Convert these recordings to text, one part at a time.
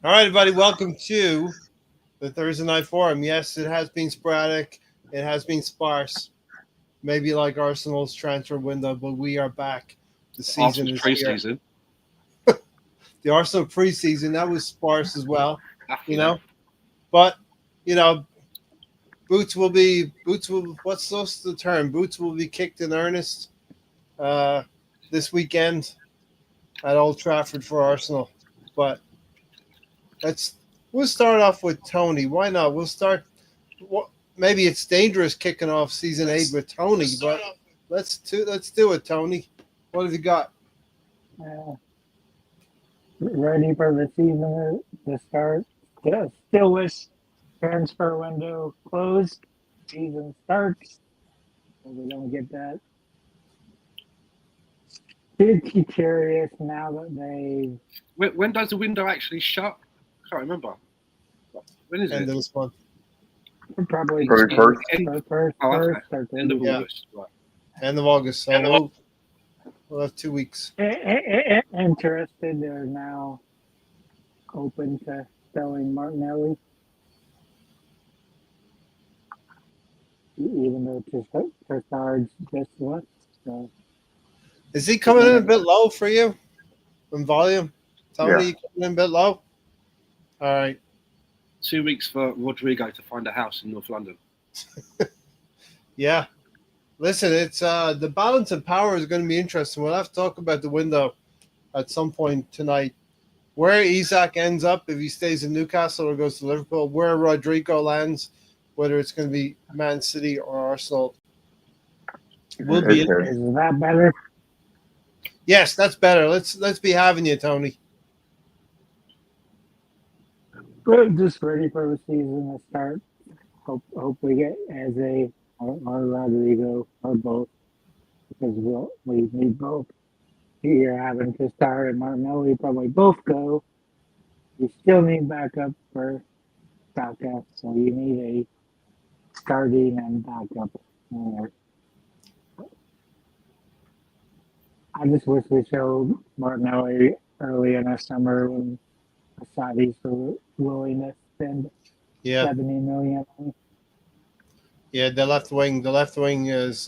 All right, everybody, welcome to the Thursday Night Forum. Yes, it has been sporadic, it has been sparse, maybe like Arsenal's transfer window, but we are back. The season Arsenal's is here. pre-season. The Arsenal preseason, that was sparse as well, you Fucking hell. know, but, you know, what's the term? Boots will be kicked in earnest uh, this weekend at Old Trafford for Arsenal. But let's, we'll start off with Tony. Why not? We'll start. Maybe it's dangerous kicking off season 8 with Tony, but let's do it, Tony. What have you got? Uh, Ready for the season to start. Still wish transfer window closed. Season starts. So we don't get that. Did be curious now that they When does the window actually shut? Can't remember. When is End it? of this month. probably It's the Very in first. first, end. first, Oh, okay. first or End of 30th. Yeah, August. Right. end of August. So we'll have 2 weeks. Interested, they're now open to selling Martinelli, even though Trossard's just left. So Is he coming in a bit low for you in volume? Yeah. Tony, you coming in a bit low? All right. 2 weeks for Rodrigo to find a house in North London. Yeah. Listen, it's the balance of power is going to be interesting. We'll have to talk about the window at some point tonight. Where Isak ends up, if he stays in Newcastle or goes to Liverpool, where Rodrigo lands, whether it's going to be Man City or Arsenal, will be. Okay. is that better? Yes, that's better. Let's be having you, Tony. We're just ready for the season to start. Hope we get as a or Rodrigo or both because we need both. You're having to start and Martinelli probably both go. You still need backup for Saka, so you need a starting and backup. Uh, I just wish we showed Martinelli early in the summer when Asadi's so willing to spend Yeah, 70 million. yeah. The left wing is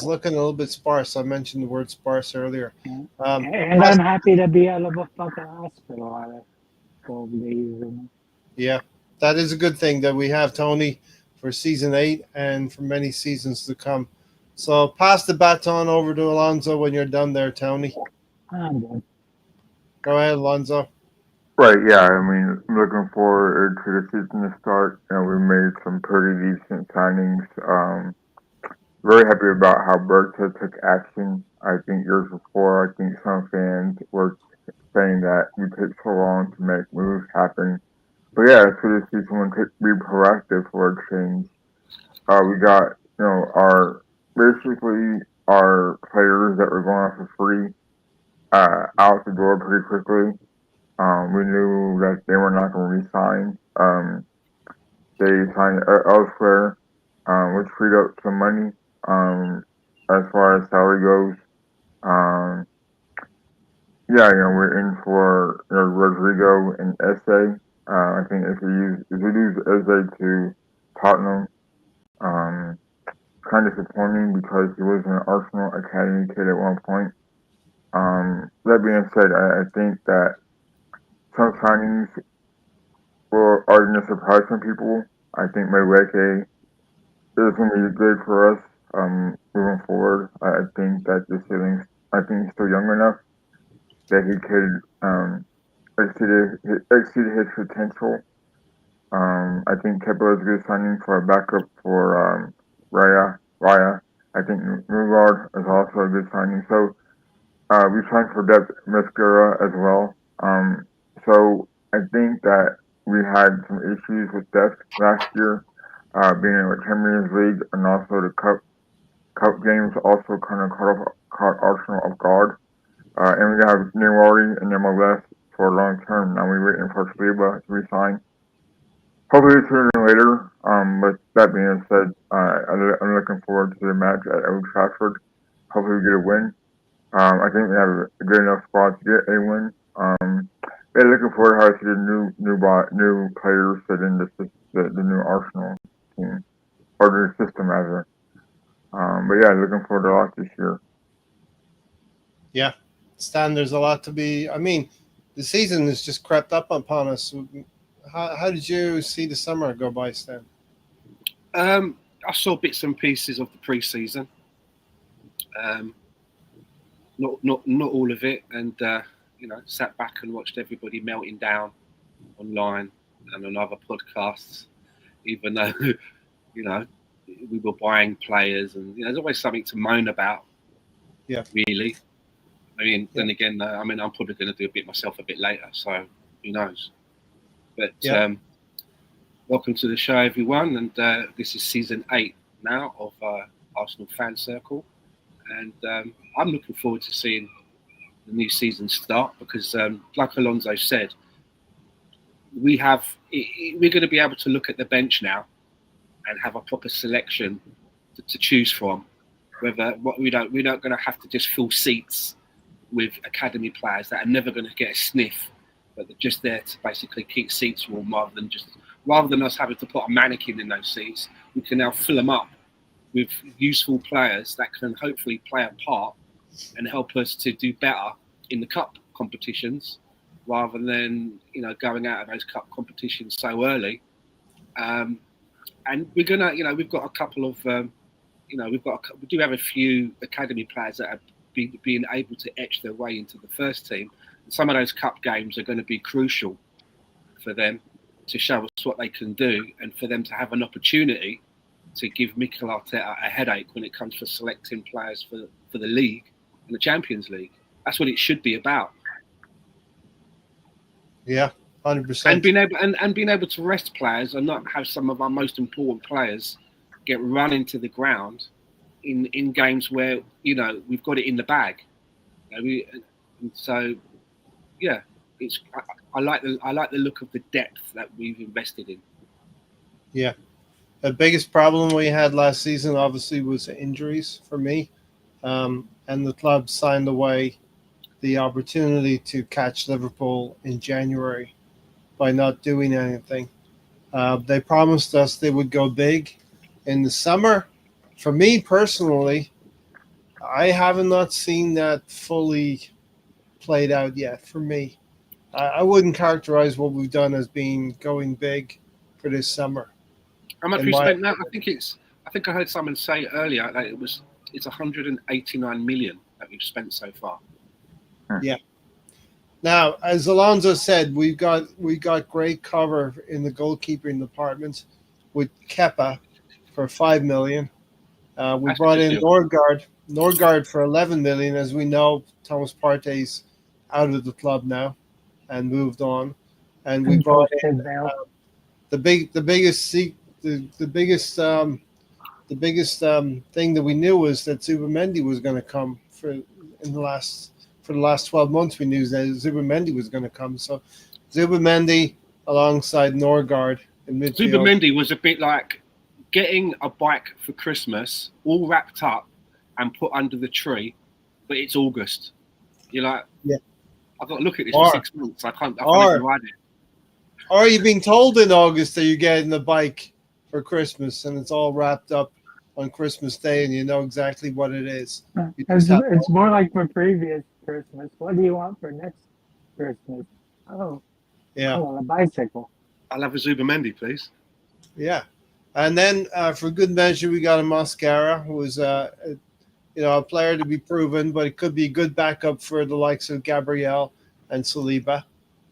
looking a little bit sparse. I mentioned the word sparse earlier. And Plus, I'm happy to be out of a fucking hospital out of 12 days. And yeah, that is a good thing that we have Tony for season 8 and for many seasons to come. So pass the baton over to Alonso when you're done there, Tony. I'm done. Go ahead, Alonso. Right, yeah, I mean, I'm looking forward to the season to start. We made some pretty decent signings. Very happy about how Berta took action. I think years before, I think some fans were saying that we took so long to make moves happen. But yeah, so this season we could be proactive for a change. We got, our basically our players that were going off for free out the door pretty quickly. We knew that they were not going to resign. They signed elsewhere, which freed up some money as far as salary goes. Um, yeah, we're in for Rodrigo and Eze. I think if we lose Eze to Tottenham, um, kind of disappointing because he was an Arsenal academy kid at one point. That being said, I think that some signings are going to surprise some people. I think Madueke is going to be good for us moving forward. I think that I think he's still young enough that he could exceed his potential. I think Kepa is a good signing for a backup for Raya. I think Nugard is also a good signing. So we signed for depth Mascara as well. So I think that we had some issues with depth last year, being in the Champions League and also the cup games also kind of caught Arsenal off guard. And we have Newari and MLS for long term. Now we're waiting for Saliba to resign. Hopefully sooner than later. But that being said, I'm looking forward to the match at Old Trafford. Hopefully we get a win. I think we have a good enough squad to get a win. They're looking forward to how to see the new players fit in the new Arsenal team or the system rather. But yeah, looking forward to a lot this year. Yeah, Stan, there's a lot to be. I mean, the season has just crept up upon us. How did you see the summer go by, Stan? I saw bits and pieces of the pre-season. Not all of it, and sat back and watched everybody melting down online and on other podcasts. Even though we were buying players, and there's always something to moan about. Yeah, really. I mean, then again, I'm probably going to do a bit myself a bit later, so who knows? But welcome to the show, everyone, and this is season 8 now of Arsenal Fan Circle, and I'm looking forward to seeing the new season start because, like Alonso said, we're going to be able to look at the bench now and have a proper selection to choose from. We're not going to have to just fill seats with academy players that are never going to get a sniff, but they're just there to basically keep seats warm rather than us having to put a mannequin in those seats. We can now fill them up with useful players that can hopefully play a part and help us to do better in the cup competitions, rather than going out of those cup competitions so early. And we're gonna, we've got a couple of, we do have a few academy players that are being able to etch their way into the first team. And some of those cup games are going to be crucial for them to show us what they can do, and for them to have an opportunity to give Mikel Arteta a headache when it comes to selecting players for the league and the Champions League. That's what it should be about. Yeah, 100%. And being able to rest players and not have some of our most important players get run into the ground in games where we've got it in the bag. So yeah, I like the look of the depth that we've invested in. Yeah. The biggest problem we had last season, obviously, was injuries for me. And the club signed away the opportunity to catch Liverpool in January by not doing anything. They promised us they would go big in the summer. For me personally, I have not seen that fully played out yet for me. I wouldn't characterize what we've done as being going big for this summer. How much we spent now? I think I heard someone say earlier that it's 189 million that we've spent so far. Yeah. Now, as Alonso said, we got great cover in the goalkeeping department with Kepa for 5 million. We brought in Norgard for 11 million. As we know, Thomas Partey's out of the club now and moved on, and we brought in the biggest thing that we knew was that Zubimendi was going to come for the last 12 months. We knew that Zubimendi was going to come. So Zubimendi alongside Norgard in midfield. Zubimendi was a bit like getting a bike for Christmas, all wrapped up and put under the tree, but it's August. You're like, yeah, I've got to look at this for 6 months. I can't even ride it. Or are you being told in August that you're getting the bike for Christmas and it's all wrapped up on Christmas Day and you know exactly what it is? It's more like for previous Christmas. What do you want for next Christmas? Oh, yeah, I want a bicycle. I'll have a Zubimendi, please. Yeah. And then for good measure, we got a Mascara, who was a player to be proven, but it could be a good backup for the likes of Gabriel and Saliba.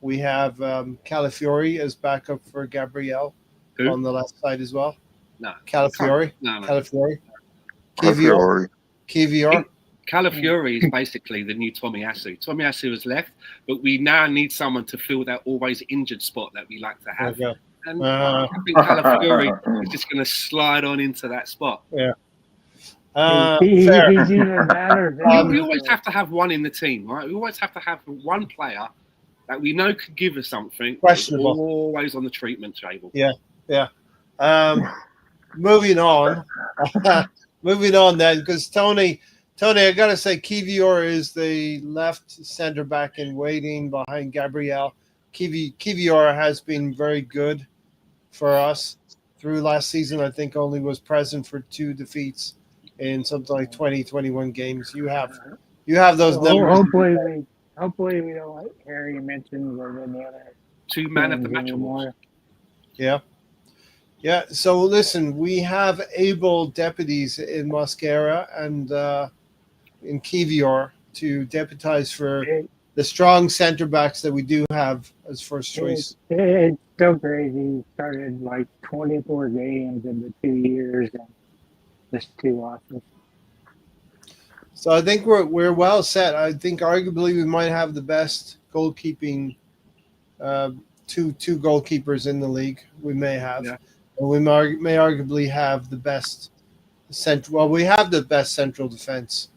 We have Calafiori as backup for Gabriel on the left side as well. No. Calafiori. No. Calafiori. Kivior. Calafiori is basically the new Tomiyasu. Tomiyasu has left, but we now need someone to fill that always injured spot that we like to have. Okay. And I think Calafiori is just going to slide on into that spot. Yeah. He's fair. either that or We always have to have one in the team, right? We always have to have one player that we know could give us something. Questionable. Always on the treatment table. Yeah. Moving on. Moving on then, because Tony, I gotta say, Kivior is the left center back in waiting behind Gabriel. Kivior has been very good for us through last season. I think only was present for 2 defeats in something like 20, 21 games. You have those numbers. Hopefully we don't like Harry mentioned or any other 2 man of the games match awards. anymore. Yeah. Yeah. So listen, we have able deputies in Mosquera and in Kivior to deputize for It, the strong center backs that we do have as first choice. it's so crazy. He started like 24 games in the 2 years and just 2 losses. So I think we're well set. I think arguably we might have the best goalkeeping, two goalkeepers in the league. We may have, Yeah. and we may arguably have the best central. Well, we have the best central defense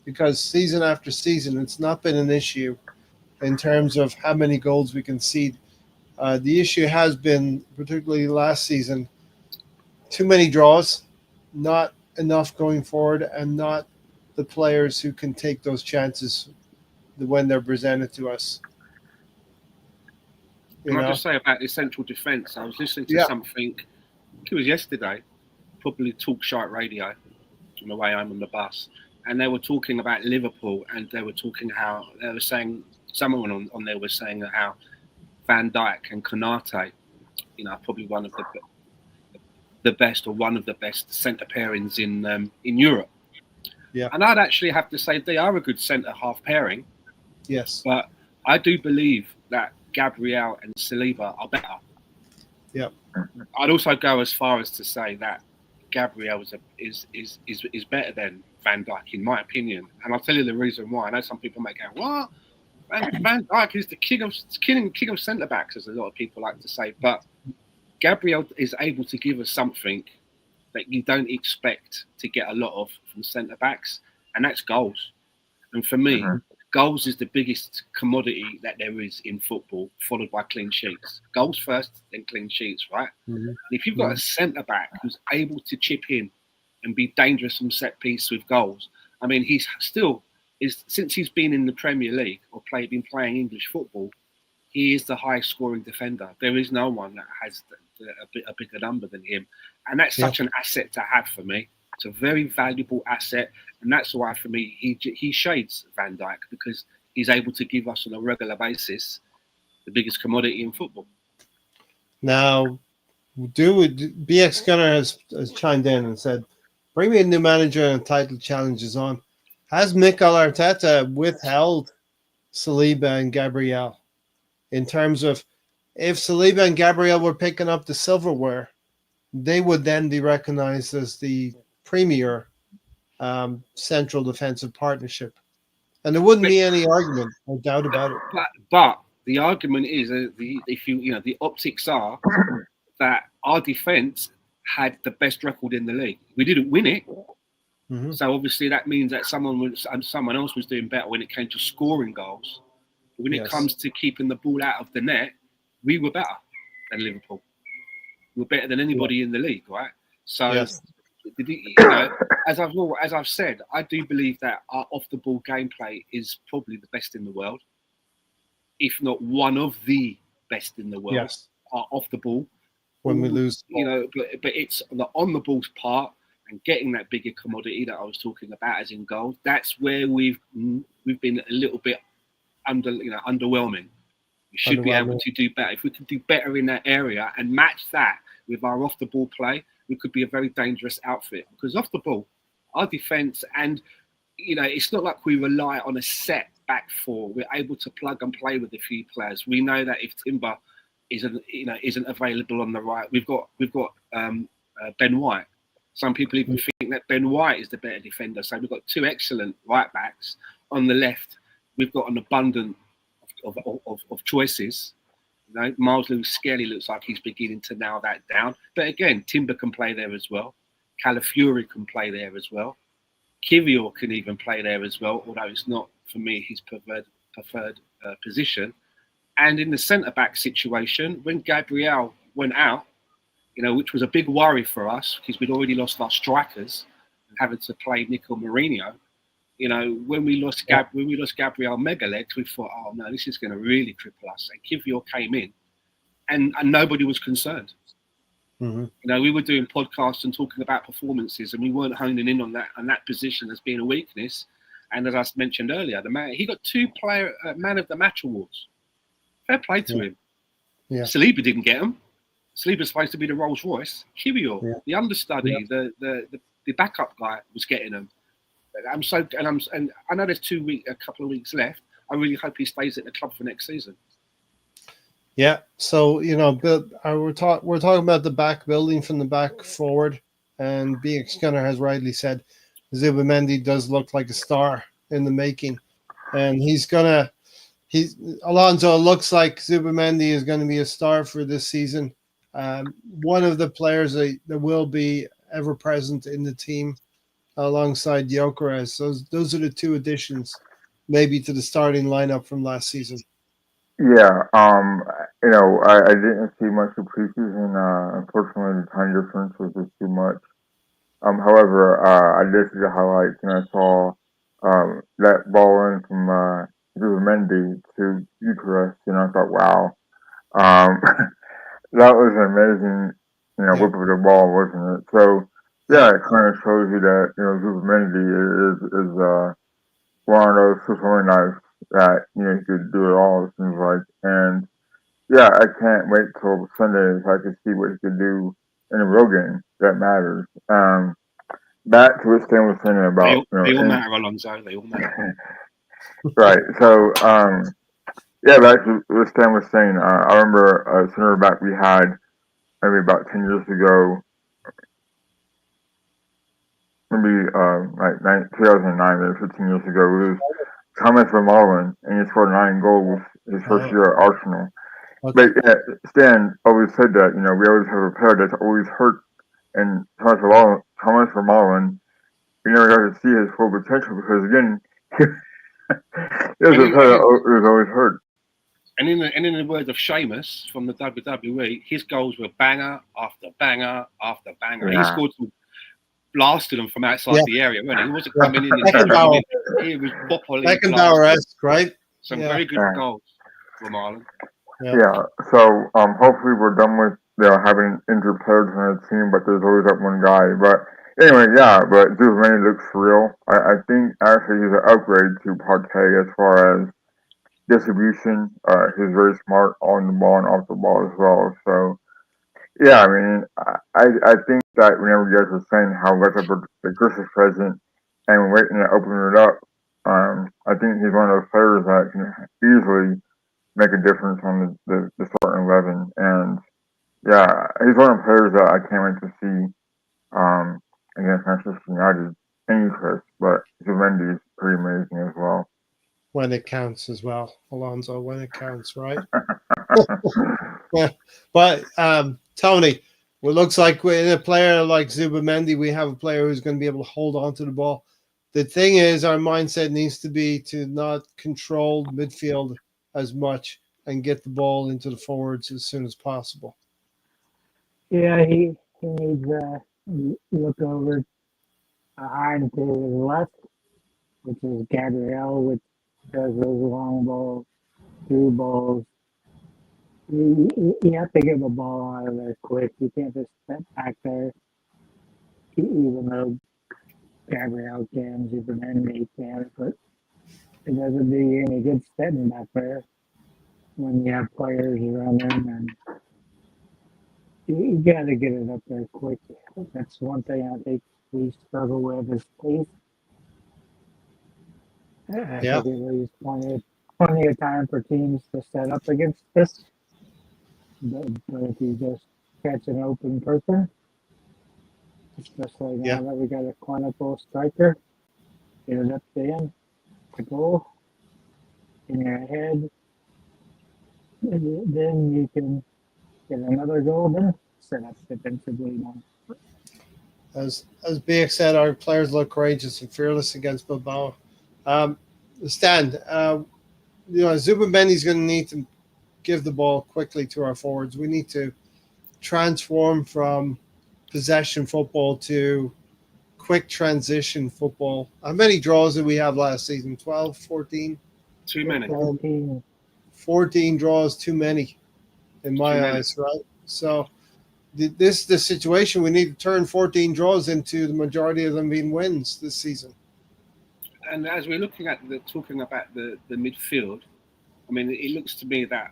because season after season, it's not been an issue in terms of how many goals we concede. The issue has been, particularly last season, too many draws, not enough going forward, and not the players who can take those chances when they're presented to us. Can I just say about the central defence? I was listening to something, it was yesterday, probably Talk Shite Radio, on the way home on the bus, and they were talking about Liverpool, and they were talking how, they were saying, someone on there was saying how Van Dijk and Konate, probably one of the best or one of the best centre pairings in Europe. Yeah. And I'd actually have to say they are a good centre half pairing. Yes. But I do believe that Gabriel and Saliba are better. Yep. I'd also go as far as to say that Gabriel is better than Van Dijk, in my opinion. And I'll tell you the reason why. I know some people may go, what? Van Dijk is the king of centre backs, as a lot of people like to say. But Gabriel is able to give us something that you don't expect to get a lot of from centre backs, and that's goals. And for me, goals is the biggest commodity that there is in football, followed by clean sheets. Goals first, then clean sheets, right? Mm-hmm. And if you've got a centre back who's able to chip in and be dangerous from set piece with goals, I mean, he's still since he's been in the Premier League or been playing English football, he is the highest scoring defender. There is no one that has a bigger number than him. And that's such an asset to have for me. It's a very valuable asset. And that's why, for me, he shades Van Dijk, because he's able to give us on a regular basis the biggest commodity in football. Now, BX Gunner has chimed in and said, bring me a new manager and title challenges on. Has Mikel Arteta withheld Saliba and Gabriel in terms of if Saliba and Gabriel were picking up the silverware, they would then be recognized as the premier central defensive partnership. And there wouldn't be any argument, no doubt about it. But the argument is, the optics are that our defense had the best record in the league. We didn't win it. Mm-hmm. So obviously that means that someone else was doing better when it came to scoring goals. But when it comes to keeping the ball out of the net, we were better than Liverpool. We were better than anybody in the league, right? So, as I've said, I do believe that our off-the-ball gameplay is probably the best in the world, if not one of the best in the world. Yes. Our off-the-ball. When we lose, but it's the on-the-ball's part and getting that bigger commodity that I was talking about, as in goals. That's where we've been a little bit underwhelming. We should be able to do better. If we could do better in that area and match that with our off-the-ball play, we could be a very dangerous outfit. Because off the ball, our defence, and it's not like we rely on a set back four. We're able to plug and play with a few players. We know that if Timber isn't available on the right, we've got Ben White. Some people even think that Ben White is the better defender. So we've got 2 excellent right backs. On the left, we've got an abundance of choices. Miles Lewis-Skelly looks like he's beginning to nail that down. But again, Timber can play there as well. Calafiori can play there as well. Kivior can even play there as well, although it's not, for me, his preferred position. And in the centre-back situation, when Gabriel went out, which was a big worry for us because we'd already lost our strikers and having to play Nico Mourinho, You know, when we lost Gabriel Megalegs, we thought, oh no, this is going to really cripple us. And Kivior came in, and nobody was concerned. Mm-hmm. You know, we were doing podcasts and talking about performances, and we weren't honing in on that position as being a weakness. And as I mentioned earlier, he got 2 man of the match awards. Fair play to him. Yeah. Saliba didn't get them. Saliba's supposed to be the Rolls Royce. Kiwior, the understudy, the backup guy, was getting them. And I know there's a couple of weeks left. I really hope he stays at the club for next season. Yeah. So we're talking about the back building from the back forward, and BX Skinner has rightly said, Zubimendi does look like a star in the making, and Alonso looks like Zubimendi is going to be a star for this season. One of the players that will be ever present in the team alongside Gyökeres. Those are the 2 additions maybe to the starting lineup from last season. Yeah, I didn't see much of preseason. Unfortunately, the time difference was just too much. However, I did see the highlights, and I saw that ball in from Zubimendi to Eucharist, and I thought, wow, that was an amazing, whip of the ball, wasn't it? So, yeah, it kind of shows you that Zubimendi is one of those super nice that he could do it all. It seems like, and yeah, I can't wait till Sunday so I can see what he could do in a real game that matters. Back to what Stan was saying about they all matter, Alonso. They all matter. Right. So yeah, back to what Stan was saying. I remember a center back we had maybe about 10 years ago. Maybe like 2009, maybe 15 years ago. It was Thomas Vermaelen, and he scored 9 goals his first year at Arsenal. Okay. But yeah, Stan always said that we always have a player that's always hurt, and Thomas Vermaelen, we never got to see his full potential because again, he was a player that was always hurt. And in the words of Sheamus from the WWE, his goals were banger after banger after banger. Yeah. He scored some. Blasted him from outside the area, wasn't he? He wasn't coming in. He was Beckenbauer-esque, right? Some very good goals from Ireland. Yeah. So hopefully we're done with having injured players on the team, but there's always that one guy. But anyway, but Zubimendi looks real. I think actually he's an upgrade to Partey as far as distribution. He's very smart on the ball and off the ball as well. So. Yeah, I mean, I think that whenever you guys were saying how much of the Christmas present and we're waiting to open it up, I think he's one of those players that can easily make a difference on the starting 11. And yeah, he's one of the players that I can't wait to see against Manchester United and Chris, but Zubimendi is pretty amazing as well. When it counts as well, Alonso, when it counts, right? But Tony, well, it looks like in a player like Zubimendi, we have a player who's going to be able to hold on to the ball. The thing is, our mindset needs to be to not control midfield as much and get the ball into the forwards as soon as possible. Yeah, he needs to look over behind to his left, which is Gabriel, which does those long balls, through balls. You have to get the ball out of there quick. You can't just step back there, even though Gabriel can, Zubimendi can, but it doesn't do you any good stepping back there when you have players around them, and you got to get it up there quick. That's one thing I think we struggle with is pace. I think it leaves plenty of time for teams to set up against this. But if you just catch an open person, especially now that we got a clinical striker, get it up to him, the goal in your head, then you can get another goal, then set up defensively. As BX said, our players look courageous and fearless against Bilbao. Stan, Zubimendi's going to need to give the ball quickly to our forwards. We need to transform from possession football to quick transition football. How many draws did we have last season? 12, 14? Too many. 14 draws, too many in my Too many. eyes, right? So this is the situation. We need to turn 14 draws into the majority of them being wins this season. And as we're looking at talking about the midfield, I mean, it looks to me that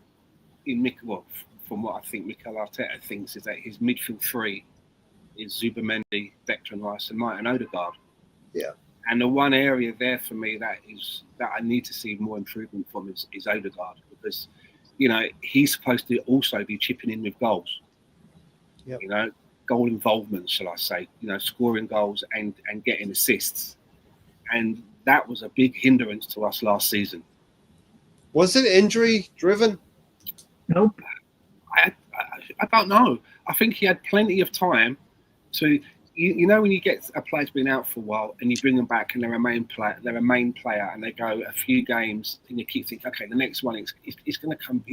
from what I think Mikel Arteta thinks, is that his midfield three is Zubimendi, Declan Rice, and Martin Odegaard. Yeah. And the one area there for me that I need to see more improvement from is Odegaard, because he's supposed to also be chipping in with goals. Yep. Goal involvement, shall I say? Scoring goals and getting assists, and that was a big hindrance to us last season. Was it injury driven? Nope. I don't know. I think he had plenty of time to, when you get a player's been out for a while and you bring them back and they're a main player and they go a few games and you keep thinking, okay, the next one it's going to come.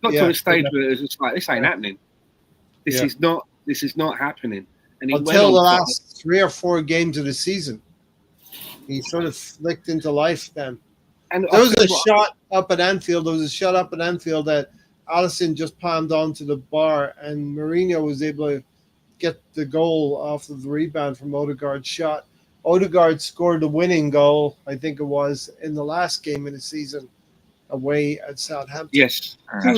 Got to a stage where it's just like, this ain't happening. This is not happening. And until the last 3 or 4 games of the season, he sort of flicked into life then. And there was a shot up at Anfield. There was a shot up at Anfield that Alisson just palmed onto the bar, and Mourinho was able to get the goal off of the rebound from Odegaard's shot. Odegaard scored the winning goal, I think it was, in the last game of the season away at Southampton. Yes, too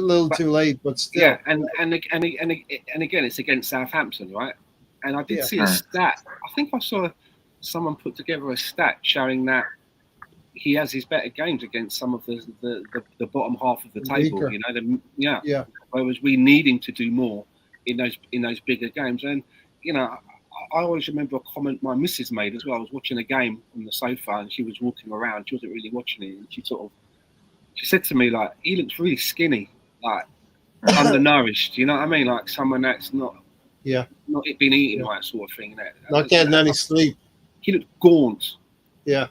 little, too late, but still. Yeah, and again, it's against Southampton, right? And I did see a stat. I think I saw someone put together a stat showing that he has his better games against some of the bottom half of the table. Weaker. Whereas we needing to do more in those bigger games. And I always remember a comment my missus made as well. I was watching a game on the sofa and she was walking around. She wasn't really watching it, and she said to me, like, he looks really skinny, like undernourished. You know what I mean? Like someone that's not been eating right, sort of thing. Not getting any sleep. He looked gaunt. Yeah.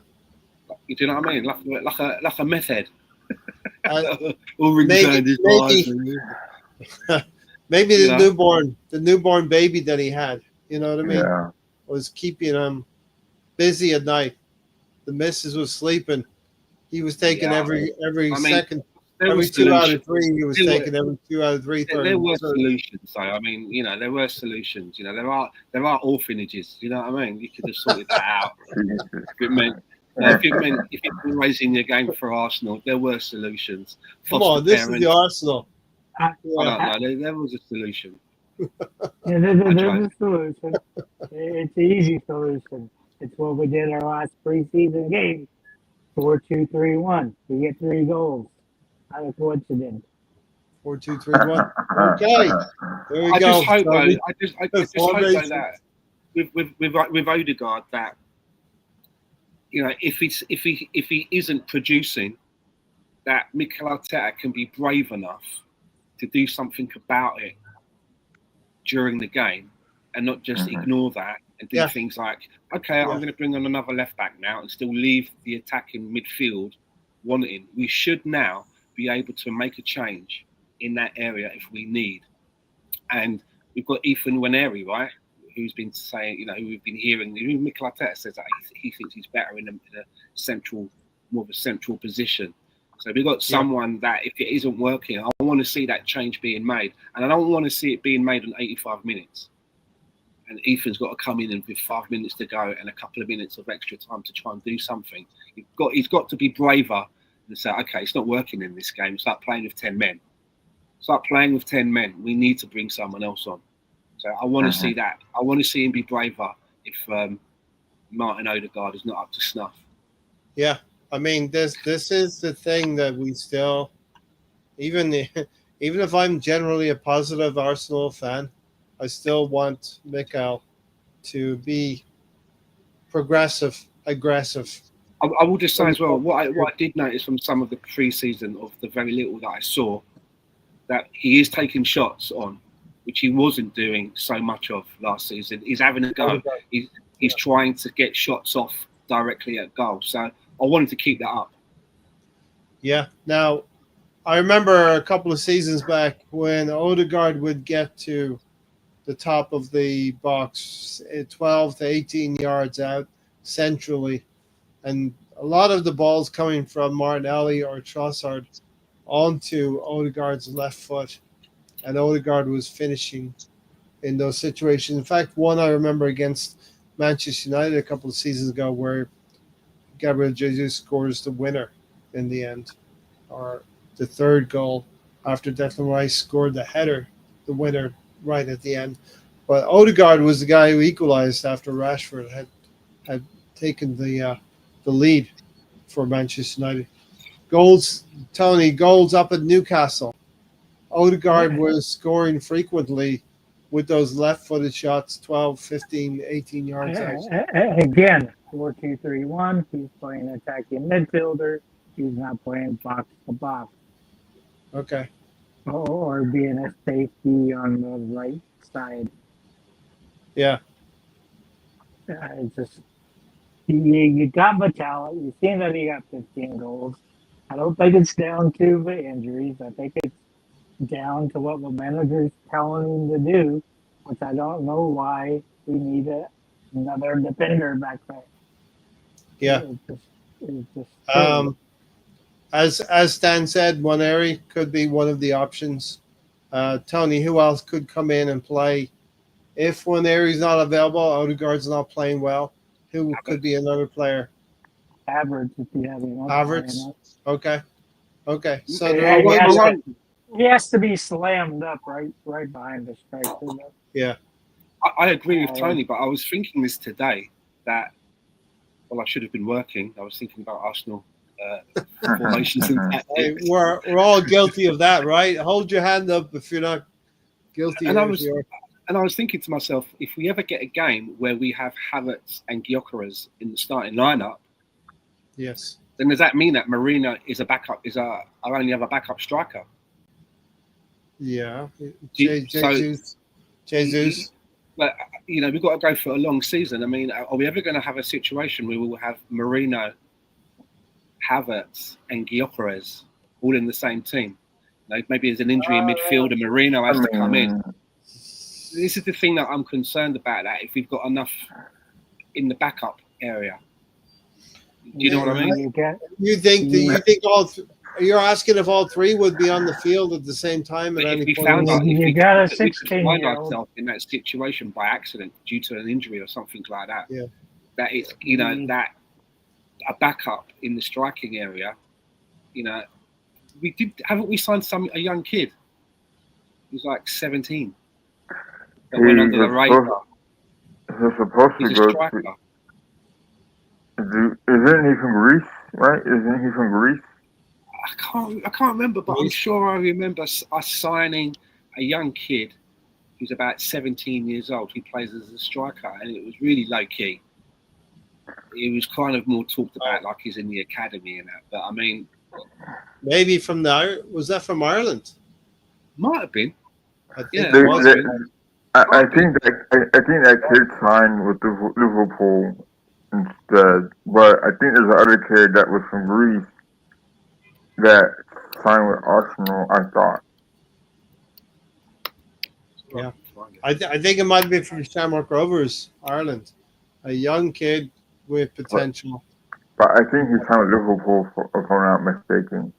You do know what I mean? Like a meth head. Maybe the newborn baby that he had, you know what I mean? Yeah. Was keeping him busy at night. The missus was sleeping. He was taking every second. Every 2 out of 3, he was taking every 2 out of 3. There were solutions. So I mean, there were solutions. There are orphanages. You know what I mean? You could have sorted that out. If you've been raising your game for Arsenal, there were solutions. Come on, this is the Arsenal. I don't know. There was a solution. There's a solution. It's an easy solution. It's what we did our last preseason game. 4-2-3-1. We get 3 goals. Not a coincidence. 4-2-3-1. Okay, there we go. Just hope, though, I just hope that with Odegaard that if he isn't producing, that Mikel Arteta can be brave enough to do something about it during the game and not just ignore that and do things like, okay, I'm going to bring on another left back now and still leave the attacking midfield wanting. We should now be able to make a change in that area if we need. And we've got Ethan Nwaneri, right? Who's been saying, who we've been hearing. Mikel Arteta says that he thinks he's better in a more of a central position. So we've got someone that if it isn't working, I want to see that change being made, and I don't want to see it being made in 85 minutes. And Ethan's got to come in and with 5 minutes to go and a couple of minutes of extra time to try and do something. He's got to be braver and say, okay, it's not working in this game. Start playing with 10 men. Start playing with 10 men. We need to bring someone else on. So I want to see that. I want to see him be braver if Martin Odegaard is not up to snuff. Yeah, I mean, this is the thing that we still, even if I'm generally a positive Arsenal fan, I still want Mikel to be progressive, aggressive. I will just say as well, what I did notice from some of the pre-season of the very little that I saw, that he is taking shots on, which he wasn't doing so much of last season. He's having a go. He's trying to get shots off directly at goal. So I wanted to keep that up. Yeah. Now, I remember a couple of seasons back when Odegaard would get to the top of the box, 12 to 18 yards out centrally. And a lot of the balls coming from Martinelli or Trossard onto Odegaard's left foot. And Odegaard was finishing in those situations. In fact, one I remember against Manchester United a couple of seasons ago where Gabriel Jesus scores the winner in the end, or the third goal after Declan Rice scored the header, the winner right at the end. But Odegaard was the guy who equalized after Rashford had taken the lead for Manchester United. Goals up at Newcastle. Odegaard was scoring frequently with those left-footed shots, 12, 15, 18 yards out. Again, 4-2-3-1. He's playing attacking midfielder. He's not playing box to box. Okay. Or being a safety on the right side. Yeah. It's just you got Vitale. You've seen that he got 15 goals. I don't think it's down to the injuries. I think it's down to what the manager's telling him to do, which I don't know why we need another defender back there. Yeah. It's just as Stan said, Nwaneri could be one of the options. Tony, who else could come in and play? If Nwaneri's not available, Odegaard's not playing well, who could be another player? Havertz, if you have him. Havertz? Okay. So Yeah, he has to be slammed up right behind the striker. Yeah. I agree with Tony, but I was thinking this today that, well, I should have been working. I was thinking about Arsenal formations and tactics. Hey, we're all guilty of that, right? Hold your hand up if you're not guilty. And I was thinking to myself, if we ever get a game where we have Havertz and Gyökeres in the starting lineup, yes, then does that mean that Marina is a backup? I only have a backup striker? Yeah. Jesus. But we've got to go for a long season. I mean, are we ever going to have a situation where we will have Marino, Havertz, and Gyökeres all in the same team? Maybe there's an injury in midfield and Marino has to come in. This is the thing that I'm concerned about. That if we've got enough in the backup area, do you know what I mean? You think you're asking if all three would be on the field at the same time at any point? You got a 16-year-old in that situation by accident due to an injury or something like that. Yeah. That it's that a backup in the striking area. Haven't we signed a young kid who's like 17 that went under the radar? He's supposed to go. Isn't he from Greece? Right? Isn't he from Greece? I can't remember, but I'm sure I remember us signing a young kid who's about 17 years old who plays as a striker, and it was really low key. It was kind of more talked about like he's in the academy and that, but I mean, maybe was that from Ireland? Might have been. I think I think that kid signed with Liverpool instead, but I think there's another kid that was from Greece that signed with Arsenal, I thought. Yeah. I think it might be from Shamrock Rovers, Ireland. A young kid with potential. But I think he signed with Liverpool, if I'm not mistaken.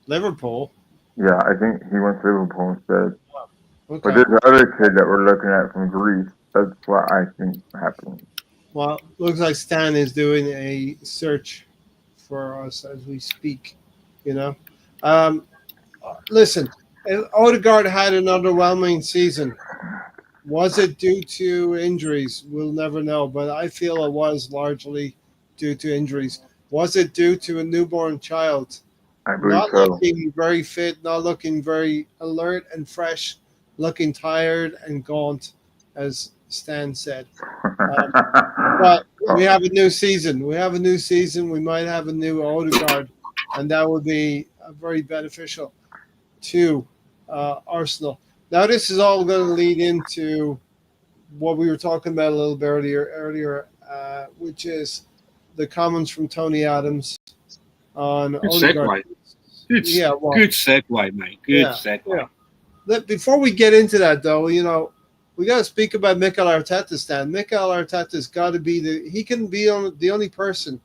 Liverpool? Yeah, I think he went to Liverpool instead. Okay. But there's another kid that we're looking at from Greece. That's what I think happened. Well, looks like Stan is doing a search for us as we speak. Listen, Odegaard had an underwhelming season. Was it due to injuries? We'll never know, but I feel it was largely due to injuries. Was it due to a newborn child? I believe Not so. looking very fit, not looking very alert and fresh, looking tired and gaunt, as Stan said. But we have a new season. We might have a new Odegaard, and that would be very beneficial to Arsenal. Now, this is all going to lead into what we were talking about a little bit earlier, which is the comments from Tony Adams on Good Odegaard. segue. Good segue, mate. Good segue. Yeah. Before we get into that, though, we got to speak about Mikel Arteta, Stan. Mikel Arteta's got to be he can be the only person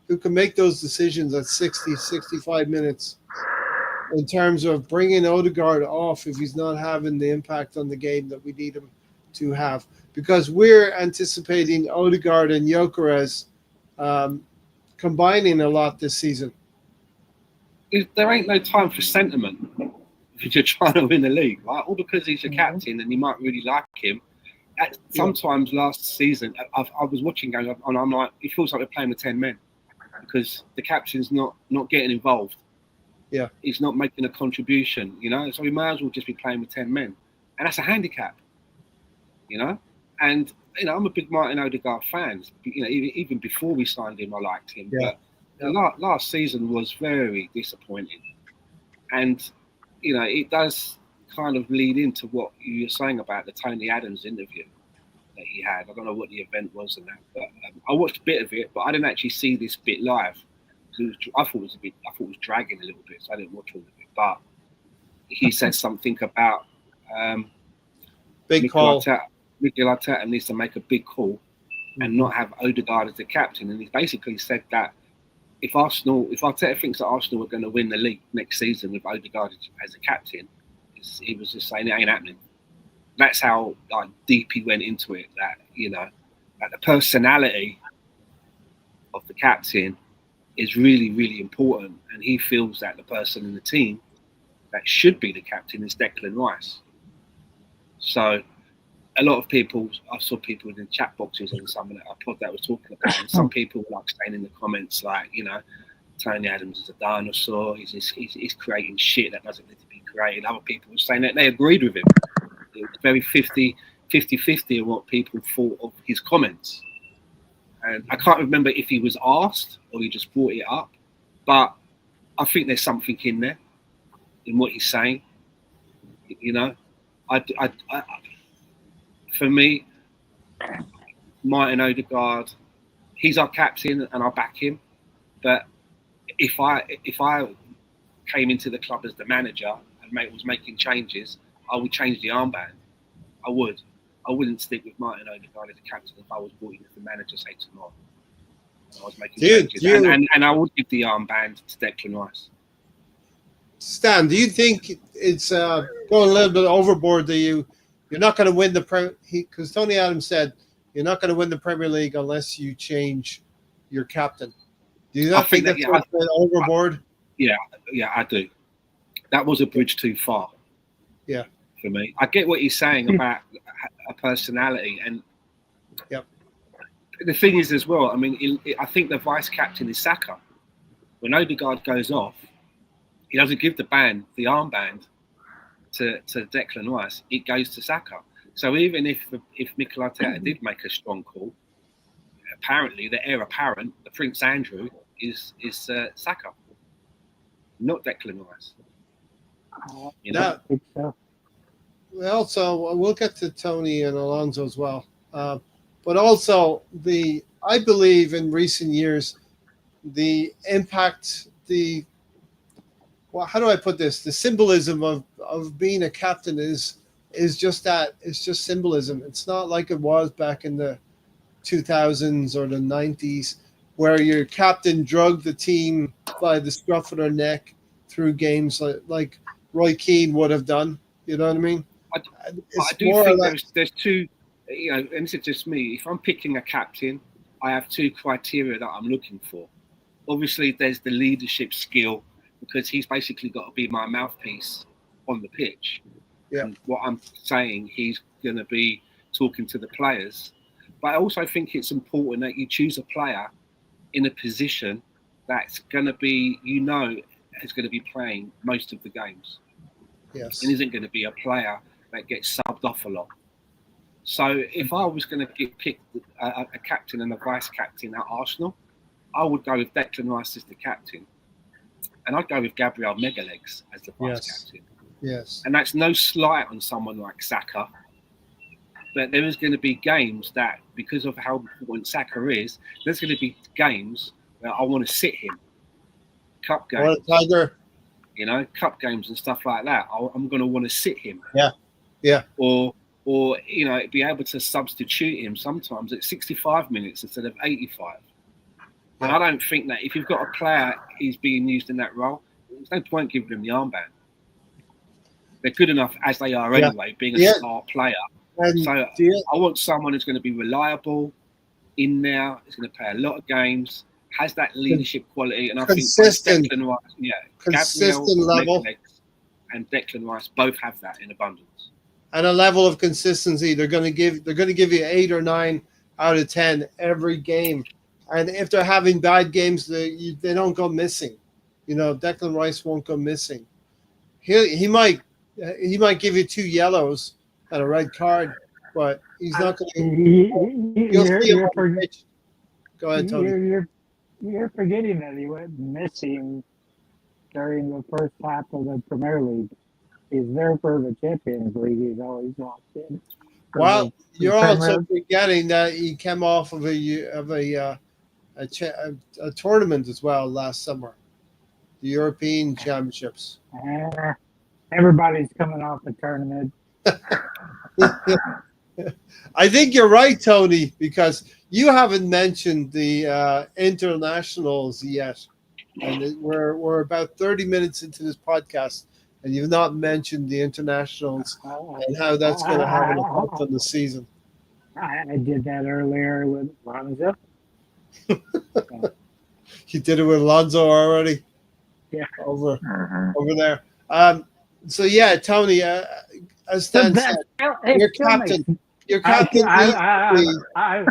who can make those decisions at 60, 65 minutes in terms of bringing Odegaard off if he's not having the impact on the game that we need him to have. Because we're anticipating Odegaard and Gyökeres combining a lot this season. There ain't no time for sentiment if you're trying to win the league, right? All because he's your captain and you might really like him. Sometimes last season, I was watching games and I'm like, it feels like we're playing with 10 men because the captain's not getting involved. Yeah. He's not making a contribution, so we might as well just be playing with 10 men. And that's a handicap, And, I'm a big Martin Odegaard fan. Even before we signed him, I liked him. Yeah. But last season was very disappointing. And, it does kind of lead into what you were saying about the Tony Adams interview that he had. I don't know what the event was and that, but I watched a bit of it, but I didn't actually see this bit live. I thought it was dragging a little bit, so I didn't watch all of it. But he said something about big call. Mikel Arteta needs to make a big call and not have Odegaard as the captain. And he basically said that if Arteta thinks that Arsenal are going to win the league next season with Odegaard as a captain, he was just saying it ain't happening. That's how deep he went into it. That the personality of the captain is really, really important, and he feels that the person in the team that should be the captain is Declan Rice. So, a lot of people, I saw people in the chat boxes and some of that pod that was talking about, and some people were saying in the comments, Tony Adams is a dinosaur. He's creating shit that doesn't need to be created. Other people were saying that they agreed with him. It was very 50-50 on what people thought of his comments. And I can't remember if he was asked or he just brought it up, but I think there's something in there in what he's saying. For me, Martin Odegaard, he's our captain and I'll back him. But if I came into the club as the manager and was making changes, I would change the armband. I would. I wouldn't stick with Martin Odegaard as a captain if I was brought in as the manager, say, tomorrow. I was making changes. And I would give the armband to Declan Rice. Stan, do you think it's going a little bit overboard that you're not going to win because Tony Adams said you're not going to win the Premier League unless you change your captain. Do you not think that's overboard? Yeah, I do. That was a bridge too far. Yeah. For me. I get what he's saying about a personality. And the thing is as well, I think the vice captain is Saka. When Odegaard goes off, he doesn't give the armband to Declan Rice. It goes to Saka. So even if Mikel Arteta did make a strong call, apparently the heir apparent, the Prince Andrew, is Saka, not Declan Rice. I think so. Also, we'll get to Tony and Alonso as well. But also, I believe in recent years, the impact, how do I put this? The symbolism of being a captain is just that. It's just symbolism. It's not like it was back in the 2000s or the 90s, where your captain drugged the team by the scruff of their neck through games like Roy Keane would have done. You know what I mean? I do think there's two, and this is just me. If I'm picking a captain, I have two criteria that I'm looking for. Obviously, there's the leadership skill, because he's basically got to be my mouthpiece on the pitch. Yeah. And what I'm saying, he's going to be talking to the players. But I also think it's important that you choose a player in a position that's going to be, is going to be playing most of the games. Yes. And isn't going to be a player that gets subbed off a lot. So if I was going to pick a captain and a vice captain at Arsenal, I would go with Declan Rice as the captain. And I'd go with Gabriel Megalegs as the vice captain. Yes. And that's no slight on someone like Saka. But there is going to be games that, because of how important Saka is, there's going to be games where I want to sit him. Cup games. Tiger. cup games and stuff like that. I'm going to want to sit him. Yeah. Or be able to substitute him sometimes at 65 minutes instead of 85. And I don't think that if you've got a player who's being used in that role, there's no point giving them the armband. They're good enough as they are anyway, being a star player. And So I want someone who's going to be reliable in there, is going to play a lot of games, has that leadership quality, and I consistent, think Declan Rice, consistent Gabriel, level, and Declan Rice both have that in abundance. And a level of consistency. They're going to give you 8 or 9 out of 10 every game. And if they're having bad games, they don't go missing. Declan Rice won't go missing. He might give you 2 yellows and a red card, but he's not going to. Go ahead, Tony. You're forgetting that he went missing during the first half of the Premier League. He's there for the Champions League. He's always locked in. Well, you're also forgetting that he came off of a tournament as well last summer, the European Championships. Everybody's coming off a tournament. I think you're right, Tony, because you haven't mentioned the internationals yet, and we're about 30 minutes into this podcast, and you've not mentioned the internationals and how that's going to have an effect on the season. I did that earlier with Lonzo. You did it with Lonzo already? Yeah. Over there. So, Tony, as Stan said, your captain. Your captain. I'm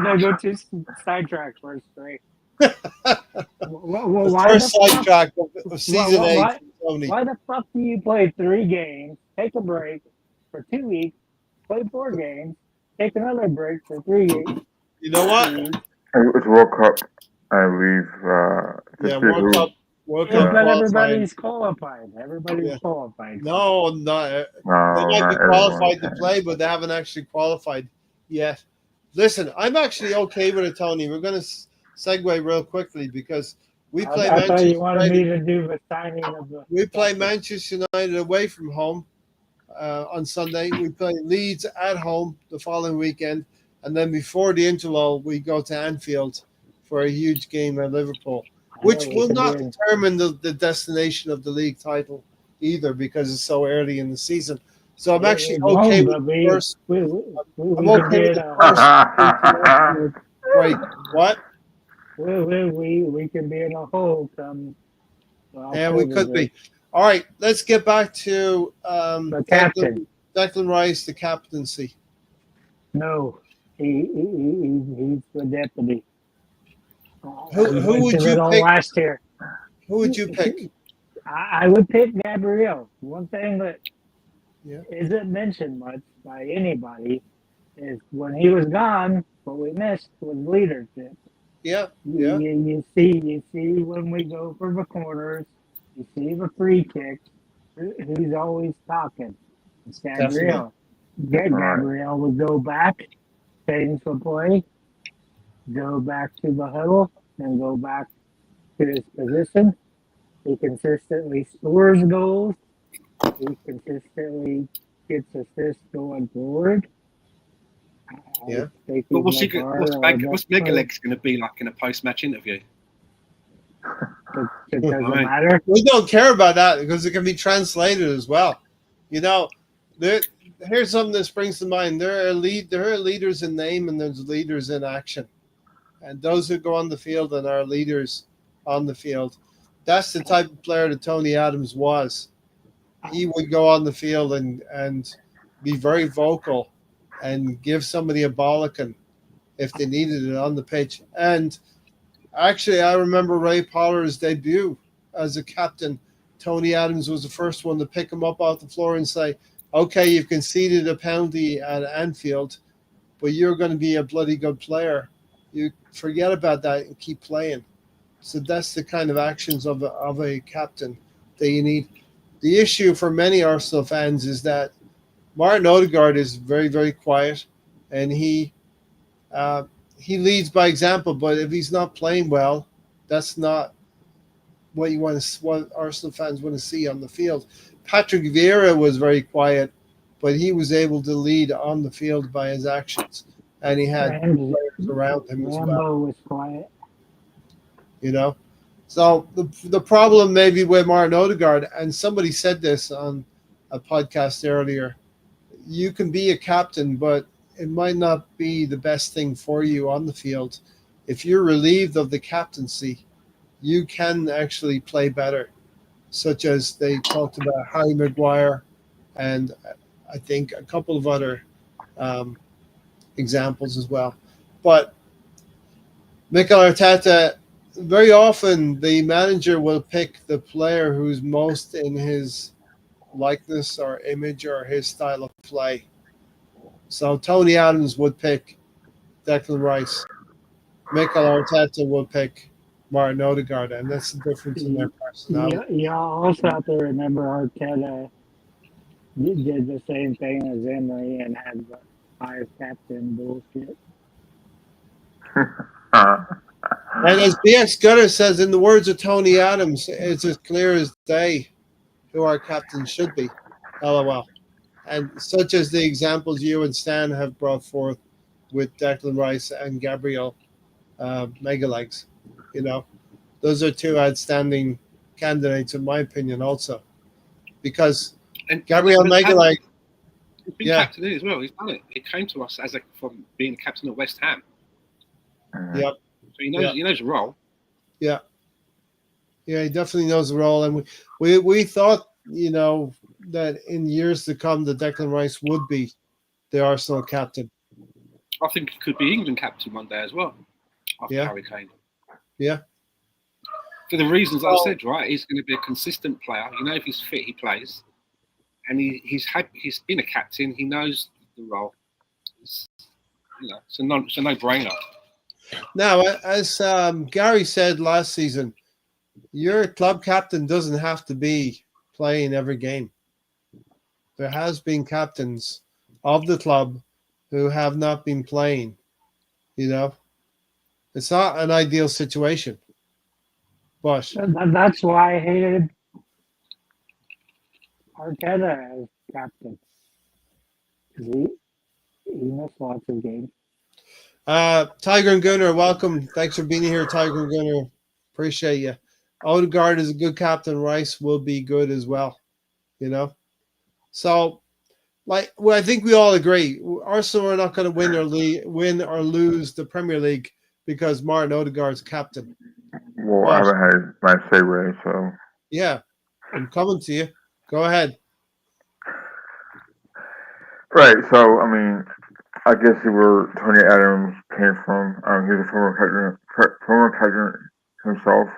going to go to sidetrack first, right? The first sidetrack of season 8, Tony. Why the fuck do you play 3 games, take a break for 2 weeks, play 4 games, take another break for 3 weeks? You know what? It's World Cup, I believe. World Cup. But everybody's qualified. Everybody's qualified. No, not. They might be qualified to play, but they haven't actually qualified yet. Listen, I'm actually okay with it, Tony. We're going to segue real quickly because we play I thought you Manchester wanted United. me to do the signing of the. We play Manchester United away from home on Sunday. We play Leeds at home the following weekend. And then before the interlull, we go to Anfield for a huge game at Liverpool, which will not determine the destination of the league title either because it's so early in the season. So I'm actually okay with the first. I'm okay with the first. Wait, what? We can be in a hole come. We could be. All right, let's get back to the captain. Declan Rice, the captaincy. No, he's the deputy. Who would you pick last year? Who would you pick? I would pick Gabriel. One thing that isn't mentioned much by anybody is when he was gone, what we missed was leadership. Yeah. You see when we go for the corners, you see the free kicks, who's always talking? It's Gabriel. Gabriel would go back, change the play, go back to the huddle, and go back to his position. He consistently scores goals. He consistently gets assists going forward. Yeah. But what's Megaleg's going to be like in a post-match interview? It doesn't matter. We don't care about that because it can be translated as well. Here's something that springs to mind. There are leaders in name and there's leaders in action. And those who go on the field and are leaders on the field. That's the type of player that Tony Adams was. He would go on the field and be very vocal and give somebody a bollocking if they needed it on the pitch. And actually, I remember Ray Pollard's debut as a captain. Tony Adams was the first one to pick him up off the floor and say, okay, you've conceded a penalty at Anfield, but you're going to be a bloody good player. You forget about that and keep playing. So that's the kind of actions of a captain that you need. The issue for many Arsenal fans is that Martin Odegaard is very, very quiet, and he leads by example. But if he's not playing well, that's not what Arsenal fans want to see on the field. Patrick Vieira was very quiet, but he was able to lead on the field by his actions, and he had Ramsey, players around him as well. Rambo was quiet. You know, so the problem maybe with Martin Odegaard, and somebody said this on a podcast earlier, you can be a captain, but it might not be the best thing for you on the field. If you're relieved of the captaincy, you can actually play better, such as they talked about Harry Maguire and I think a couple of other um, examples as well. But Mikel Arteta, very often the manager will pick the player who's most in his likeness or image or his style of play. So Tony Adams would pick Declan Rice. Mikel Arteta would pick Martin Odegaard, and that's the difference in their personality. You also have to remember Arteta did the same thing as Emery and had the five captain bullshit. And as BS Gutter says, in the words of Tony Adams, it's as clear as day who our captain should be. LOL. And such as the examples you and Stan have brought forth with Declan Rice and Gabriel Megalegs. You know, those are two outstanding candidates, in my opinion, also. Because And Gabriel Megalegs, he's been yeah. captain as well. He's done it. It came to us from being captain of West Ham. Yep. So he knows the role. Yeah, he definitely knows the role, and we thought, you know, that in years to come, that Declan Rice would be the Arsenal captain. I think he could be England captain one day as well. After Yeah. Harry Kane. Yeah. For the reasons I said, right? He's going to be a consistent player. You know, if he's fit, he plays, and he's been a captain. He knows the role. It's a no-brainer. Now, as Gary said last season, your club captain doesn't have to be playing every game. There has been captains of the club who have not been playing. You know, it's not an ideal situation, but That's why I hated Arteta as captain. 'Cause he missed lots of games. Tiger and Gunner, welcome. Thanks for being here, Tiger and Gunner. Appreciate you. Odegaard is a good captain. Rice will be good as well. You know, so I think we all agree. Arsenal are not going to win or lose the Premier League because Martin Odegaard's captain. Well, I haven't had my segue, so Yeah, I'm coming to you. Go ahead. right. So I mean, I guess where Tony Adams came from. He's a former president himself.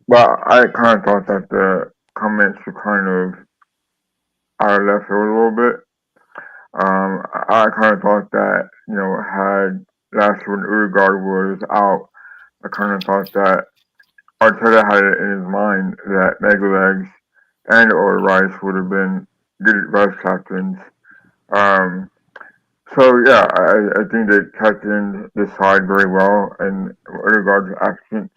But I kind of thought that the comments were kind of out of left field a little bit. I kind of thought that, had last year when Udegaard was out, I kind of thought that Arteta had it in his mind that Megalegs and or Rice would have been good vice captains. So yeah, I think they captained the side very well, and Udegaard's absence.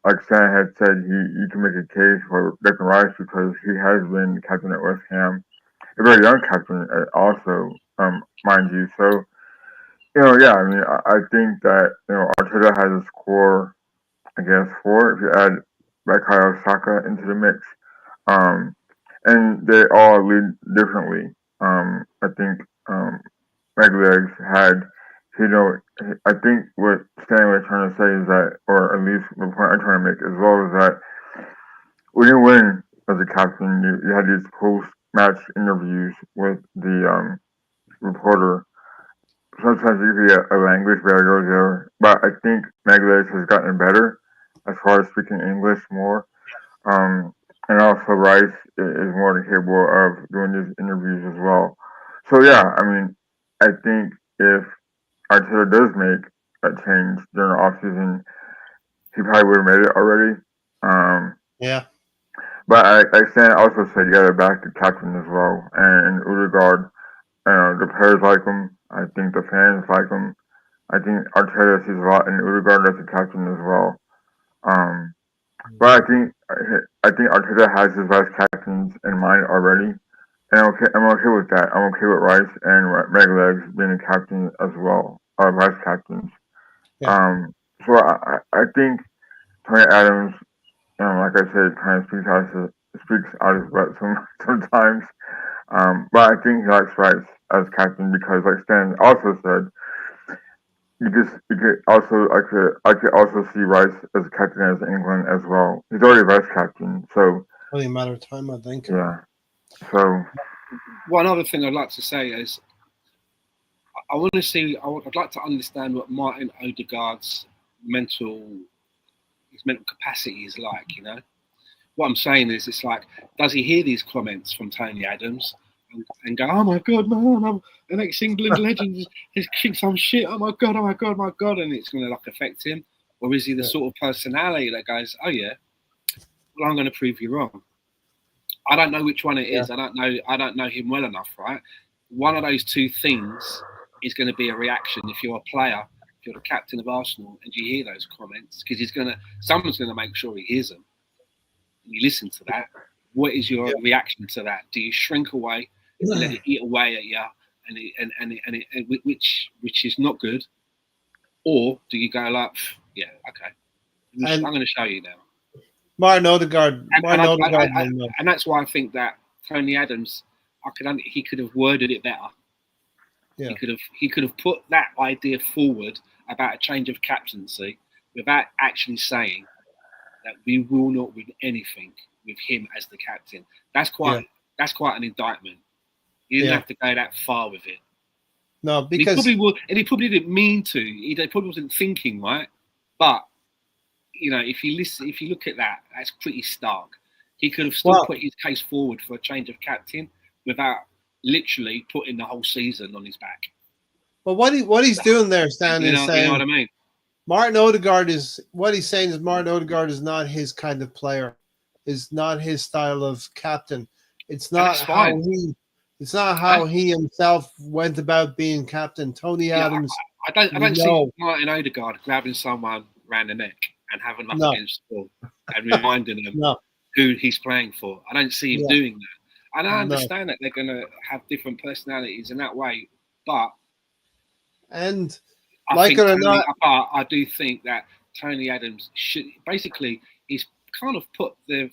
Like Stan had said, you can make a case for Declan Rice because he has been captain at West Ham, a very young captain also, mind you. So, yeah, I mean, I think that, Arteta has a score, I guess, 4 if you add Bukayo Saka into the mix. And they all lead differently. I think Megalegs had, I think what Stanley was trying to say is that, or at least the point I'm trying to make as well, is that when you win as a captain, you had these post-match interviews with the reporter. Sometimes you could get a language barrier there, but I think Megalegs has gotten better as far as speaking English more. And also Rice is more than capable of doing these interviews as well. So yeah, I mean, I think if Arteta does make a change during the offseason, he probably would have made it already. Yeah. But like Stan also said, you got to back the captain as well. And Udegaard, the players like him. I think the fans like him. I think Arteta sees a lot in Udegaard as a captain as well. But I think Arteta has his vice captains in mind already, and I'm okay with that. I'm okay with Rice and Megalegs being a captain as well, or vice captains. Yeah. So I think Tony Adams, like I said, kind of speaks out his butt sometimes. But I think he likes Rice as captain because, like Stan also said, you could also I could also see Rice as captain as England as well. He's already vice captain, so Only a matter of time, I think. yeah. So One other thing I'd like to say is I want to see. I'd like to understand what Martin Odegaard's mental capacity is like. You know, what I'm saying is, it's like, does he hear these comments from Tony Adams and go, "Oh my God, man, I'm an ex-England legend. He's kicked some shit. Oh my God, oh my God, oh my God," and it's going to like affect him, or is he the sort of personality that goes, "Oh yeah, well, I'm going to prove you wrong." I don't know which one it is. I don't know him well enough, right? One of those two things is going to be a reaction if you're a player, if you're the captain of Arsenal, and you hear those comments, because someone's going to make sure he hears them. And you listen to that. What is your reaction to that? Do you shrink away, let it eat away at you, which is not good, or do you go like, yeah, okay, I'm going to show you now. Martin Odegaard. And that's why I think that Tony Adams, he could have worded it better. Yeah. He could have put that idea forward about a change of captaincy without actually saying that we will not win anything with him as the captain. That's quite an indictment. You didn't have to go that far with it. No, because he probably didn't mean to. He probably wasn't thinking, right? But you know, if you look at that, that's pretty stark. He could have still put his case forward for a change of captain without literally putting the whole season on his back. But what he's doing there, Stan, is saying, you know what I mean? Martin Odegaard is Martin Odegaard is not his kind of player, is not his style of captain. It's not how he himself went about being captain. Tony Adams. I don't see Martin Odegaard grabbing someone around the neck and having them up against the wall and reminding them who he's playing for. I don't see him doing that. And I understand that they're going to have different personalities in that way, but I do think that Tony Adams should basically he's kind of put the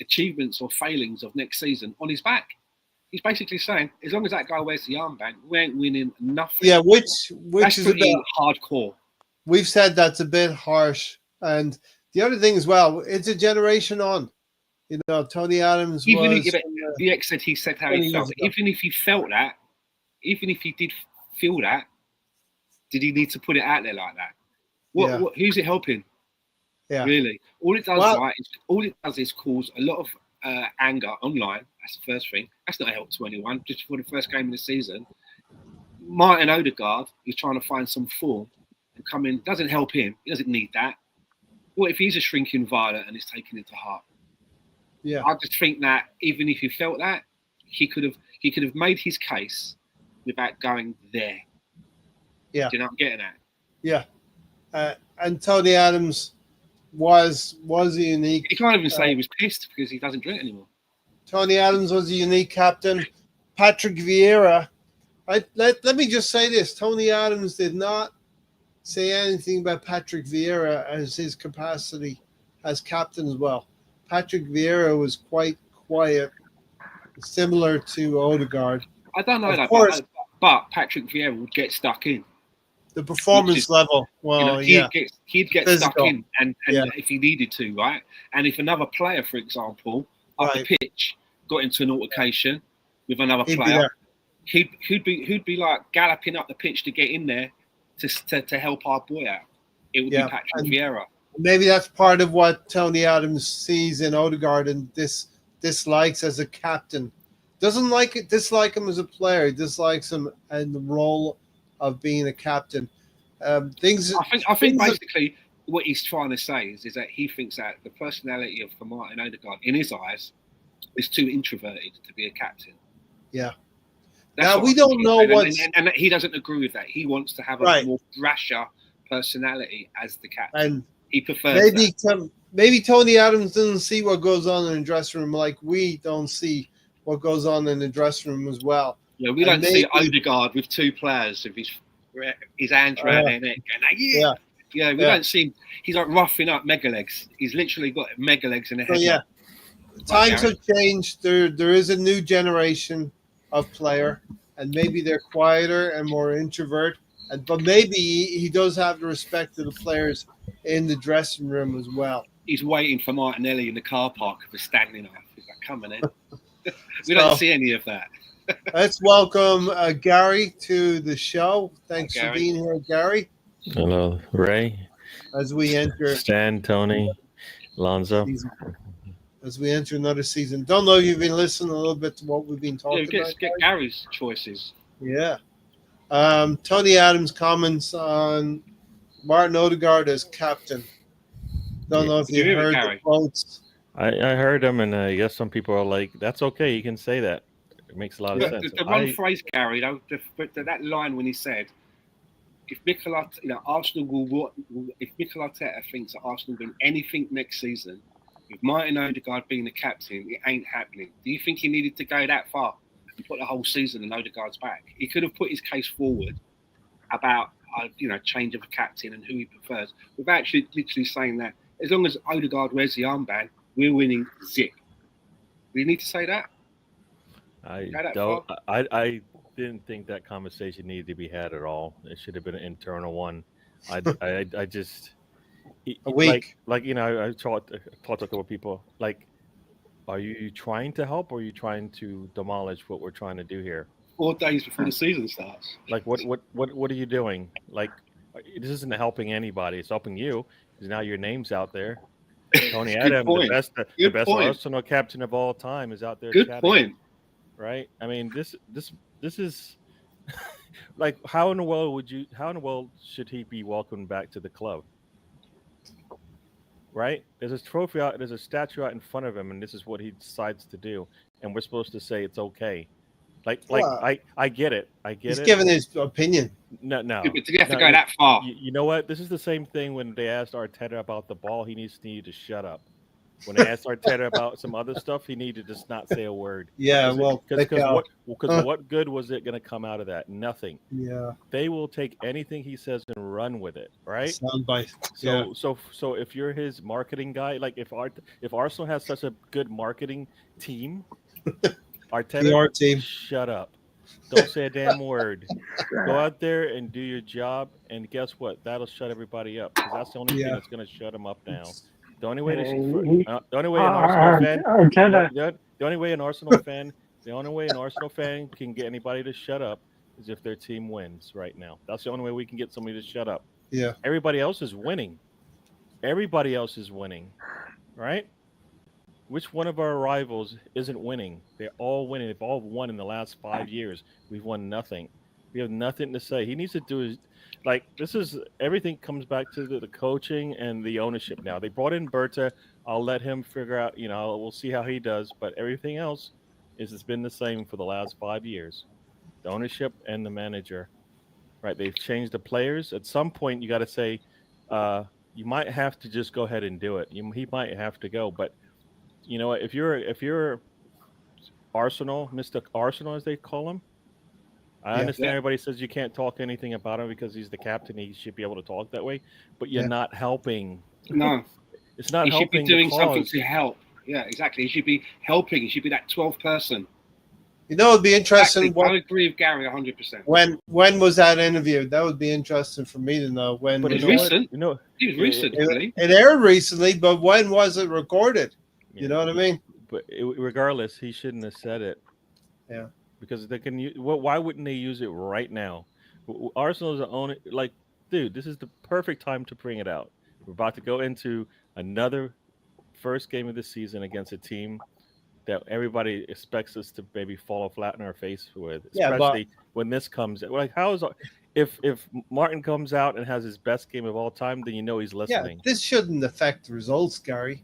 achievements or failings of next season on his back. He's basically saying, as long as that guy wears the armband, we ain't winning nothing. Yeah, which that's is pretty hardcore. We've said that's a bit harsh, and the other thing as well, it's a generation on. You know, Tony Adams he said how he felt. Even if he felt that, even if he did feel that, did he need to put it out there like that? Who's it helping? Yeah, really. All it does is cause a lot of anger online. That's the first thing. That's not a help to anyone. Just for the first game of the season, Martin Odegaard is trying to find some form and come in. Doesn't help him. He doesn't need that. What if he's a shrinking violet and is taking it to heart? Yeah, I just think that even if he felt that, he could have made his case without going there. Yeah, do you know what I'm getting at? Yeah, and Tony Adams was a unique. You can't even say he was pissed because he doesn't drink anymore. Tony Adams was a unique captain. Patrick Vieira. Let me just say this: Tony Adams did not say anything about Patrick Vieira as his capacity as captain as well. Patrick Vieira was quite quiet, similar to Odegaard. I don't know that, but Patrick Vieira would get stuck in. The performance level, he'd get stuck in, and if he needed to, right? And if another player, for example, up the pitch got into an altercation with another player, he'd be like galloping up the pitch to get in there to help our boy out. It would be Patrick Vieira. Maybe that's part of what Tony Adams sees in Odegaard and dislikes as a captain. Doesn't dislike him as a player. Dislikes him in the role of being a captain. I think basically what he's trying to say is that he thinks that the personality of Martin Odegaard, in his eyes, is too introverted to be a captain. Yeah. Now we don't know what, and he doesn't agree with that. He wants to have a more brasher personality as the captain. And He prefers that. maybe Tony Adams doesn't see what goes on in the dressing room like we don't see what goes on in the dressing room as well. Yeah, we And don't see maybe- Odegaard with two players with his hands around their neck. And like, we don't see him. He's like roughing up mega legs. He's literally got mega legs in a head. So yeah, times have changed. There is a new generation of player, and maybe they're quieter and more introvert. But maybe he does have the respect of the players in the dressing room as well. He's waiting for Martinelli in the car park for standing off. He's like, coming in. We don't see any of that. Let's welcome Gary to the show. Thanks Hi, for being here, Gary. Hello, Ray, As we enter Stan, Tony, Lonzo. as we enter another season. Don't know if you've been listening a little bit to what we've been talking about. Get Gary's choices. Yeah. Tony Adams comments on Martin Odegaard as captain. Don't know if Did you you hear it, heard Gary? the quotes. I heard him, and I guess some people are like, "That's okay, you can say that." It makes a lot of sense. The one phrase, Gary, though, that line when he said, "If Mikel Arteta, if Mikel Arteta thinks that Arsenal win anything next season, with Martin Odegaard being the captain, it ain't happening." Do you think he needed to go that far and put the whole season in Odegaard's back? He could have put his case forward about change of a captain and who he prefers, without literally saying that as long as Odegaard wears the armband, we're winning zip. Do you need to say that? I didn't think that conversation needed to be had at all. It should have been an internal one. I just A week. like I talked to a couple of people. Like, are you trying to help, or are you trying to demolish what we're trying to do here? 4 days before the season starts. Like, what are you doing? Like, this isn't helping anybody. It's helping you because now your name's out there. Tony Adams, the best Arsenal captain of all time, is out there. Good chatting, point. right? I mean, this is like, how in the world should he be welcomed back to the club? Right? There's a trophy out, there's a statue out in front of him, and this is what he decides to do, and we're supposed to say it's okay. I get it. He's giving his opinion. No. But you have to go that far. You know what? This is the same thing when they asked Arteta about the ball. He needs to shut up. When they asked Arteta about some other stuff, he needed to just not say a word. Yeah, because what good was it going to come out of that? Nothing. Yeah, they will take anything he says and run with it, right? Soundbite. So if you're his marketing guy, like if Arsenal has such a good marketing team, Arteta, PR team, shut up. Don't say a damn word. Go out there and do your job, and guess what? That'll shut everybody up, because that's the only thing that's going to shut them up now. The only way an Arsenal fan can get anybody to shut up is if their team wins right now. That's the only way we can get somebody to shut up. Yeah. Everybody else is winning. Right? Which one of our rivals isn't winning? They're all winning. They've all won in the last 5 years. We've won nothing. We have nothing to say. He needs to do his, everything comes back to the coaching and the ownership now. They brought in Berta. I'll let him figure out, we'll see how he does. But everything else it's been the same for the last 5 years. The ownership and the manager, right? They've changed the players. At some point, you got to say, you might have to just go ahead and do it. He might have to go, but you know what? If you're Arsenal, Mr. Arsenal as they call him, I understand everybody says you can't talk anything about him because he's the captain. He should be able to talk that way, but you're not helping. No, it's not helping. He should be doing something to help. Yeah, exactly. He should be helping. He should be that 12th person. It'd be interesting. Exactly. I agree with Gary 100%. When was that interview? That would be interesting for me to know. When? But it's recent. It was recent. It aired recently, but when was it recorded? You know what I mean? But regardless, he shouldn't have said it. Yeah. Because they can. Why wouldn't they use it right now? Arsenal is the only. Dude, this is the perfect time to bring it out. We're about to go into another first game of the season against a team that everybody expects us to maybe fall flat in our face with, especially when this comes. If Martin comes out and has his best game of all time, then he's listening. Yeah, this shouldn't affect the results, Gary.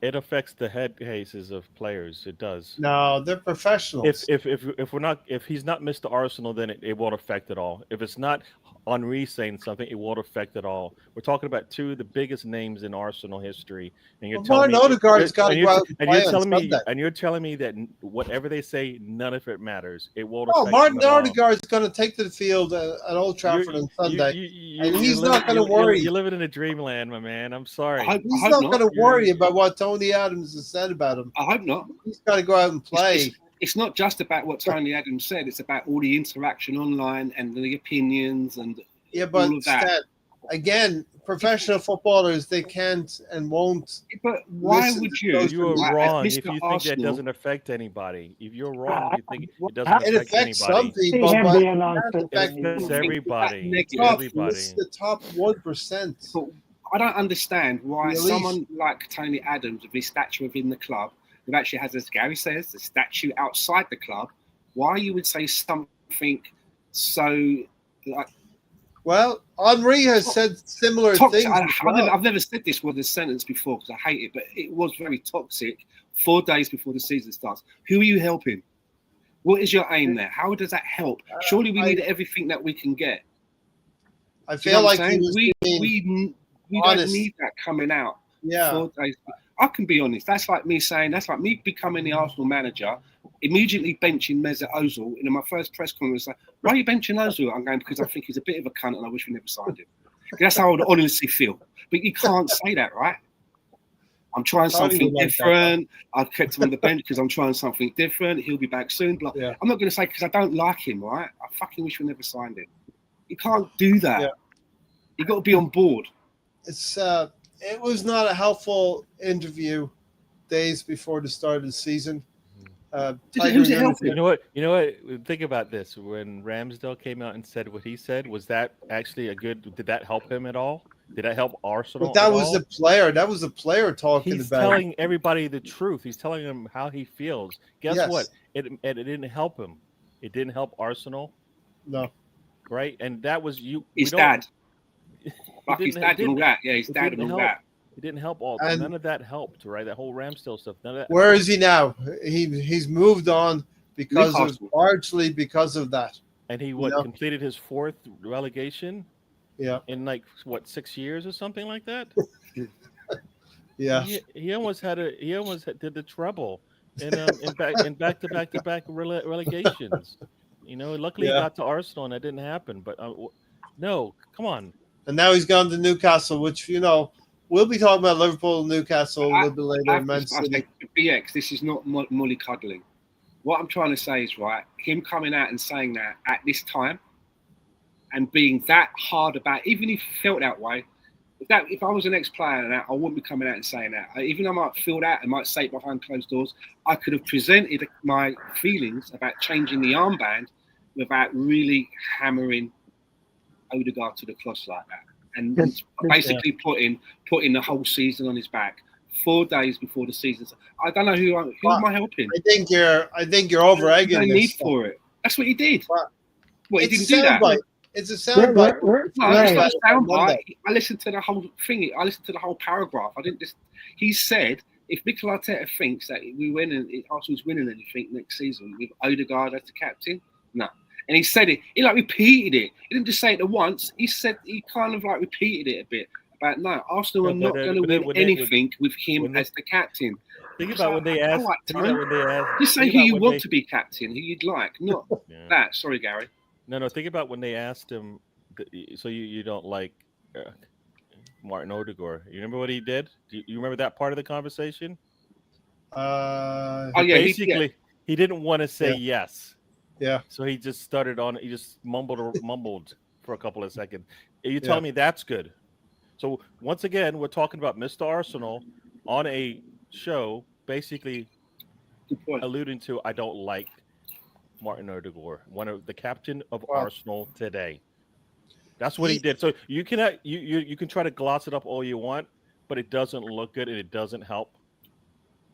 It affects the head cases of players. It does. No, they're professionals. If he's not Mr. Arsenal, then it won't affect it all. If it's not Henri saying something, it won't affect it all. We're talking about two of the biggest names in Arsenal history, and you're Well, telling Martin me Odegaard's got to go out and play on Sunday. and you're telling me that whatever they say, none of it matters. It won't Oh, affect Martin them at all. Odegaard's going to take to the field at Old Trafford on Sunday, and you're he's not going to worry. You're living in a dreamland, my man. I'm sorry. He's not going to worry about what Tony Adams has said about him. I hope not. He's got to go out and play. It's not just about what Tony Adams said. It's about all the interaction online and the opinions and but all of that. Stan, again, professional footballers, they can't and won't. But why would you? You are wrong if you think Arsenal, that doesn't affect anybody. If you're wrong, if you think it doesn't It affect affects anybody. some people, Him but being on it Twitter. Affects everybody. it's the top 1%. But I don't understand why Release. someone like Tony Adams, with his stature within the club, who actually has, as Gary says, the statue outside the club, why you would say something so like. Well, Henri has said similar Toxic. things. I've never said this word, this sentence before because I hate it, but it was very toxic 4 days before the season starts. Who are you helping? What is your aim there? How does that help? Surely we need everything that we can get. I feel like he was we don't honest. need that coming out. Yeah. 4 days. I can be honest. That's like me becoming the Arsenal manager, immediately benching Mesut Ozil. In my first press conference, like, why are you benching Ozil? I'm going because I think he's a bit of a cunt and I wish we never signed him. That's how I would honestly feel. But you can't say that, right? I'm trying something different. I've kept him on the bench because I'm trying something different. He'll be back soon. But Yeah. I'm not going to say because I don't like him, right? I fucking wish we never signed him. You can't do that. Yeah. You got to be on board. It was not a helpful interview days before the start of the season. Who's it helping? You know what? Think about this. When Ramsdale came out and said what he said, was that actually did that help him at all? Did that help Arsenal? But that was the player. That was the player talking He's about. telling everybody the truth. He's telling them how he feels. Guess Yes. what? It didn't help him. It didn't help Arsenal. No. Right? And that was you. His dad. Like his didn't- dad and all that. Yeah, his it dad didn't and all help. that. It didn't help all. And- None of that helped, right? That whole Ramsdale stuff. None of that. Where is he now? He's moved on Newcastle. largely because of that. And he Yeah. completed his 4th relegation Yeah. in 6 years or something like that. Yeah. He almost did the treble in back to back relegations. Luckily he Yeah. got to Arsenal and that didn't happen. But no, come on. And now he's gone to Newcastle, which we'll be talking about Liverpool and Newcastle a little bit later. Man City. BX, this is not mollycoddling. What I'm trying to say is, right, him coming out and saying that at this time and being that hard about, even if he felt that way, if I was an ex-player and that, I wouldn't be coming out and saying that. Even though I might feel that and might say it behind closed doors, I could have presented my feelings about changing the armband without really hammering Odegaard to the cross like that. And basically putting the whole season on his back 4 days before the season. I don't know who am I helping. I think you're over egging no this need stuff. for it. That's what he did. What? He It's didn't do that. soundbite. It's a soundbite. No, Right. it's not a soundbite. Monday. I listened to the whole thing. I listened to the whole paragraph. I didn't just. He said, if Mikel Arteta thinks that we win and Arsenal's winning anything next season with Odegaard as the captain, no. And he said it. He repeated it. He didn't just say it once. He kind of repeated it a bit about no, Arsenal are not going to win anything with him as the captain. Think about when they asked. Just say who you want to be captain, who you'd like, not Yeah. that. Sorry, Gary. No. Think about when they asked him. So you don't like Martin Odegaard? You remember what he did? Do you remember that part of the conversation? Oh yeah, Basically, he didn't want to say yes. Yeah. So he just started on. He just mumbled for a couple of seconds. You're telling me that's good. So once again, we're talking about Mr. Arsenal on a show, basically Good point. alluding to I don't like Martin Odegaard, one of the captain of Arsenal today. That's what he did. So you can try to gloss it up all you want, but it doesn't look good and it doesn't help.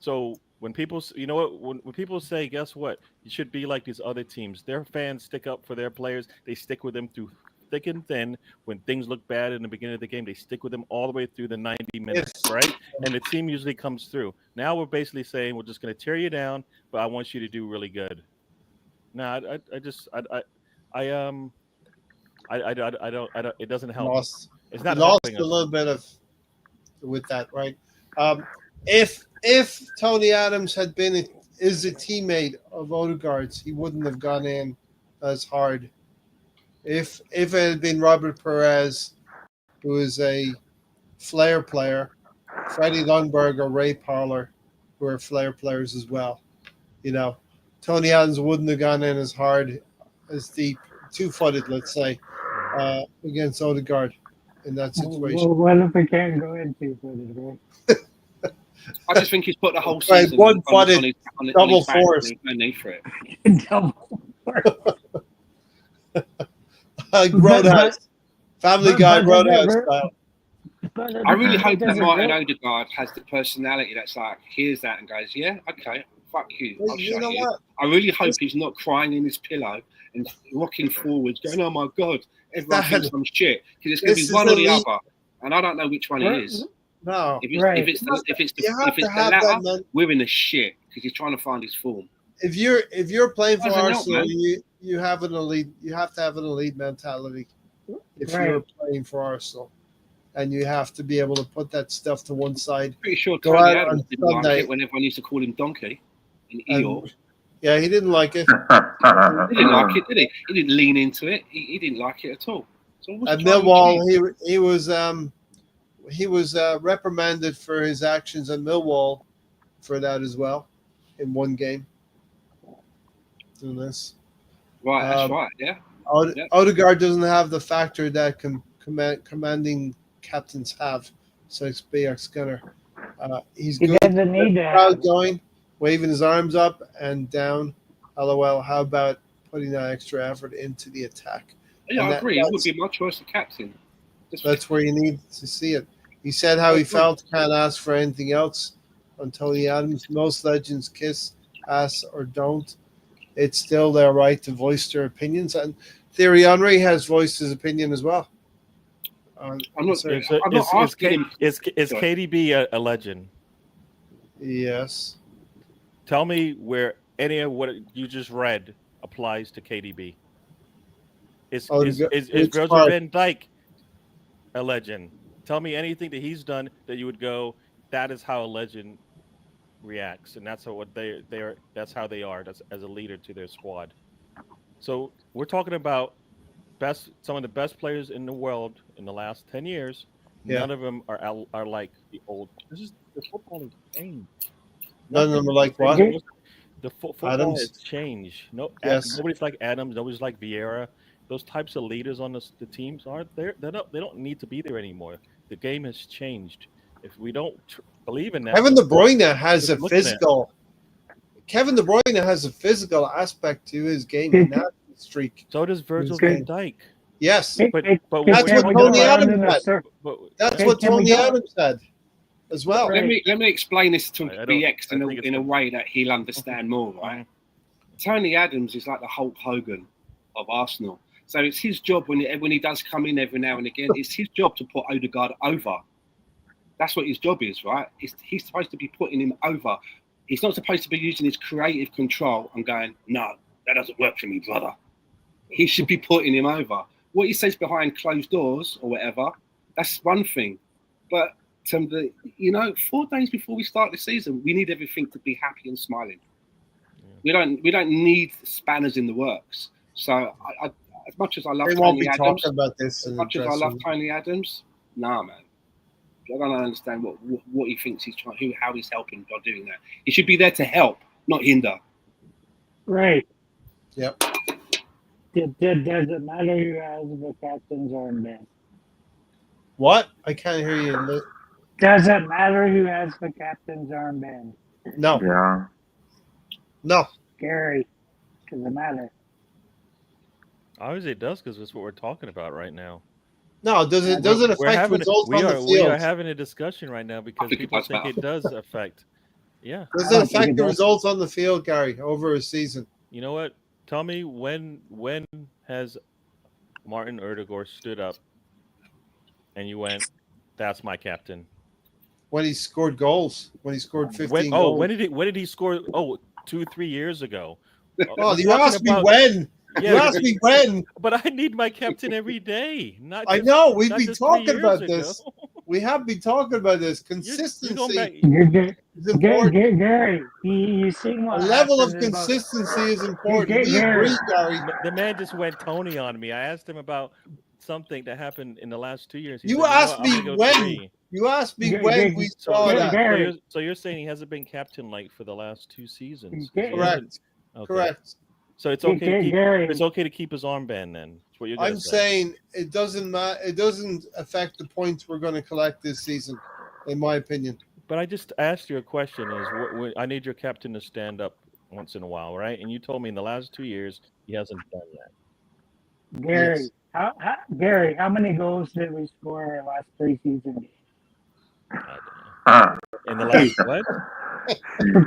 So when people, when people say, guess what, you should be like these other teams. Their fans stick up for their players. They stick with them through thick and thin. When things look bad in the beginning of the game, they stick with them all the way through the 90 minutes, right? And the team usually comes through. Now we're basically saying we're just going to tear you down, but I want you to do really good. No, I I don't. It doesn't help. Lost. It's He not lost helping a us. little bit of with that, right? If Tony Adams is a teammate of Odegaard's, he wouldn't have gone in as hard. If it had been Robert Perez, who is a flair player, Freddie Lundberg or Ray Parler, who are flair players as well, Tony Adams wouldn't have gone in as hard, as deep, two-footed, let's say, against Odegaard in that situation. Well, what if we can't go into footage, right? I just think he's put the whole Right, season one-footed, on his double back, and force. there's no need for it. Double. Roadhouse, Family Guy, but Roadhouse never- style. I really hope that doesn't Martin work. Odegaard has the personality that's like, hears that and goes, yeah, okay, fuck you. I'll You shut know you. what? I really hope he's not crying in his pillow and rocking forwards, going, oh my God, everyone That- thinks I'm shit. Because it's going to This be one is or the elite. other. And I don't know which one it is. No, If it's you have the to have latter, that. Man. we're in the shit because he's trying to find his form. If you're playing for Doesn't help, Arsenal, man. you have an elite. You have to have an elite mentality if Right. you're playing for Arsenal, and you have to be able to put that stuff to one side. Pretty sure Go Tony out Adams on didn't like Sunday. it when everyone used to call him Donkey and And- Eeyore. Yeah, he didn't like it. He didn't like it, did he? He didn't lean into it. He didn't like it at all. So what's At the trouble with Millwall, you? he was reprimanded for his actions at Millwall for that as well in one game. Doing this, Right, that's um, right, yeah. Yeah. Odegaard doesn't have the factor that commanding captains have. So it's BX Skinner. He's He good. doesn't need to have Crowd it. going, waving his arms up and down. LOL. How about putting that extra effort into the attack? Yeah, And I agree. It would that's- be my choice of captain. Just- That's where you need to see it. He said how he felt. Can't ask for anything else. On Tony Adams, most legends kiss ass or don't. It's still their right to voice their opinions, and Thierry Henry has voiced his opinion as well. I'm not- sorry. I'm not asking him- Is Sorry. KDB a legend? Yes. Tell me where any of what you just read applies to KDB. Is It's Virgil hard. van Dijk a legend? Tell me anything that he's done that you would go, that is how a legend reacts, and that's what they are. That's how they are. That's as a leader to their squad. So we're talking about some of the best players in the world in the last 10 years. Yeah. None of them are like the old. This is the football has changed. None of them are like what? The football Adams? has changed. Yes. Nobody's like Adams. Nobody's like Vieira. Those types of leaders on the teams aren't there. They don't need to be there anymore. The game has changed. If we don't believe in that, Kevin De Bruyne has a Just looking at it. physical. Kevin De Bruyne has a physical aspect to his game in that streak. so does Virgil Okay. van Dijk. Yes, But That's when what we're Tony talking about- Adams said. but- that's Hey, what can we Tony go- Adams said as well. Right. Let me explain this to I don't- BX I think it's in a good. way that he'll understand more, right? Tony Adams is like the Hulk Hogan of Arsenal. So it's his job when he does come in every now and again, it's his job to put Odegaard over. That's what his job is, right? He's supposed to be putting him over. He's not supposed to be using his creative control and going, no, that doesn't work for me, brother. He should be putting him over. What he says behind closed doors or whatever, that's one thing. But 4 days before we start the season, we need everything to be happy and smiling. We don't need spanners in the works. So I as much as I love They won't be Tony Adams, talking about this. as In the much as I dressing love room. Tony Adams, nah, man. I don't understand what he thinks he's trying, how he's helping by doing that. He should be there to help, not hinder. Right. Yep. Does it matter who has the captain's armband? What? I can't hear you. Does it matter who has the captain's armband? No, Yeah. no. Gary, does it matter? Obviously, it does because that's what we're talking about right now. No, does it affect results on the We are field? having a discussion right now because think it people does think matter. it does affect. Yeah. Does I it don't think affect it the does. results on the field, Gary, over a season? You know what? Tell me when has Martin Odegaard stood up and you went, "That's my captain." When he scored goals, when he scored 15 goals. When did he score? 2-3 years ago. Oh, We're you talking asked me about- when. You asked me when. But I need my captain every day. Not I just, know we've not been just 3 talking years about ago. this. We have been talking about this. You're going Consistency back. is important. Gary, you seen A what level of happened about consistency is important. We Gary. agree, Gary. The man just went Tony on me. I asked him about something that happened in the last 2 years. He You said, "You know asked what? I'm me gonna go when. 3." You asked me Gary, when we So, saw Gary, that. Gary. so you're saying he hasn't been captain like for the last 2 seasons? Gary. He hasn't- Correct. Okay. Correct. So it's okay to keep. Gary, It's okay to keep his armband. Then that's what you're gonna I'm say. saying it doesn't matter. It doesn't affect the points we're going to collect this season, in my opinion. But I just asked you a question: I need your captain to stand up once in a while, right? And you told me in the last 2 years he hasn't done that. Gary, Yes. Gary, how many goals did we score in our last preseason game? I don't know. In the last what?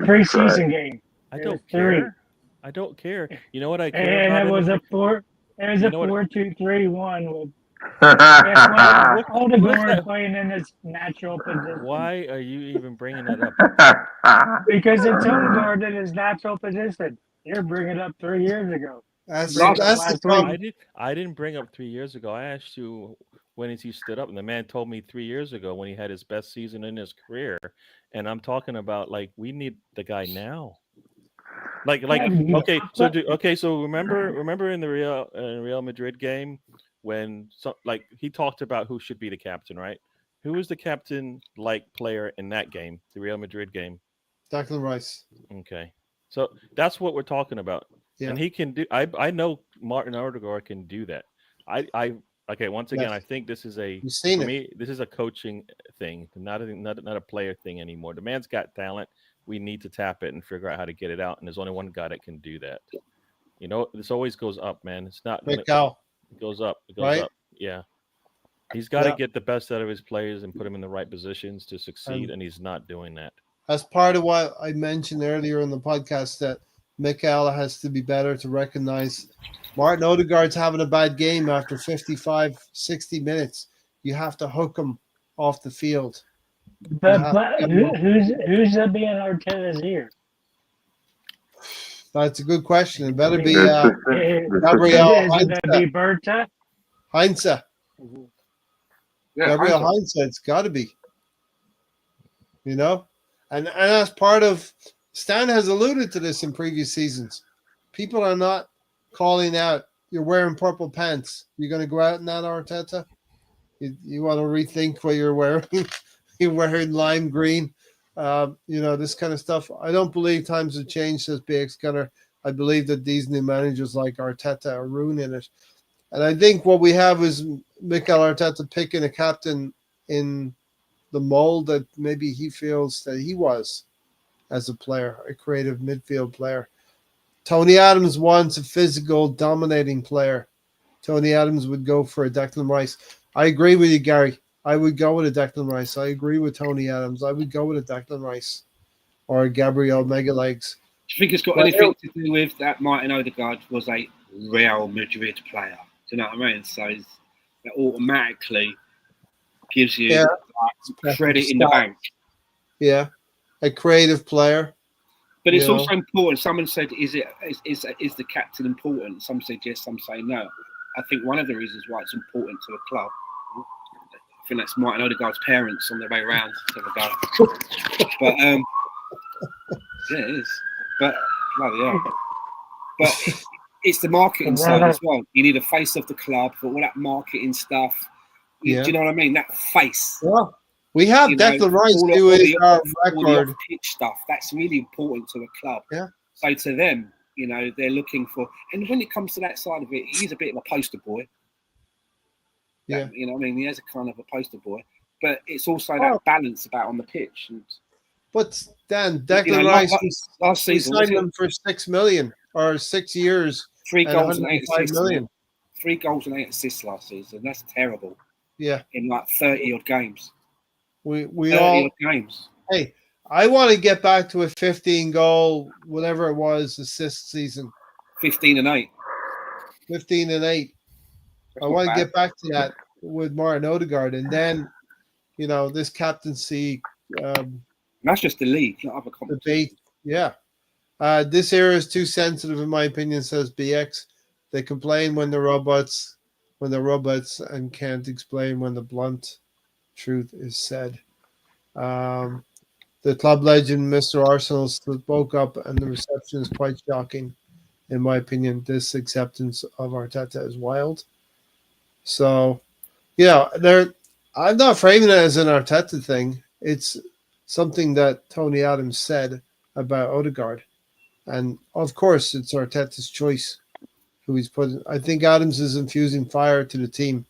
Preseason game. I It don't was 3. care. I don't care. You know what I care And about? it was a 4. It was You a know what- 4-2-3-1 with What- Odegaard that? playing in his natural position. Why are you even bringing that up? Because it's Odegaard in his natural position. You're bringing it up 3 years ago. That's Bring it up the last problem. I didn't bring up 3 years ago. I asked you when he stood up, and the man told me 3 years ago when he had his best season in his career. And I'm talking about like we need the guy now. Like okay, so remember in the Real Madrid game when he talked about who should be the captain, right? Who was the captain like player in that game, the Real Madrid game? Declan Rice. Okay, so that's what we're talking about. Yeah. And he can do. I know Martin Odegaard can do that. Okay. Once again, Yes. I think this is You've seen for it. me. This is a coaching thing, not a player thing anymore. The man's got talent. We need to tap it and figure out how to get it out. And there's only one guy that can do that. You know, this always goes up, man. It's not. Rick Cal. It goes up. It goes Right? up. Yeah. He's got to Yeah. get the best out of his players and put them in the right positions to succeed, and he's not doing that. As part of what I mentioned earlier in the podcast, that Mikel has to be better to recognize Martin Odegaard's having a bad game after 55, 60 minutes. You have to hook him off the field. But who's being Arteta's ear? That's a good question. It better be Is Gabriel it going to be Berta? Heinze. Yeah, Gabriel I- Heinze. It's got to be. You know? And as part of Stan has alluded to this in previous seasons. People are not calling out, you're wearing purple pants. You're going to go out in that, Arteta? You want to rethink what you're wearing? You're wearing lime green. This kind of stuff. I don't believe times have changed, says BX Gunner. I believe that these new managers like Arteta are ruining it. And I think what we have is Mikel Arteta picking a captain in the mold that maybe he feels that he was as a player, a creative midfield player. Tony Adams wants a physical, dominating player. Tony Adams would go for a Declan Rice. I agree with you, Gary. I would go with a Declan Rice. I agree with Tony Adams. I would go with a Declan Rice or a Gabriel Megalegs. Do you think it's got anything to do with that Martin Odegaard was a Real Madrid player? Do you know what I mean? So that automatically gives you credit in the bank. Yeah, a creative player. But it's also important. Someone said, is the captain important? Some said yes, some say no. I think one of the reasons why it's important to a club, I think that's Martin Odegaard's parents on their way around to have a go. But yeah, it is. But bloody hell. But it's the marketing side as well. You need a face of the club for all that marketing stuff. Do you know what I mean? That face. Yeah. We have Declan Rice doing our record. Pitch stuff. That's really important to a club. Yeah. So to them, they're looking for. And when it comes to that side of it, he's a bit of a poster boy. Yeah. You know what I mean? He has a kind of a poster boy. But it's also that balance about on the pitch. But Dan, Declan Rice, last season, we signed him for $6 million or 6 years. 3 goals and 8 assists. Million. 3 goals and 8 assists last season. That's terrible. Yeah. In like 30 odd games. We all games. Hey, I want to get back to a 15 goal, whatever it was, assist season. 15 and 8. 15 and 8. I want to get back to that with Martin Odegaard, and then, this captaincy. That's just the league, not other competition. Debate. Yeah. This era is too sensitive, in my opinion, says BX. They complain when they're robots, and can't explain when the blunt truth is said. The club legend, Mr. Arsenal, spoke up, and the reception is quite shocking. In my opinion, this acceptance of Arteta is wild. So, I'm not framing it as an Arteta thing. It's something that Tony Adams said about Odegaard. And of course, it's Arteta's choice who he's putting. I think Adams is infusing fire to the team.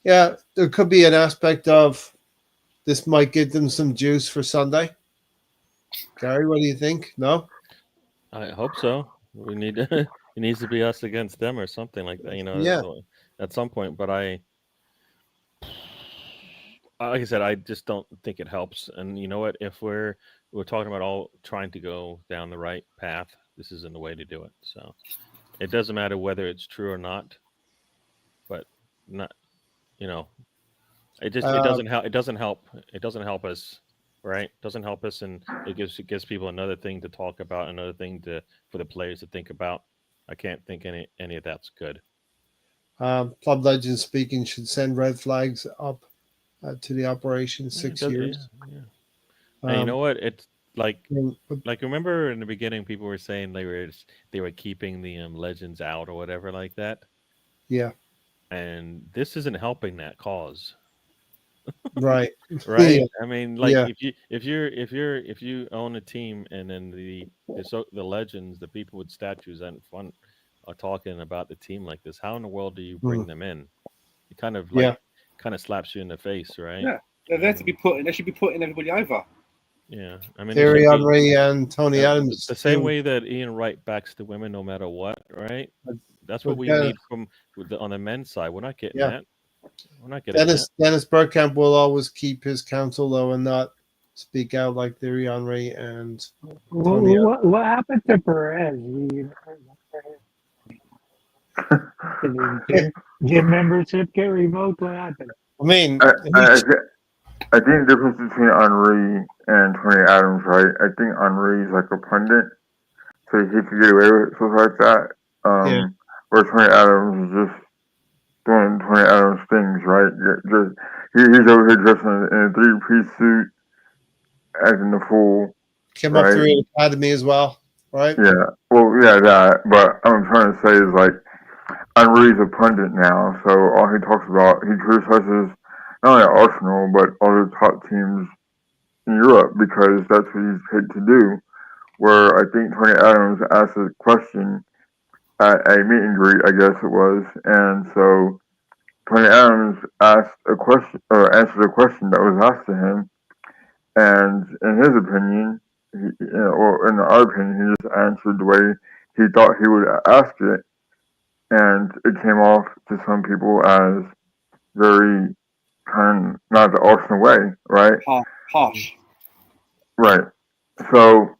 Yeah, there could be an aspect of this might give them some juice for Sunday. Gary, what do you think? No? I hope so. We need it needs to be us against them or something like that, Yeah. at some point. But like I said, I just don't think it helps. And you know what? If we're talking about all trying to go down the right path, this isn't the way to do it. So it doesn't matter whether it's true or not. But not, it doesn't help. It doesn't help. It doesn't help us, right? It doesn't help us, and it gives people another thing to talk about, another thing for the players to think about. I can't think any of that's good. Club legend speaking should send red flags up to the operation 6 years. Yeah. And you know what? It's like but- like remember in the beginning, people were saying they were keeping the legends out or whatever like that. Yeah. And this isn't helping that cause. Right. Right. Yeah. I mean, like Yeah. if you own a team and then the legends, the people with statues and fun are talking about the team like this, how in the world do you bring them in? It kind of slaps you in the face, right? Yeah. They're there to be they should be putting everybody over. Yeah. I mean, Thierry Henry and Tony Adams. the same way that Ian Wright backs the women no matter what, right? That's what we need on the men's side. We're not getting that. We're not getting that. Dennis Bergkamp will always keep his counsel though and not speak out like Thierry Henry and Tony. What happened to Perez? Did his gym membership get revoked? What happened? I mean, I think the difference between Henry and Tony Adams, right? I think Henry's like a pundit, so he could get away with stuff like that. Where Tony Adams is just doing Tony Adams things, right? He's over here dressed in a three-piece suit, acting the fool. came up through the academy as well, right? Yeah, well, yeah, that. But I'm trying to say is like Henry's a pundit now, so all he talks about, he criticizes not only Arsenal but other top teams in Europe because that's what he's paid to do. Where I think Tony Adams asked a question at a meet and greet, I guess it was, and so Tony Adams asked a question or answered a question that was asked to him, and in his opinion, or in our opinion, he just answered the way he thought he would ask it, and it came off to some people as very kind of not the Arsenal way, right? Harsh. Right. So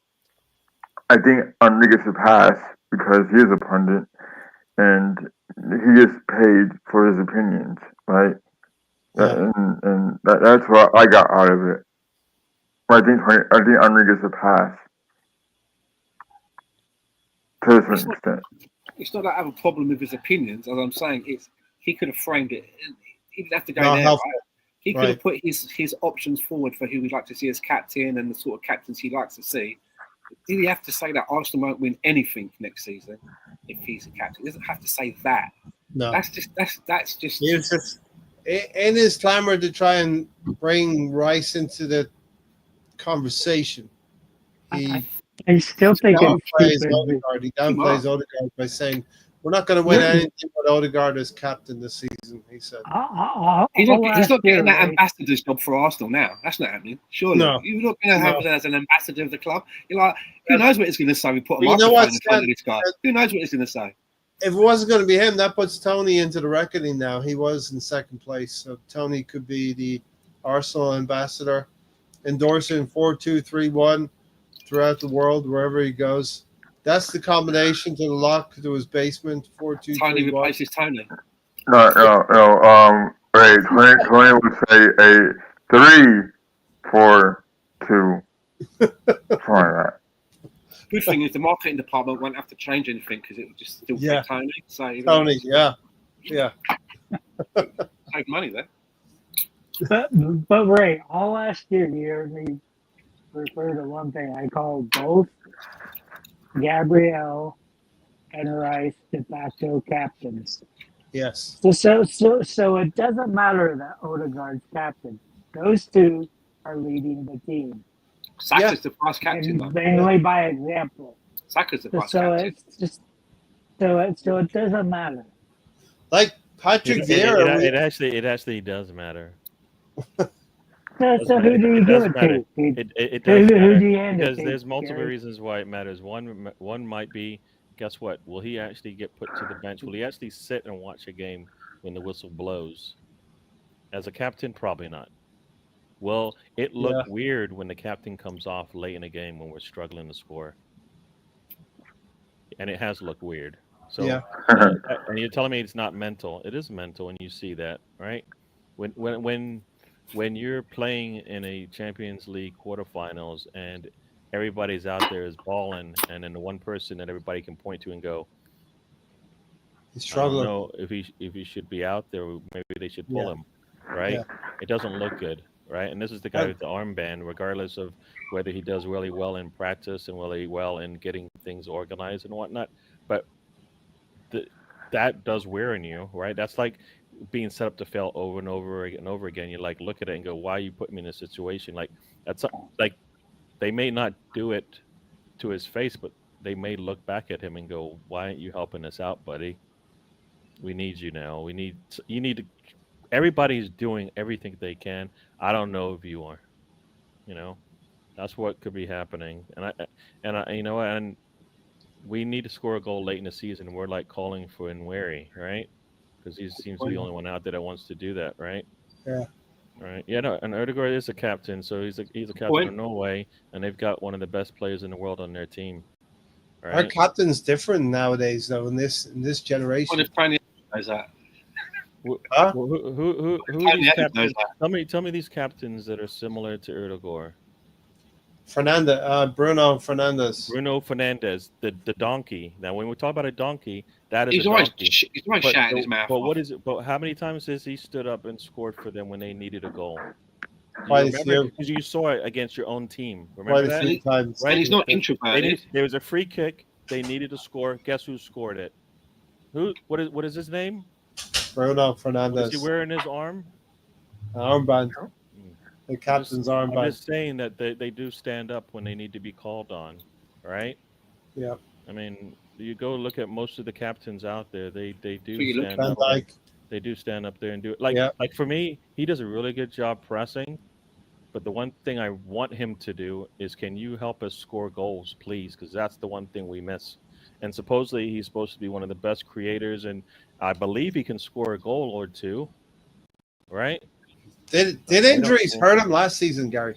I think Henry gets a pass because he is a pundit and he gets paid for his opinions, right? Yeah. And that's what I got out of it. I think Henry gets a pass to a certain extent. It's not that I have a problem with his opinions, as I'm saying. He could have framed it. He didn't have to go No, there. helpful. Right? He could have put his options forward for who we'd like to see as captain and the sort of captains he likes to see. Did he have to say that Arsenal won't win anything next season if he's a captain? He doesn't have to say that. No. That's just. He was just in his clamor to try and bring Rice into the conversation. He I still think it's downplays stupid. Odegaard. He downplays Odegaard by saying, "We're not going to win anything with Odegaard as captain this season." He said, He's not getting that ambassador's job for Arsenal now. That's not happening. Surely. No. You're not going to have him as an ambassador of the club. You're like, who knows what he's going to say? We put a Well, you know microphone what, in front of Stan? this guy. Who knows what he's going to say? if it wasn't going to be him, that puts Tony into the reckoning now. He was in second place, so Tony could be the Arsenal ambassador, endorsing 4-2-3-1 throughout the world wherever he goes. That's the combination to the lock to his basement. 4-2-3-1. Tony replaces Tony. No. Wait, Tony would say a 3-4-2. Something like that. Good thing is the marketing department won't have to change anything because it will just still Yeah. pay Tony. So you Tony, yeah. save money there. But Ray, all last year you heard me refer to one thing. I called both Gabrielle and Rice de facto captains. Yes. So it doesn't matter that Odegaard's captain. Those two are leading the team. Saka's the vice captain, And though. mainly by example. Saka's the vice So captain. it's just so it doesn't matter. Like Patrick It Vieira. it actually does matter. So who do you give it matter. to? It does Who matter do you hand it because to? there's multiple Gary? reasons why it matters. One might be, guess what? Will he actually get put to the bench? Will he actually sit and watch a game when the whistle blows? As a captain, probably not. Well, it looked weird when the captain comes off late in a game when we're struggling to score, and it has looked weird. So, Yeah. and you're telling me it's not mental? It is mental, and you see that, right? When you're playing in a Champions League quarterfinals and everybody's out there is balling, and then the one person that everybody can point to and go, He's I don't struggling. know if he should be out there. Maybe they should pull him, right? Yeah. It doesn't look good, right? And this is the guy with the armband, regardless of whether he does really well in practice and really well in getting things organized and whatnot. But that does wear on you, right? That's like being set up to fail over and over and over again. You like look at it and go, "Why are you putting me in this situation?" Like that's like they may not do it to his face, but they may look back at him and go, "Why aren't you helping us out, buddy? We need you now. You need to." Everybody's doing everything they can. I don't know if you are. You know, that's what could be happening. And I, you know, and we need to score a goal late in the season. We're like calling for Nweri, right? Because he seems to be the only one out there that wants to do that, right? Yeah. Right. Yeah. No. And Odegaard is a captain, so he's a captain Point. of Norway, and they've got one of the best players in the world on their team. Our Right. captain's different nowadays, though. In this generation. What if Tony knows that? Huh? Who are Tony these Adams knows captains? that. Tell me these captains that are similar to Odegaard. Bruno Fernandes. Bruno Fernandes, the donkey. Now, when we talk about a donkey, that is He's a always donkey. shouting his mouth But off. what is it? But how many times has he stood up and scored for them when they needed a goal? Quite a few. Because you saw it against your own team. Remember Quite a that? few times. Right. And he's not They introverted. there was a free kick. They needed to score. Guess who scored it? Who? What is his name? Bruno What is he Fernandes. wearing his arm? Armband. The captain's I'm armband. just saying that they do stand up when they need to be called on, right? Yeah. I mean, you go look at most of the captains out there. They do You look stand Van up. Dijk. They do stand up there and do it. Like Yeah. like for me, he does a really good job pressing. But the one thing I want him to do is, can you help us score goals, please? Because that's the one thing we miss. And supposedly he's supposed to be one of the best creators, and I believe he can score a goal or two, right? Did injuries hurt him last season, Gary?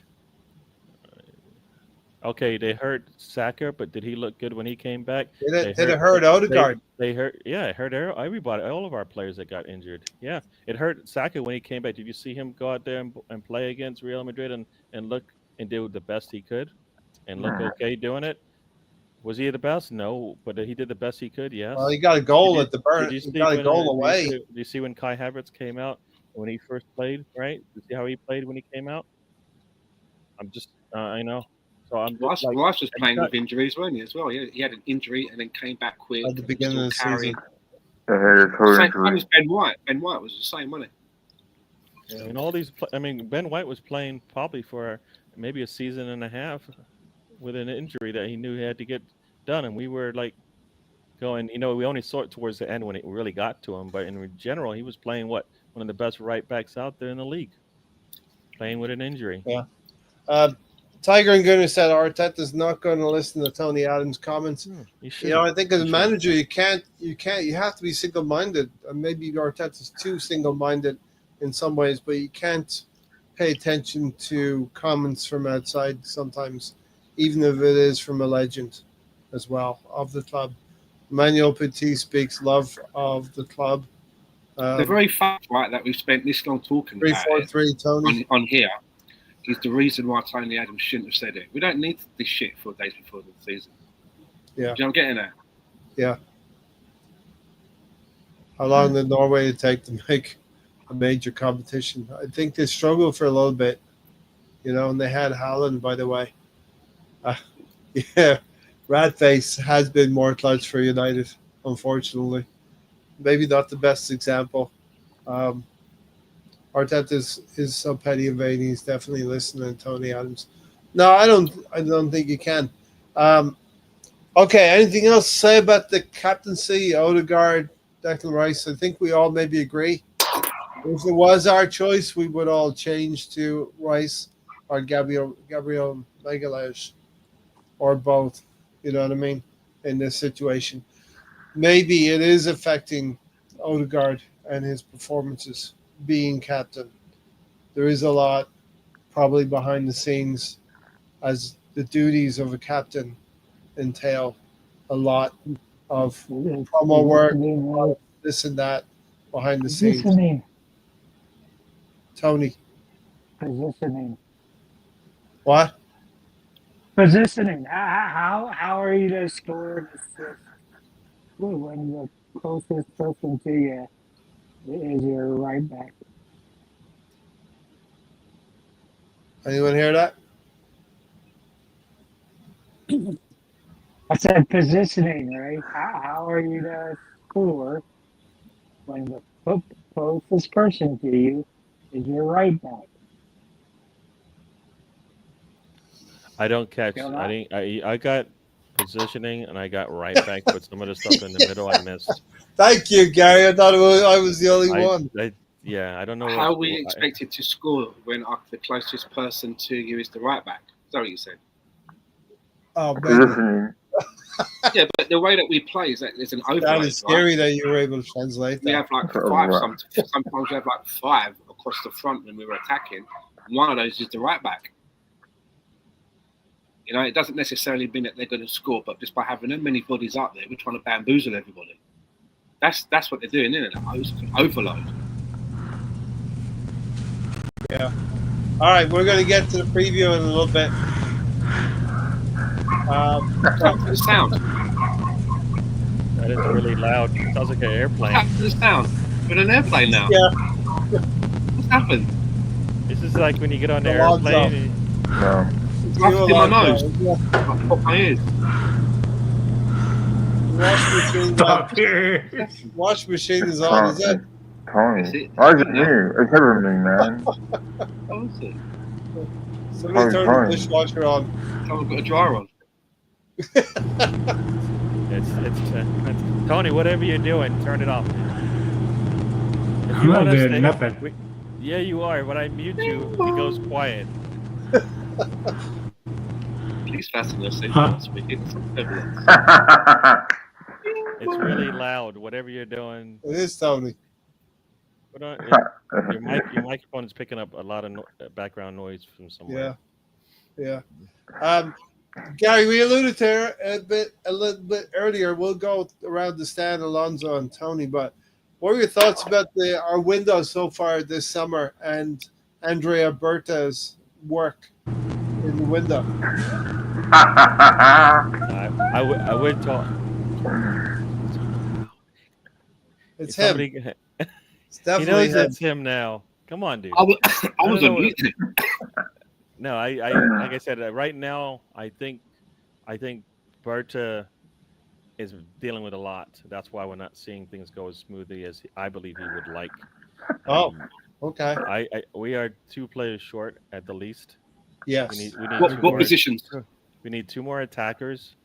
Okay, they hurt Saka, but did he look good when he came back? Did it hurt Odegaard? They hurt, yeah, it hurt everybody, all of our players that got injured. Yeah, it hurt Saka when he came back. Did you see him go out there and play against Real Madrid and look and do the best he could and look okay doing it? Was he the best? No, but he did the best he could. Yes. Well, he got a goal Did at the burn. you He see got a when, goal do away. you see when Kai Havertz came out when he first played? Right? You see how he played when he came out? I'm just, I know. So I'm just Rice like, was playing with injuries, wasn't he, as well? He had an injury and then came back quick. At the beginning of the season. Same as Ben White. Ben White was the same, wasn't and all these, Ben White was playing probably for maybe a season and a half with an injury that he knew he had to get done, and we were like going, we only saw it towards the end when it really got to him, but in general, he was playing one of the best right backs out there in the league, playing with an injury. Yeah. Tiger and Gunnar said Arteta's not going to listen to Tony Adams' comments. I think as a manager, you have to be single-minded. Maybe Arteta's too single-minded in some ways, but you can't pay attention to comments from outside sometimes, even if it is from a legend as well of the club. Emmanuel Petit speaks love of the club. The very fact, right, that we've spent this long talking about 3-4-3, Tony. on here is the reason why Tony Adams shouldn't have said it. We don't need this shit 4 days before the season. Yeah. You know what I'm getting at? How long did Norway take to make a major competition? I think they struggled for a little bit, and they had Haaland, by the way. Yeah, Ratface has been mortalised for United, unfortunately. Maybe not the best example. Um, Arteta is so petty and vain. He's definitely listening to Tony Adams. No, I don't. I don't think you can. Um, okay. Anything else to say about the captaincy, Odegaard, Declan Rice? I think we all maybe agree. If it was our choice, we would all change to Rice or Gabriel Magalhaes or both. You know what I mean? In this situation, maybe it is affecting Odegaard and his performances being captain. There is a lot probably behind the scenes as the duties of a captain entail a lot of promo work, this and that behind the scenes. Tony, Positioning. what? Positioning. How are you to score an assist when the closest person to you is your right back? Anyone hear that? I said positioning, right? How are you to score when the closest person to you is your right back? I don't catch. Feel I that? didn't. I got positioning and I got right back, but some of the stuff in the middle I missed. Thank you, Gary. I thought I was the only one. Yeah, I don't know. How are we expected to score when the closest person to you is the right back? Is that what you said? Oh, man. Positioning. Yeah, but the way that we play is that there's an overload. That is scary right? that you were able to translate We that. have like Oh, five. wow. Sometimes we have like five across the front when we were attacking. And one of those is the right back. It doesn't necessarily mean that they're going to score, but just by having that many bodies up there, we're trying to bamboozle everybody. That's what they're doing, isn't it? Overload. Yeah. All right, we're going to get to the preview in a little bit. Listen to the sound. That is really loud. It sounds like an airplane. Listen to the sound. We're in an airplane now. Yeah. What's happened? This is like when you get on the The alarm's airplane. No. It's rusted in my nose. Yeah. I pop my ears. Wash machine is on, is it? Tony. Why is it me? It's never me, man. What is it? Somebody turned Tony. the dishwasher on. Someone's got a dryer on. It's Tony. Whatever you're doing, turn it off. If I'm not wanna doing stay- nothing. Yeah, you are. When I mute you, it goes quiet. Please fasten your Huh? seatbelts. We're getting some turbulence. It's really loud. Whatever you're doing, It is Tony. put on, your microphone is picking up a lot of background noise from somewhere. Yeah. Gary, we alluded to it a little bit earlier. We'll go around the stand, Alonso and Tony. But what are your thoughts about our window so far this summer and Andrea Berta's work in the window? I would talk. It's If him. somebody- It's He definitely knows him. it's him now. Come on, dude. I was don't know unmuted. No, I like I said, right now, I think Berta is dealing with a lot. That's why we're not seeing things go as smoothly as I believe he would like. Oh. Okay. We are 2 players short at the least. Yes. We need What, 2 what more. positions? We need 2 more attackers.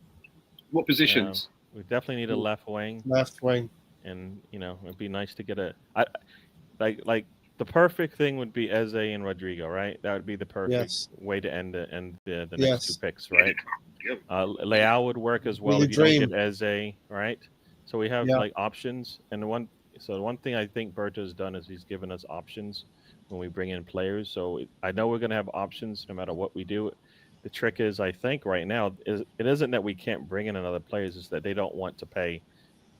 What positions? We definitely need a left wing, Left wing. and it'd be nice to get like the perfect thing would be Eze and Rodrigo, right? That would be the perfect Yes. way to end the next Yes. 2 picks, right? Yep. Leao would work as well Really if you don't dream. get Eze, right? So we have Yeah. like options, and the one thing I think Berta's done is he's given us options when we bring in players. So I know we're going to have options no matter what we do. The trick is, I think right now, it isn't that we can't bring in another players; it's that they don't want to pay.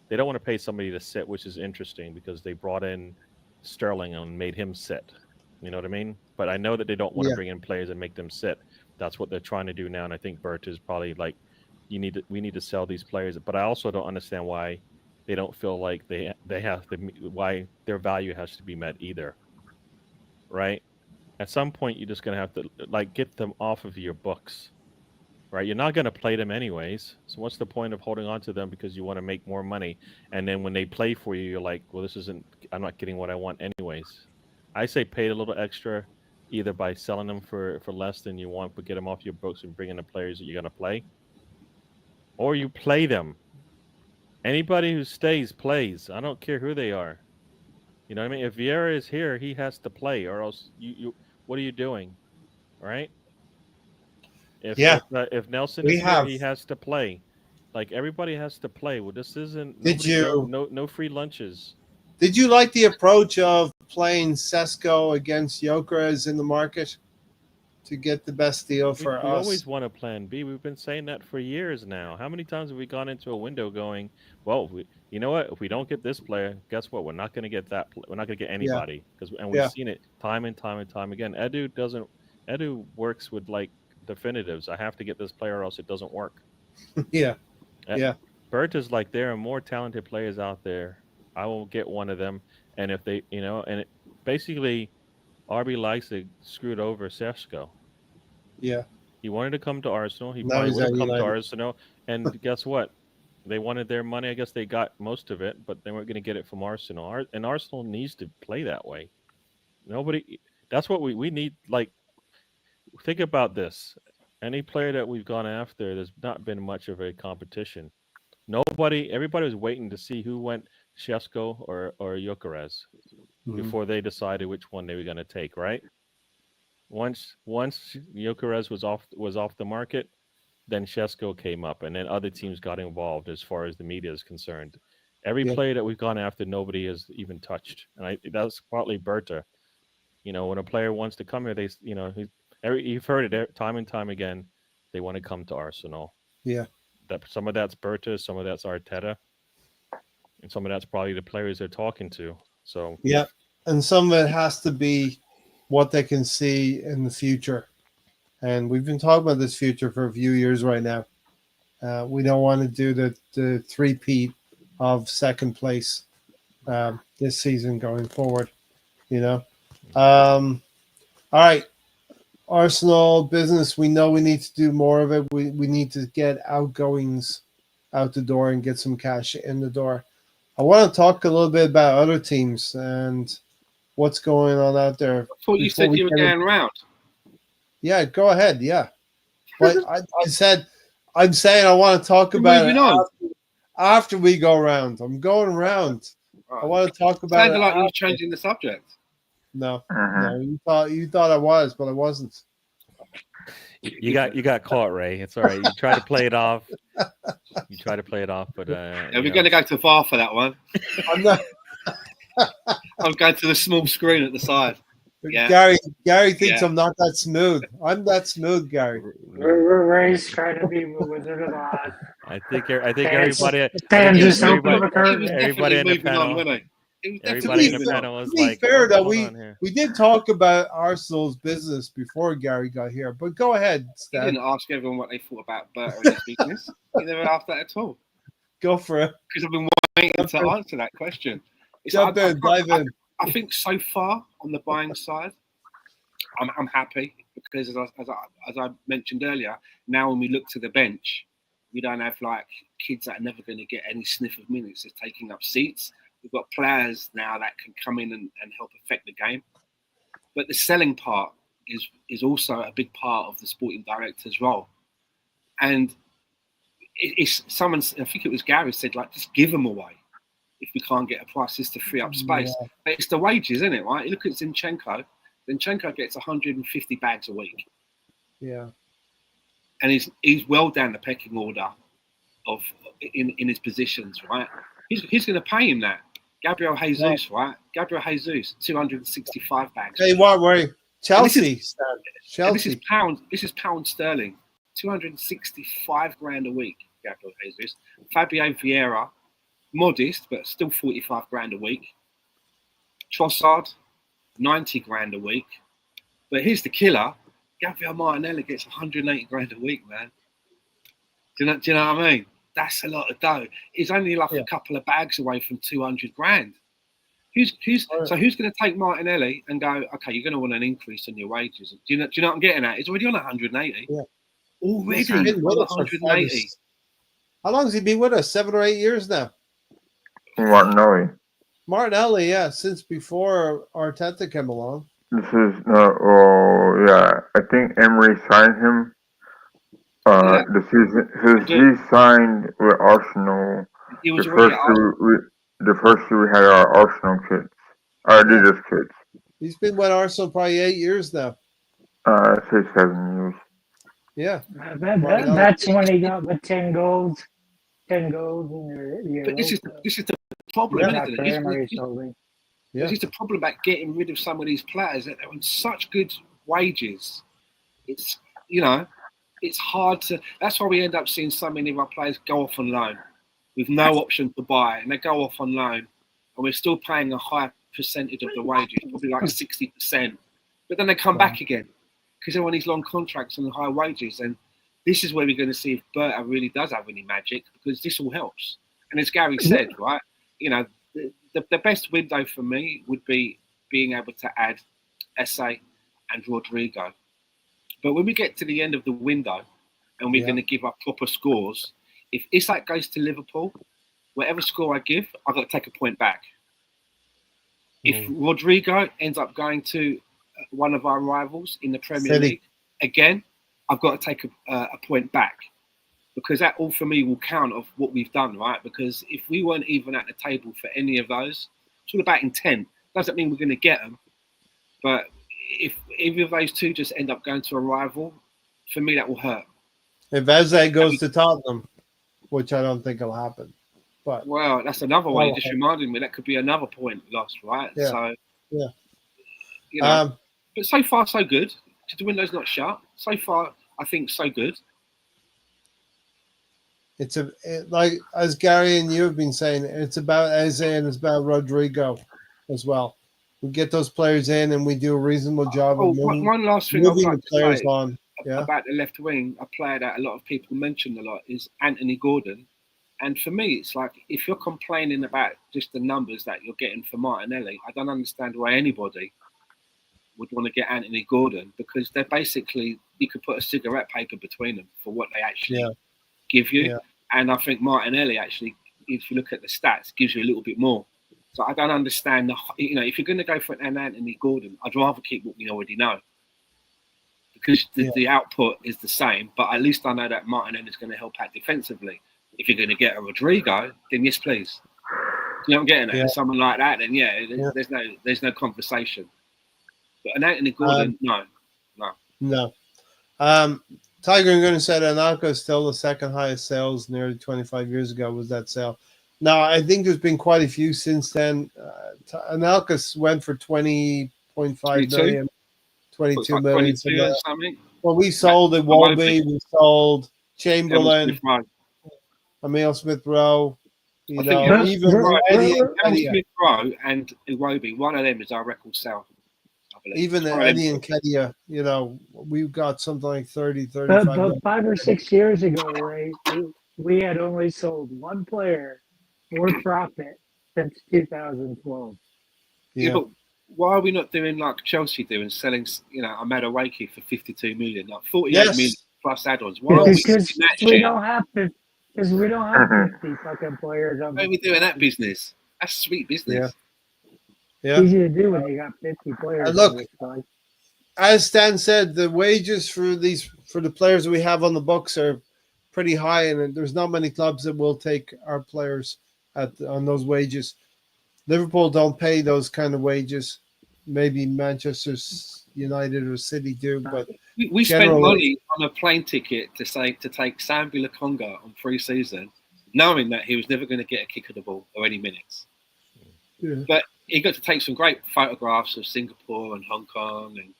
They don't want to pay somebody to sit, which is interesting because they brought in Sterling and made him sit. You know what I mean? But I know that they don't want to bring in players and make them sit. That's what they're trying to do now, and I think Berta is probably like, we need to sell these players. But I also don't understand why they don't feel like they have to why their value has to be met either. Right? At some point, you're just gonna have to like get them off of your books. Right? You're not gonna play them anyways. So what's the point of holding on to them because you want to make more money? And then when they play for you, you're like, well, this isn't. I'm not getting what I want anyways. I say pay a little extra, either by selling them for less than you want, but get them off your books and bring in the players that you're gonna play, or you play them. Anybody who stays plays. I don't care who they are. You know what I mean? If Vieira is here, he has to play, or else you what are you doing, right? If Yeah. if Nelson We is here, have- he has to play. Like everybody has to play. Well, this isn't. Did No free lunches. Did you like the approach of playing Sesko against Gyökeres in the market to get the best deal for We us? always want a plan B. We've been saying that for years now. How many times have we gone into a window going, well, you know what? If we don't get this player, guess what? We're not going to get that. We're not going to get anybody. And we've Yeah. seen it time and time and time again. Edu works with like definitives. I have to get this player or else it doesn't work. Yeah. Yeah. Bert is like, there are more talented players out there. I will get one of them. And if they, basically RB Leipzig screwed over Sesko. Yeah. He wanted to come to Arsenal. He Now probably he's would have at come to United. Arsenal. And guess what? They wanted their money. I guess they got most of it, but they weren't going to get it from Arsenal. And Arsenal needs to play that way. That's what we need. Like, think about this. Any player that we've gone after, there's not been much of a competition. Everybody was waiting to see who went Sesko or Gyökeres before they decided which one they were going to take, right? Once Gyökeres was off the market, then Sesko came up, and then other teams got involved as far as the media is concerned. Every player that we've gone after, nobody has even touched, and that's partly Berta. When a player wants to come here, you've heard it time and time again. They want to come to Arsenal. Yeah. Some of that's Berta, some of that's Arteta, and some of that's probably the players they're talking to. So Yeah. And some of it has to be what they can see in the future. And we've been talking about this future for a few years right now. We don't want to do the three-peat of second place this season going forward, All right. Arsenal business, we know we need to do more of it. We need to get outgoings out the door and get some cash in the door. I want to talk a little bit about other teams and what's going on out there. I thought you said you were going round. Yeah, go ahead. Yeah. But I'm saying I want to talk about it after we go around. I'm going around. I want to talk about it. Sounded like you were changing the subject. No, you thought I was, but I wasn't. You got caught, Ray. It's all right. You try to play it off. But we're going to go to VAR for that one. I'm not. I'm going to the small screen at the side. Yeah. Gary thinks I'm not that smooth. I'm that smooth, Gary. Ray's trying to be Wizard of Oz. I think everybody. Everybody in the panel. Everybody in the panel was like, fair though, we did talk about Arsenal's business before Gary got here, but go ahead, Stan. You didn't ask everyone what they thought about Bert and his business. You never asked that at all. Go for it. Because I've been waiting to answer that question. Dive in. I think so far on the buying side, I'm happy because as I mentioned earlier, now when we look to the bench, we don't have like kids that are never going to get any sniff of minutes. They're taking up seats. We've got players now that can come in and help affect the game. But the selling part is also a big part of the sporting director's role. And it's someone, I think it was Gary, said, like, just give them away if we can't get a price just to free up space. Yeah. But it's the wages, isn't it, right? You look at Zinchenko. Zinchenko gets 150 bags a week. Yeah. And he's well down the pecking order in his positions, right? He's going to pay him that. Gabriel Jesus, right? Gabriel Jesus, 265 bags. Hey, what worry? Chelsea. This is pound. This is pound sterling. 265 grand a week. Gabriel Jesus. Fabio Vieira, modest but still 45 grand a week. Trossard, 90 grand a week. But here's the killer: Gabriel Martinelli gets 180 grand a week, man. Do you know what I mean? That's a lot of dough. He's only like Yeah. a couple of bags away from 200 grand. Right. So who's going to take Martinelli and go, okay, you're going to want an increase in your wages? Do you know what I'm getting at? He's already on 180. Yeah. Already He's been with on us for 180. How long has he been with us? 7 or 8 years now. Martinelli. Martinelli, yeah, since before Arteta came along. This is yeah. I think Emery signed him. Yeah. The season he signed with Arsenal. He was The already first year we had our Arsenal kits, our Adidas kits. He's been with Arsenal probably 8 years now. I'd say 7 years. Yeah. That's when he got the 10 goals. 10 goals in the But this is the problem, Yeah, isn't after it? Emery told me. Yeah. This is the problem about getting rid of some of these players that are on such good wages. It's it's hard to. That's why we end up seeing so many of our players go off on loan with no option to buy, and they go off on loan, and we're still paying a high percentage of the wages, probably like 60%. But then they come back again because they're on these long contracts and high wages. And this is where we're going to see if Berta really does have any magic, because this all helps. And as Gary said, right, the best window for me would be being able to add Esse and Rodrigo. But when we get to the end of the window and we're going to give up proper scores, if Isak goes to Liverpool, whatever score I give, I've got to take a point back. If Rodrigo ends up going to one of our rivals in the Premier City. League, again, I've got to take a point back, because that all for me will count of what we've done, right? Because if we weren't even at the table for any of those, it's all about intent. Doesn't mean we're going to get them, but if either of those two just end up going to a rival, for me that will hurt. If Eze goes to Tottenham, which I don't think will happen. But Well, that's another one. You just reminded me that could be another point lost, right? Yeah. So, yeah. But so far so good. The window's not shut. So far, I think so good. It's like, as Gary and you have been saying, it's about Eze and it's about Rodrigo as well. We get those players in and we do a reasonable job of moving, one last thing I'd moving like the to players say on. Yeah. about the left wing, a player that a lot of people mention a lot is Anthony Gordon. And for me, it's like, if you're complaining about just the numbers that you're getting for Martinelli, I don't understand why anybody would want to get Anthony Gordon, because they're basically, you could put a cigarette paper between them for what they actually give you. Yeah. And I think Martinelli actually, if you look at the stats, gives you a little bit more. So I don't understand if you're going to go for an Anthony Gordon, I'd rather keep what we already know, because the output is the same. But at least I know that Martinelli is going to help out defensively. If you're going to get a Rodrigo, then yes, please. You know what I'm getting at? Yeah. Someone like that, then there's no conversation. But an Anthony Gordon, no. No. Tiger, I'm going to say that Anelka is still the second highest sales nearly 25 years ago was that sale. Now, I think there's been quite a few since then. Anelka went for 20.5 million, 22 like million. 22 or something. Well, we sold Iwobi, we sold Chamberlain, Emile Smith-Rowe. Even Eddie Smith-Rowe and Iwobi, one of them is our record sale. Even Eddie and Kedia, we got something like 30, 35 But million. 5 or 6 years ago, Ray, we had only sold one player for profit since 2012. Yeah. But why are we not doing like Chelsea do and selling, Amada Wakey for 52 million, like 48 million plus add-ons? Why are we doing that we don't have to, because we don't have 50 fucking players. Why are we doing that business? That's sweet business. Yeah. Easy to do when you got 50 players. And look, as Stan said, the wages for the players we have on the books are pretty high, and there's not many clubs that will take our players on those wages. Liverpool don't pay those kind of wages. Maybe Manchester United or City do, but we spent money on a plane ticket to take Sambi Lokonga on pre-season, knowing that he was never going to get a kick of the ball or any minutes. Yeah. But he got to take some great photographs of Singapore and Hong Kong, and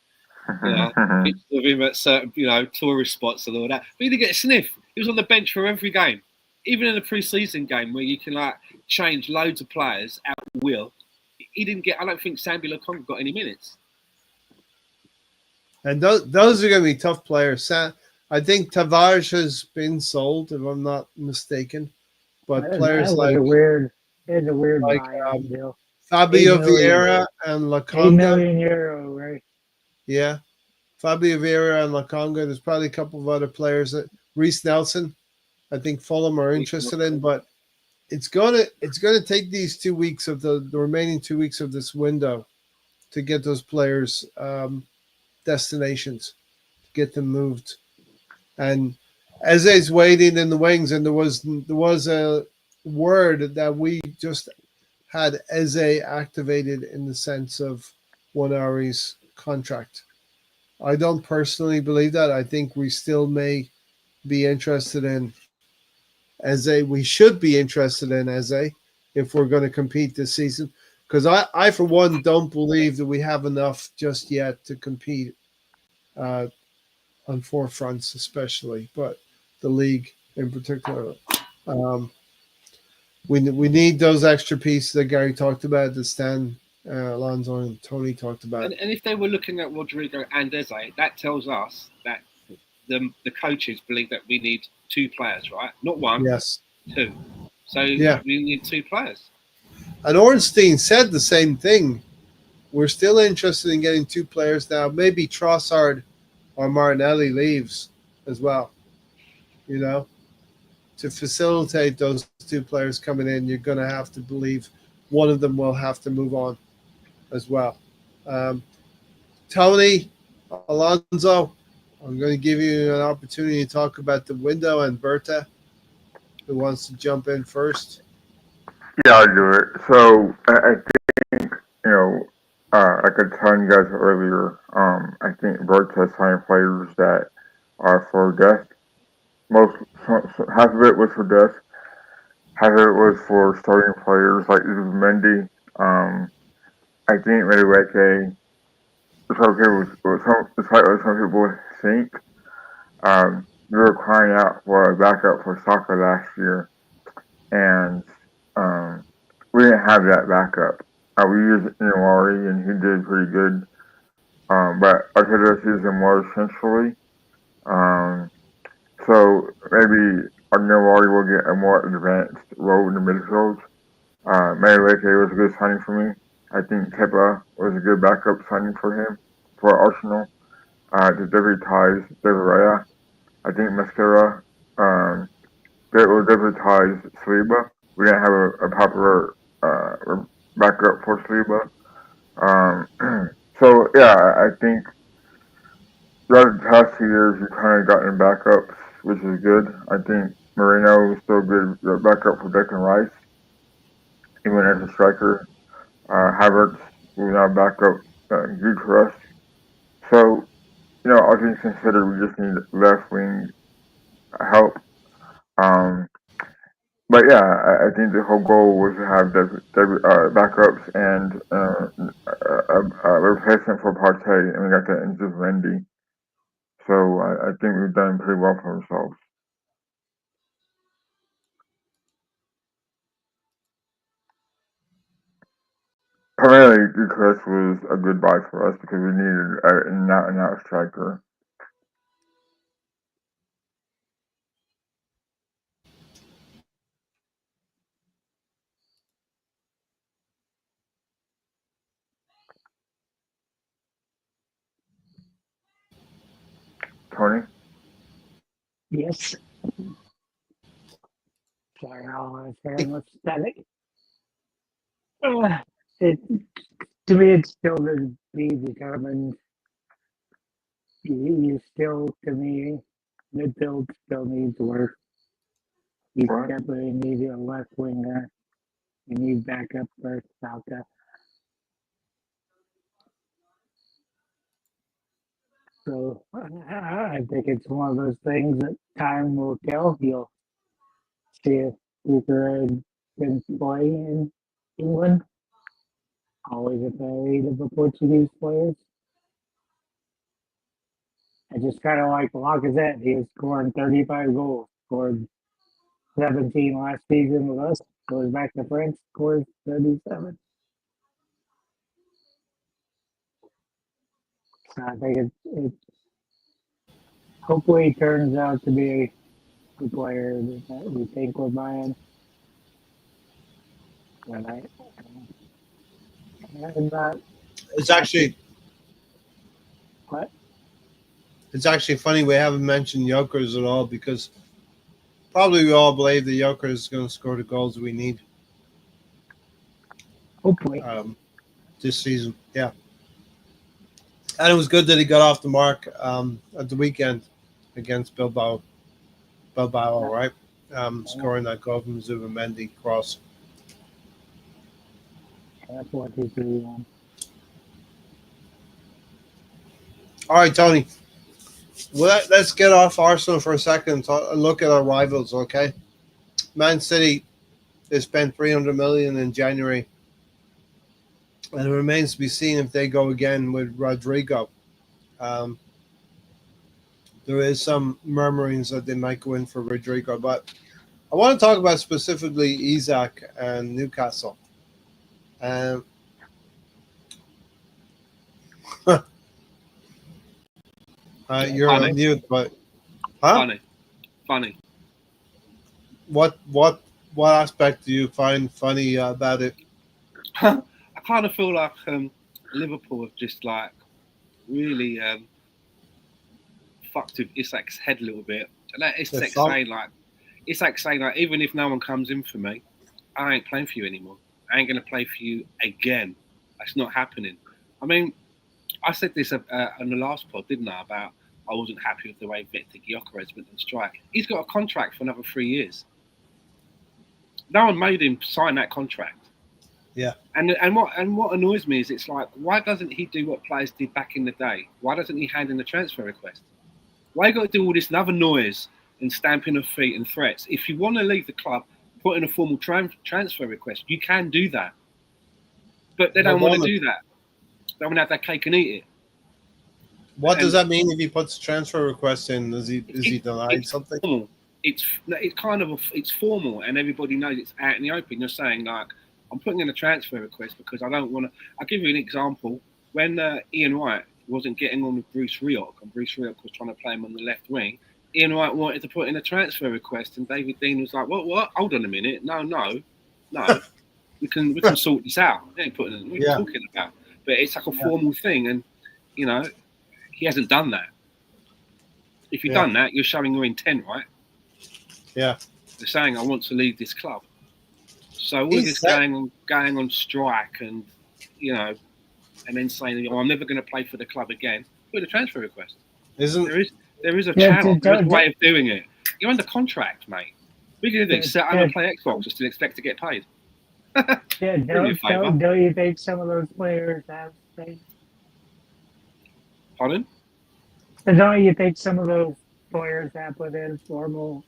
pictures of him at certain tourist spots and all that. But he didn't get a sniff. He was on the bench for every game, even in a pre-season game where you can change loads of players at will. He didn't get. I don't think Sambi Lokonga got any minutes. And those are going to be tough players. I think Tavares has been sold, if I'm not mistaken. But players That was a weird. It was a weird like buyout deal. Fabio 8 million. Vieira and 8 Laconga, million euro, right? yeah, Fabio Vieira and Laconga. There's probably a couple of other players that Reese Nelson, I think Fulham are interested in, but it's gonna take these 2 weeks of the remaining 2 weeks of this window to get those players destinations, to get them moved. And Eze's waiting in the wings, and there was a word that we just had Eze activated in the sense of Wanari's contract. I don't personally believe that. I think we still may be interested in Eze. We should be interested in Eze if we're going to compete this season. Because I, for one, don't believe that we have enough just yet to compete uh, on four fronts, especially, but the league in particular. Um, we need those extra pieces that Gary talked about, that Stan, Alonso, and Tony talked about. And if they were looking at Rodrigo and Eze, that tells us that the coaches believe that we need two players, right? Not one, Yes. two. So Yeah. we need two players. And Ornstein said the same thing. We're still interested in getting two players now. Maybe Trossard or Martinelli leaves as well. You know, to facilitate those two players coming in, you're going to have to believe one of them will have to move on as well. Tony, Alonso, I'm going to give you an opportunity to talk about the window, and Berta, who wants to jump in first. Yeah, I'll do it. So I think, like I was telling you guys earlier, I think Bert has signed players that are for death. Half of it was for death, half of it was for starting players like Mendy. I think Madueke, it's okay despite what some people think. We were crying out for a backup for Saka last year, and um, we didn't have that backup. We used Inawari, and he did pretty good. But Arteta used him more essentially. Um, so maybe Inawari will get a more advanced role in the midfield. Madueke was a good signing for me. I think Kepa was a good backup signing for him, for Arsenal. To deputize David Raya. I think Mascara that will deputize Saliba. We didn't have a popular backup for Saliba. So yeah, I think throughout the past 2 years we've kind of gotten backups, which is good. I think Moreno is still good backup for Declan Rice, even as a striker. Havertz will now back up Gyökeres. So all things considered, we just need left wing help. Um, but yeah, I think the whole goal was to have backups and a replacement for Partey, and we got that in just Mendy. So I think we've done pretty well for ourselves. Primarily, Gyökeres was a good buy for us because we needed an out striker. Tony? Yes. Sorry, I was very much static. It to me, it's still to be determined. You still, to me, midfield still needs work. You What? definitely need a left winger. You need backup for Saka. So I think it's one of those things that time will tell. You'll see if Cooper can play in England. Always afraid of the Portuguese players. I just kind of like Lacazette. He was scoring 35 goals, scored 17 last season with us. Goes back to France, scores 37. So I think it's hopefully he turns out to be the player that we think we're buying. And I'm not. It's actually What? it's actually funny we haven't mentioned Jokers at all because probably we all believe that Joker is going to score the goals we need Hopefully. this season. Yeah, and it was good that he got off the mark at the weekend against Bilbao, right? Scoring that goal from Zubamendi cross. That's what he's doing. All right, Tony. Well, let's get off Arsenal for a second and look at our rivals, okay? Man City, they spent 300 million in January, and it remains to be seen if they go again with Rodrigo. There is some murmurings that they might go in for Rodrigo, but I want to talk about specifically Isak and Newcastle. You're Funny. on mute, but huh? Funny. What aspect do you find funny about it? I kind of feel like Liverpool have just like really fucked with Isak's head a little bit. And that Isak's saying like, even if no one comes in for me, I ain't playing for you anymore. I ain't gonna play for you again. That's not happening. I mean, I said this on the last pod, didn't I? About I wasn't happy with the way Victor Gyökeres went on strike. He's got a contract for another 3 years. No one made him sign that contract. Yeah. And what annoys me is it's like, why doesn't he do what players did back in the day? Why doesn't he hand in the transfer request? Why you got to do all this other noise and stamping of feet and threats? If you want to leave the club, put in a formal transfer request. You can do that. But they don't want to do that. They want to have that cake and eat it. What does that mean if he puts a transfer request in? Is he denied something? Formal. It's formal, and everybody knows it's out in the open. You're saying like, I'm putting in a transfer request because I don't want to. I'll give you an example. When Ian Wright wasn't getting on with Bruce Rioch, and Bruce Rioch was trying to play him on the left wing, Ian Wright wanted to put in a transfer request, and David Dean was like, "What? Hold on a minute. No. we can sort this out. What are you talking about?" But it's like a formal thing, and you know, he hasn't done that. If you've done that, you're showing your intent, right? Yeah. They're saying, "I want to leave this club." So all of this going on strike, and you know, and then saying, "Oh, I'm never going to play for the club again." Put a transfer request. There is a channel, there's a way of doing it. You're under contract, mate. We're going to do sit home and play Xbox just to expect to get paid. Yeah, don't you think some of those players have paid? Pardon? And don't you think some of those players have put in formal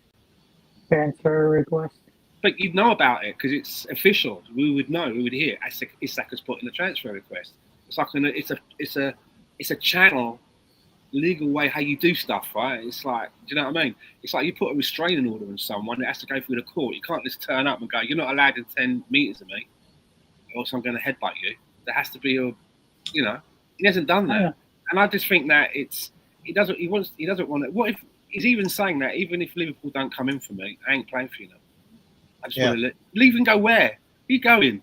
transfer requests? But you'd know about it because it's official. We would know. We would hear. Isak has put in a transfer request. It's like it's a channel, legal way how you do stuff, right? It's like, do you know what I mean? It's like you put a restraining order on someone. It has to go through the court. You can't just turn up and go, "You're not allowed in 10 meters of me, or else I'm going to headbutt you." There has to be he hasn't done that, and I just think that he doesn't want to. What if he's even saying that? Even if Liverpool don't come in for me, I ain't playing for you now. I just want to leave and go where? Where are you going?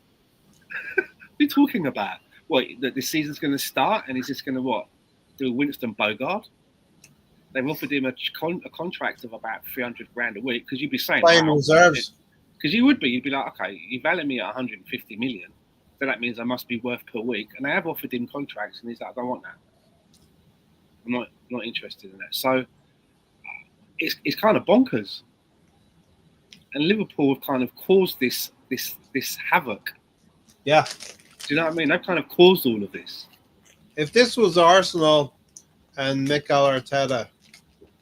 What are you talking about? What, that the season's going to start and he's just going to do a Winston Bogart? They've offered him a contract of about 300 grand a week because you'd be saying playing reserves. Because you'd be like, okay, you value me at 150 million, so that means I must be worth per week. And they have offered him contracts, and he's like, I don't want that. I'm not interested in that. So it's kind of bonkers. And Liverpool have kind of caused this havoc. Yeah. Do you know what I mean? They've kind of caused all of this. If this was Arsenal and Mikel Arteta,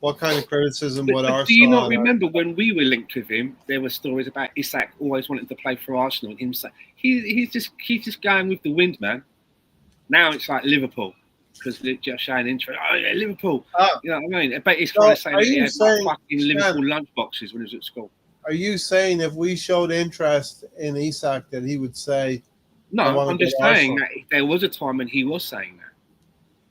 what kind of criticism would Arsenal? Do you not remember when we were linked with him? There were stories about Isak always wanting to play for Arsenal, and him saying he's just going with the wind, man. Now it's like Liverpool because they're just showing interest. Oh yeah, Liverpool. You know what I mean? But it's kind of saying that he had fucking Liverpool lunchboxes when he was at school. Are you saying if we showed interest in Isak that he would say? No, I'm just saying that there was a time when he was saying that.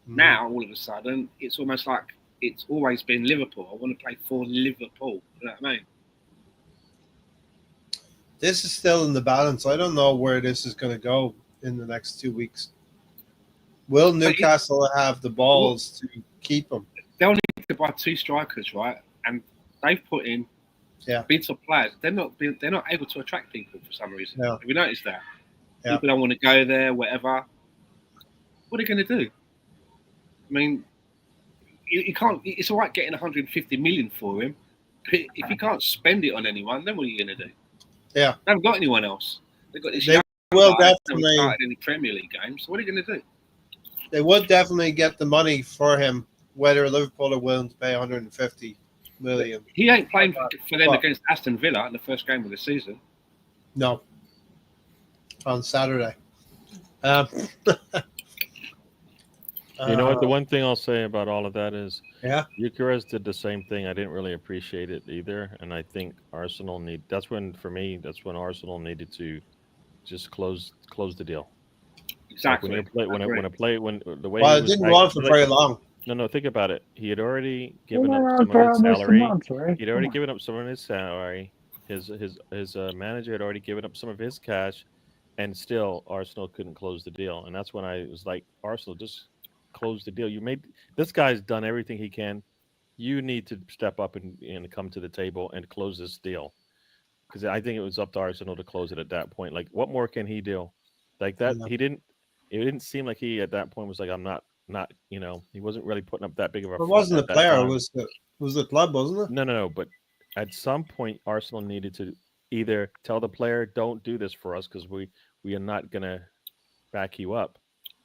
Now all of a sudden it's almost like it's always been Liverpool. I want to play for Liverpool. You know what I mean? This is still in the balance. I don't know where this is going to go in the next 2 weeks. Will Newcastle have the balls to keep him? They'll need to buy 2 strikers, right? And they've put in bids of players. They're not able to attract people for some reason. No. Have you noticed that? Yeah. People don't want to go there, whatever. What are they going to do? I mean, you can't. It's all right getting 150 million for him, but if you can't spend it on anyone, then what are you going to do? Yeah. They haven't got anyone else. They've got this. They young will guy that's definitely. never started any Premier League games. So what are you going to do? They would definitely get the money for him, whether Liverpool are willing to pay 150 million. He ain't playing for them against Aston Villa in the first game of the season. No. On Saturday. You know what? The one thing I'll say about all of that is, Yeah. Gyökeres did the same thing. I didn't really appreciate it either, and I think Arsenal need. That's when Arsenal needed to just close the deal. Exactly. Like when the way Well, he it was didn't playing- go on for very long. No, think about it. He had already given Well, up they're some out there of his almost a salary. month, right? He'd already Come on. given up some of his salary. His manager had already given up some of his cash, and still Arsenal couldn't close the deal. And that's when I was like, Arsenal, just close the deal. This guy's done everything he can. You need to step up and come to the table and close this deal, because I think it was up to Arsenal to close it at that point. Like, what more can he do? Like that, Yeah. he didn't. It didn't seem like he at that point was like, I'm not. He wasn't really putting up that big of a. It front wasn't at the that player, time. it was the club, wasn't it? No. But at some point, Arsenal needed to either tell the player, "Don't do this for us," because we are not gonna back you up,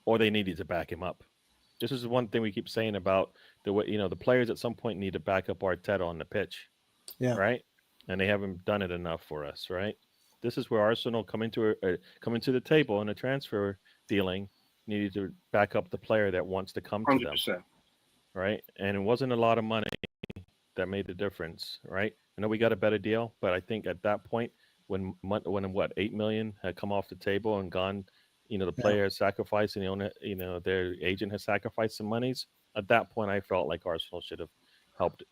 or they needed to back him up. This is one thing we keep saying about the way the players at some point need to back up Arteta on the pitch, Yeah. right? And they haven't done it enough for us, right? This is where Arsenal coming to the table in a transfer dealing needed to back up the player that wants to come to them. 100%. Right? And it wasn't a lot of money that made the difference, right? I know we got a better deal, but I think at that point, when 8 million had come off the table and gone, the player sacrificed and the owner, their agent has sacrificed some monies. At that point, I felt like Arsenal should have helped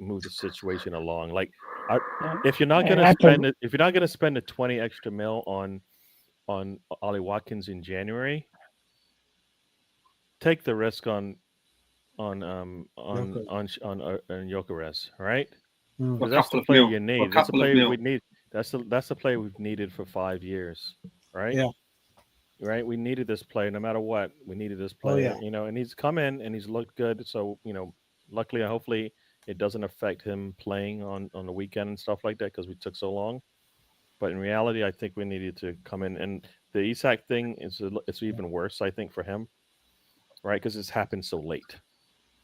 move the situation along. Like, if you're not going to spend the 20 extra mil on Ollie Watkins in January, take the risk on Gyökeres, right? Because that's the player you need. That's the player we need. That's the player we've needed for 5 years, right? Yeah. Right. We needed this player, no matter what. We needed this player, yeah. and he's come in and he's looked good. So luckily, hopefully, it doesn't affect him playing on the weekend and stuff like that because we took so long. But in reality, I think we needed to come in, and the Isak thing it's even worse, I think, for him, right? Because it's happened so late.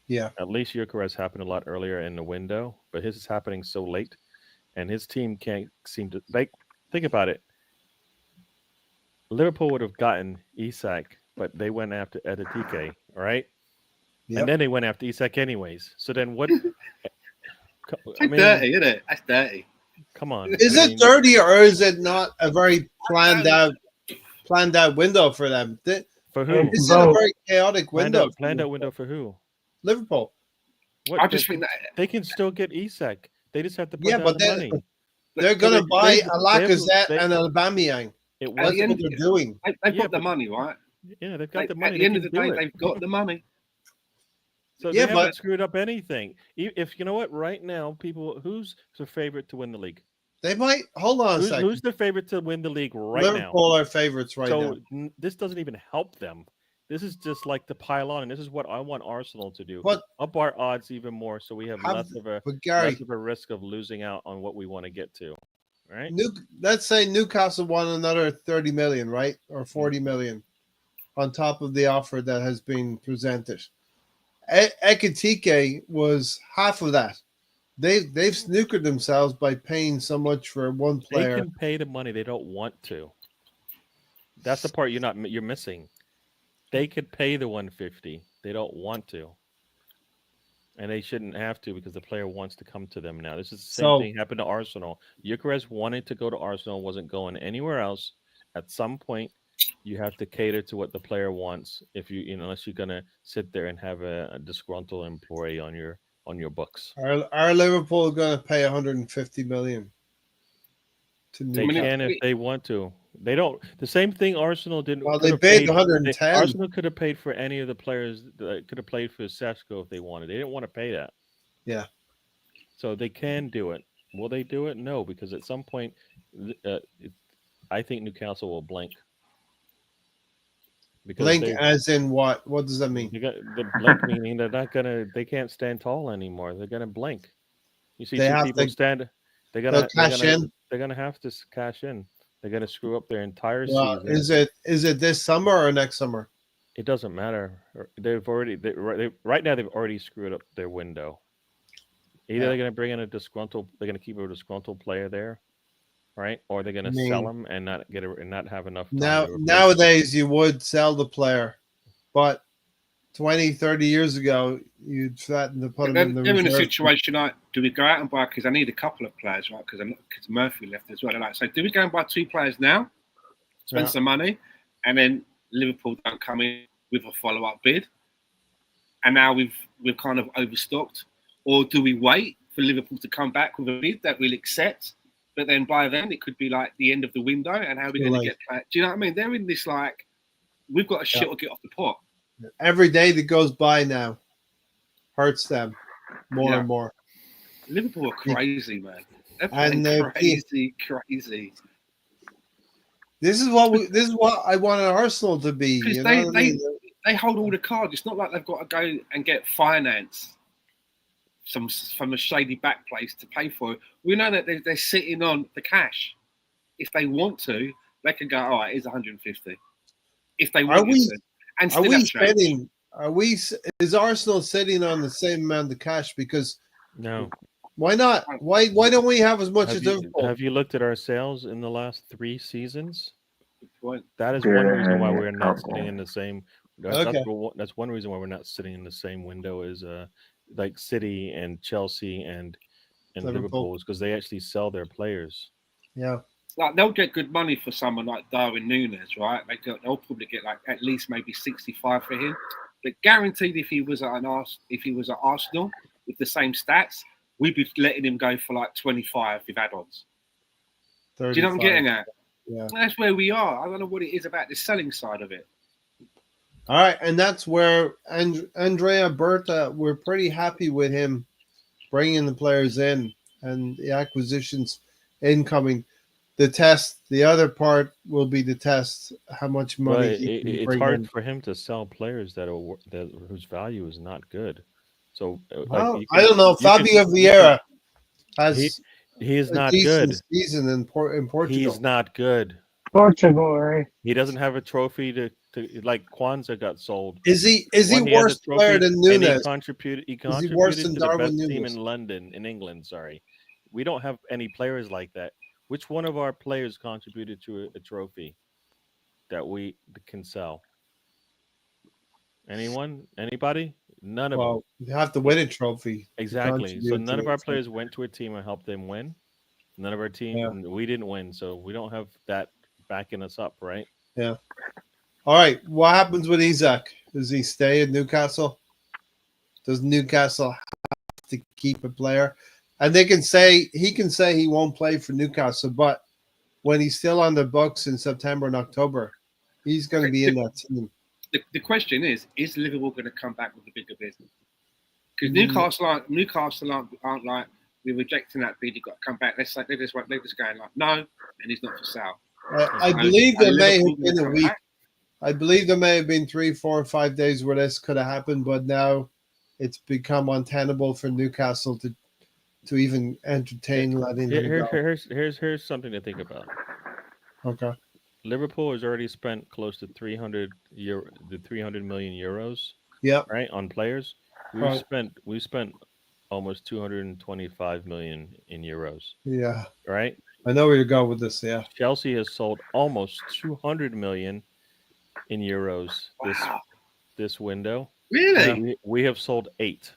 Yeah. At least Gyökeres happened a lot earlier in the window, but his is happening so late, and his team can't seem to think about it. Liverpool would have gotten Isak, but they went after Ekitike, right? Yep. And then they went after Isak anyways. So then what? It's dirty, isn't it? That's dirty. Come on. Is it dirty or is it not a very planned out window for them? For who? This is a very chaotic window. Planned out window for who? Liverpool. What, I just think that they can still get Isak. They just have to put down but the money. they're going to buy a Lacazette they- and an Aubameyang. It That's was, what they're doing. they've Yeah, got the but- money, right? yeah, they've got the money. At the end They of the can do day, it. they've got the money. So Yeah, they haven't but- screwed up anything. If you know what, right now, who's the favorite to win the league? They might hold on a second. Who's the favorite to win the league right Liverpool are favorites right now. now? This doesn't even help them. This is just like the pile on, and this is what I want Arsenal to do. But Up our odds even more, so we have less of Gary, a risk of losing out on what we want to get to. Right? let's say Newcastle won another 30 million, right? Or 40 million on top of the offer that has been presented. Ekitike was half of that. They've snookered themselves by paying so much for one They player. can pay the money they don't want to. That's the part you're missing. They could pay the 150. They don't want to. And they shouldn't have to because the player wants to come to them now. This is the same thing happened to Arsenal. Gyökeres wanted to go to Arsenal, wasn't going anywhere else. At some point, you have to cater to what the player wants. If unless you're gonna sit there and have a disgruntled employee on your books. Are Liverpool going to pay 150 million to They mean, Newcastle? can if they want to. They don't. The same thing Arsenal didn't. Well, could they have paid paid. 110. Arsenal could have paid for any of the players that could have played for Sesko if they wanted. They didn't want to pay that. Yeah. So they can do it. Will they do it? No, because at some point, I think Newcastle will blink. Because Blink as in what? What does that mean? you got the blink meaning they're not gonna. They can't stand tall anymore. They're gonna blink. You see They two have people to- stand. They're They'll gonna. cash in. They're gonna have to cash in. They're gonna screw up their entire Well, season. is it this summer or next summer? It doesn't matter. They've already right now they've already screwed up their window. Either Yeah. they're going to bring in a disgruntled, they're going to keep a disgruntled player there, right? Or they're going to I sell mean, him and not get and not have enough time. Now to replace him. nowadays you would sell the player, but 20, 30 years ago you'd threaten to put him in the they're in a reserve. situation like, do we go out and buy? Because I need a couple of players, right? Because Murphy left as well. They're like, so do we go and buy 2 players now, spend Yeah. some money, and then Liverpool don't come in with a follow-up bid, and now we've kind of overstocked, or do we wait for Liverpool to come back with a bid that we'll accept, but then by then it could be like the end of the window, and how are we You're going to right. get? Do you know what I mean? They're in this like, we've got a shit Yeah. or get off the pot. Every day that goes by now hurts them more Yeah. and more. Liverpool are crazy, man. They're And playing crazy. This is what I wanted Arsenal to be. Because You know what I mean? they hold all the cards. It's not like they've got to go and get finance from a shady back place to pay for it. We know that they're sitting on the cash. If they want to, they can go, all right, here's 150. If they want to. And Are still we have change. spending? Is Arsenal sitting on the same amount of cash? Because No. why not? Why don't we have as much as Liverpool? Have you looked at our sales in the last 3 seasons? Good point. That is Yeah, one reason why yeah, we're not couple. sitting in the same. Okay. That's one reason why we're not sitting in the same window as like City and Chelsea and Liverpool. Liverpool is because they actually sell their players. Yeah. Like they'll get good money for someone like Darwin Núñez, right? They'll probably get like at least maybe 65 for him. But guaranteed, if he was at Arsenal with the same stats, we'd be letting him go for like 25 with add-ons. Do you know what I'm 35. getting at? Yeah. That's where we are. I don't know what it is about the selling side of it. All right, and that's where Andrea Berta, we're pretty happy with him bringing the players in and the acquisitions incoming. The other part will be the test, how much But money he can it's bring hard in. for him to sell players that whose value is not good. So Well, you I don't know. you can- Fabio Vieira has he is a not decent good. season in Portugal. He's not good. Portugal, right? He doesn't have a trophy to like Kwanzaa got sold. Is he When he has a worse player trophy than and Nunes? He contributed worse to than the Darwin best team Núñez? in London, in England. Sorry, we don't have any players like that. Which one of our players contributed to a trophy that we can sell? Anyone? Anybody? None of them. Well, you have to win a trophy. Exactly. So contribute none to of our it. players went to a team and helped them win. None of our team. Yeah. We didn't win, so we don't have that backing us up, right? All right, what happens with Isaac? Does he stay in Newcastle? Does Newcastle have to keep a player? And he can say he won't play for Newcastle, but when he's still on the books in September and October, he's going to be in that team. The question is Liverpool going to come back with a bigger bid? Because Newcastle aren't like, we're rejecting that bid, you've got to come back. They're just going like, no, and he's not for sale. I So, believe are there may Liverpool have been a gonna come week. back? I believe there may have been 3, 4, 5 days where this could have happened, but now it's become untenable for Newcastle to even entertain letting him go. Here's something to think about. Okay. Liverpool has already spent close to 300 million euros, Yeah. right, on players. Right. We spent almost 225 million in euros, Yeah. right? I know where you're going with this. Yeah. Chelsea has sold almost 200 million in euros Wow. this window. Really? We have sold 8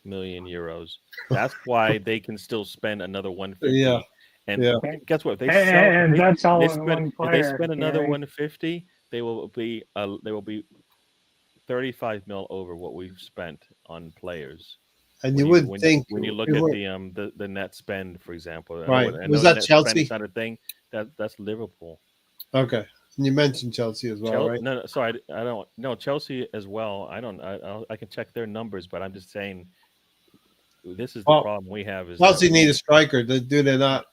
million euros. That's why they can still spend another 150 Yeah. And Yeah. guess what? If they And sell, that's all they in spend, one if player. they spend another Gary. 150, they will be 35 mil over what we've spent on players. And When you you would when, think when you look we at were- the net spend, for example, Right. I Was know that net Chelsea? spend's not a thing. That's Liverpool. Okay. And you mentioned Chelsea as well, right? No, sorry, I don't. No, Chelsea as well. I don't. I can check their numbers, but I'm just saying this is the Well, problem we have. Is Chelsea that need a striker. Do they not?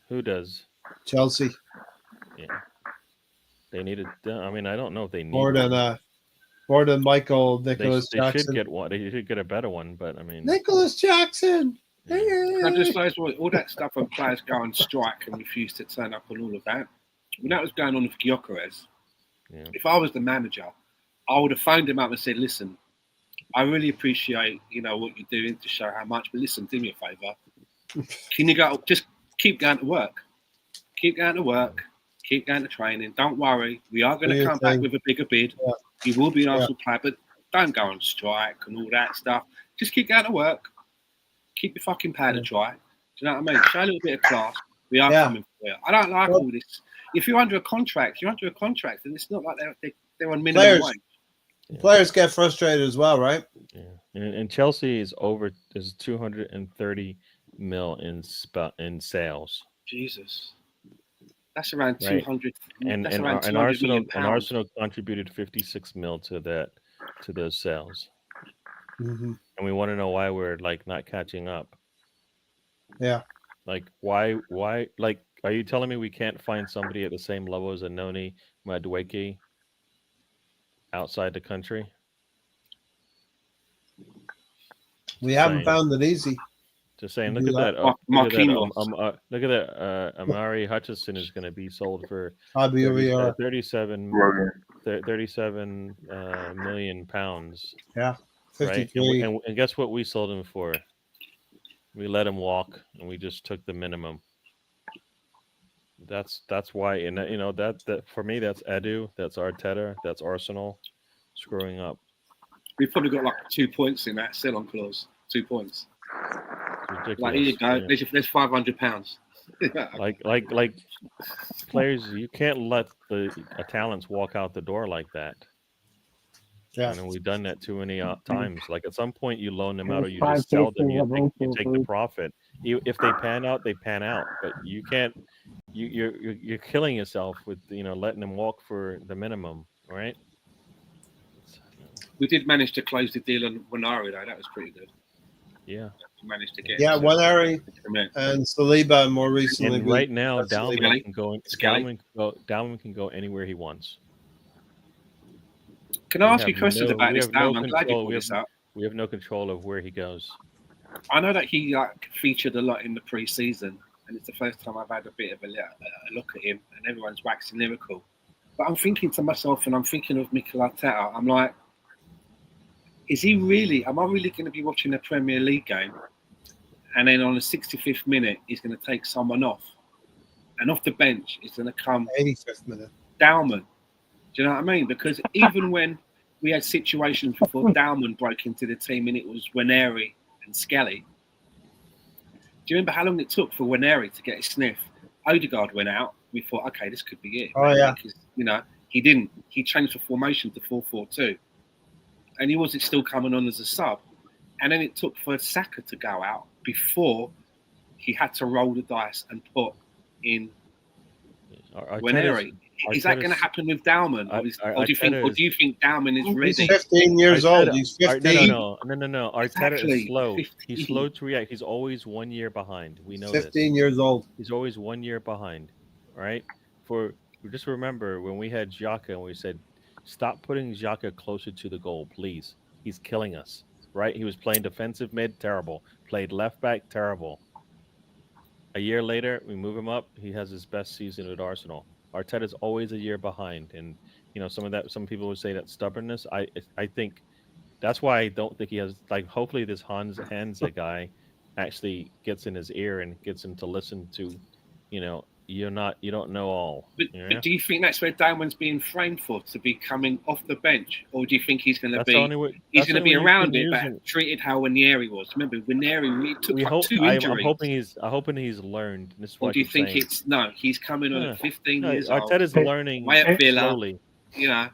who does? Chelsea Yeah, they needed. I mean, I don't know if they need more one. than Michael They Nicholas should Jackson. get one. They should get a better one. But I mean, Nicholas Jackson. yeah. Can I just say all that stuff when players go on strike and refuse to turn up and all of that. When that was going on with Gyökeres, Yeah. if I was the manager, I would have phoned him up and said, "Listen, I really appreciate what you're doing to show how much, but listen, do me a favour. Can you go? Just keep going to work. Keep going to work. Keep going to training. Don't worry. We are going Do to your come back thing. with a bigger bid. Yeah. You will be an Arsenal player, but don't go on strike and all that stuff. Just keep going to work. Keep your fucking powder dry. Do you know what I mean? Show a little bit of class. We are coming for you. I don't like all this. If you're under a contract, and it's not like they're on minimum wage. Yeah. Players get frustrated as well, right? Yeah, and Chelsea is 230 mil in sales. Jesus. That's around Right. 200. And That's and, around and 200 Arsenal million and pounds. Arsenal contributed 56 mil to those sales, Mm-hmm. and we want to know why we're like not catching up. Yeah. Like why like are you telling me we can't find somebody at the same level as Anoni Madueke outside the country? We Just haven't saying. found it easy. Just saying, Do look at that. that. Marquinhos. Look at that. Amari Hutchinson is going to be sold for IBOVR. 37 William. million pounds. Yeah. Right. 53. And guess what we sold him for? We let him walk, and we just took the minimum. That's why, and that for me, that's Edu, that's Arteta, that's Arsenal screwing up. We've probably got like 2 points in that sell-on clause. 2 points. It's ridiculous. Like, here you go. Yeah. There's £500. Like players, you can't let the talents walk out the door like that. Yeah. We've done that too many times. Like at some point, you loan them out, or you Five just sell them. cases of You Opal take the food. profit. If they pan out, they pan out. But you can't. You're killing yourself with letting them walk for the minimum, right? We did manage to close the deal on Wanari, though. That was pretty good. Yeah. We managed to get. Yeah, one area and Saliba, and more recently. And right now, that's Dalman Skelly. can go. Skelly. Dalman can go anywhere he wants. Can I ask We you have questions no- about we this, have no Dan? I'm glad you control. brought this up. We have no control of where he goes. I know that he featured a lot in the pre-season, and it's the first time I've had a bit of a look at him, and everyone's waxing lyrical. But I'm thinking to myself, and I'm thinking of Mikel Arteta. I'm like, is he really? Am I really going to be watching a Premier League game, and then on the 65th minute, he's going to take someone off, and off the bench, it's going to come 85th minute. Dalman? Do you know what I mean? Because even when we had situations before Dalman broke into the team, and it was Waneri and Skelly. Do you remember how long it took for Waneri to get a sniff? Odegaard went out. We thought, okay, this could be it. Oh, yeah. Because, he didn't. He changed the formation to 4-4-2. And he wasn't still coming on as a sub. And then it took for Saka to go out before he had to roll the dice and put in Waneri. Is that going to happen with Dalman? Or do you think Dalman is He's ready? 15 years old. He's 15. No. Arteta Exactly. is slow. 15. He's slow to react. He's always 1 year behind. We know 15 this. years old. He's always 1 year behind. Right? Just remember when we had Xhaka and we said, stop putting Xhaka closer to the goal, please. He's killing us. Right? He was playing defensive mid, terrible. Played left back, terrible. A year later, we move him up. He has his best season at Arsenal. Arteta's always a year behind, and some people would say that stubbornness. I think that's why I don't think he has hopefully this Hansa guy actually gets in his ear and gets him to listen to you don't know all. But, Yeah? but do you think that's where Damon's being framed for, to be coming off the bench, or do you think he's going to That's the be only way. he's That's going to the be only way you around can it, use but him. treated how Ranieri was? Remember, Ranieri took We like hope. 2 I'm injuries. hoping he's learned. This is Or what do you I'm think saying. it's no? He's coming on Yeah. at 15 No, years old. Arteta's learning Way at Villa, slowly. you know.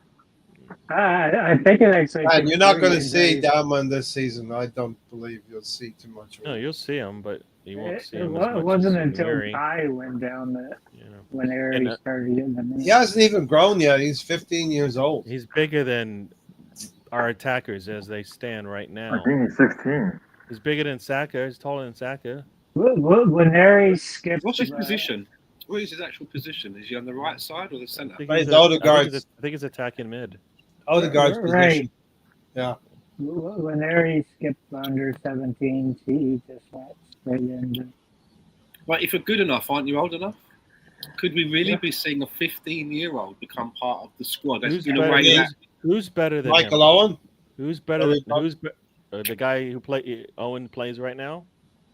I think it actually. And takes you're not going to three see Dalman this season. I don't believe you'll see too much of No, him. you'll see him, but you won't see It him as much wasn't as until Mary. Ty went down that You know, when Harry And, started getting the minutes. He hasn't even grown yet. He's 15 years old. he's bigger than our attackers as they stand right I now. think he's 16. He's bigger than Saka. He's taller than Saka. When Harry skipped. What's his position? What is his actual position? Is he on the right side or the I centre? think Plays he's a- I think Odegaard's- he's a- I think he's attacking mid. Odegaard's Right. position. When Harry skipped under 17, he just went straight into. But if you're good enough, aren't you old enough? Could we really Yeah. be seeing a 15-year-old become part of the squad? That's Who's in a better, way Yeah. that who's better than Michael him? Owen. Who's better? Harry The guy who Owen plays right now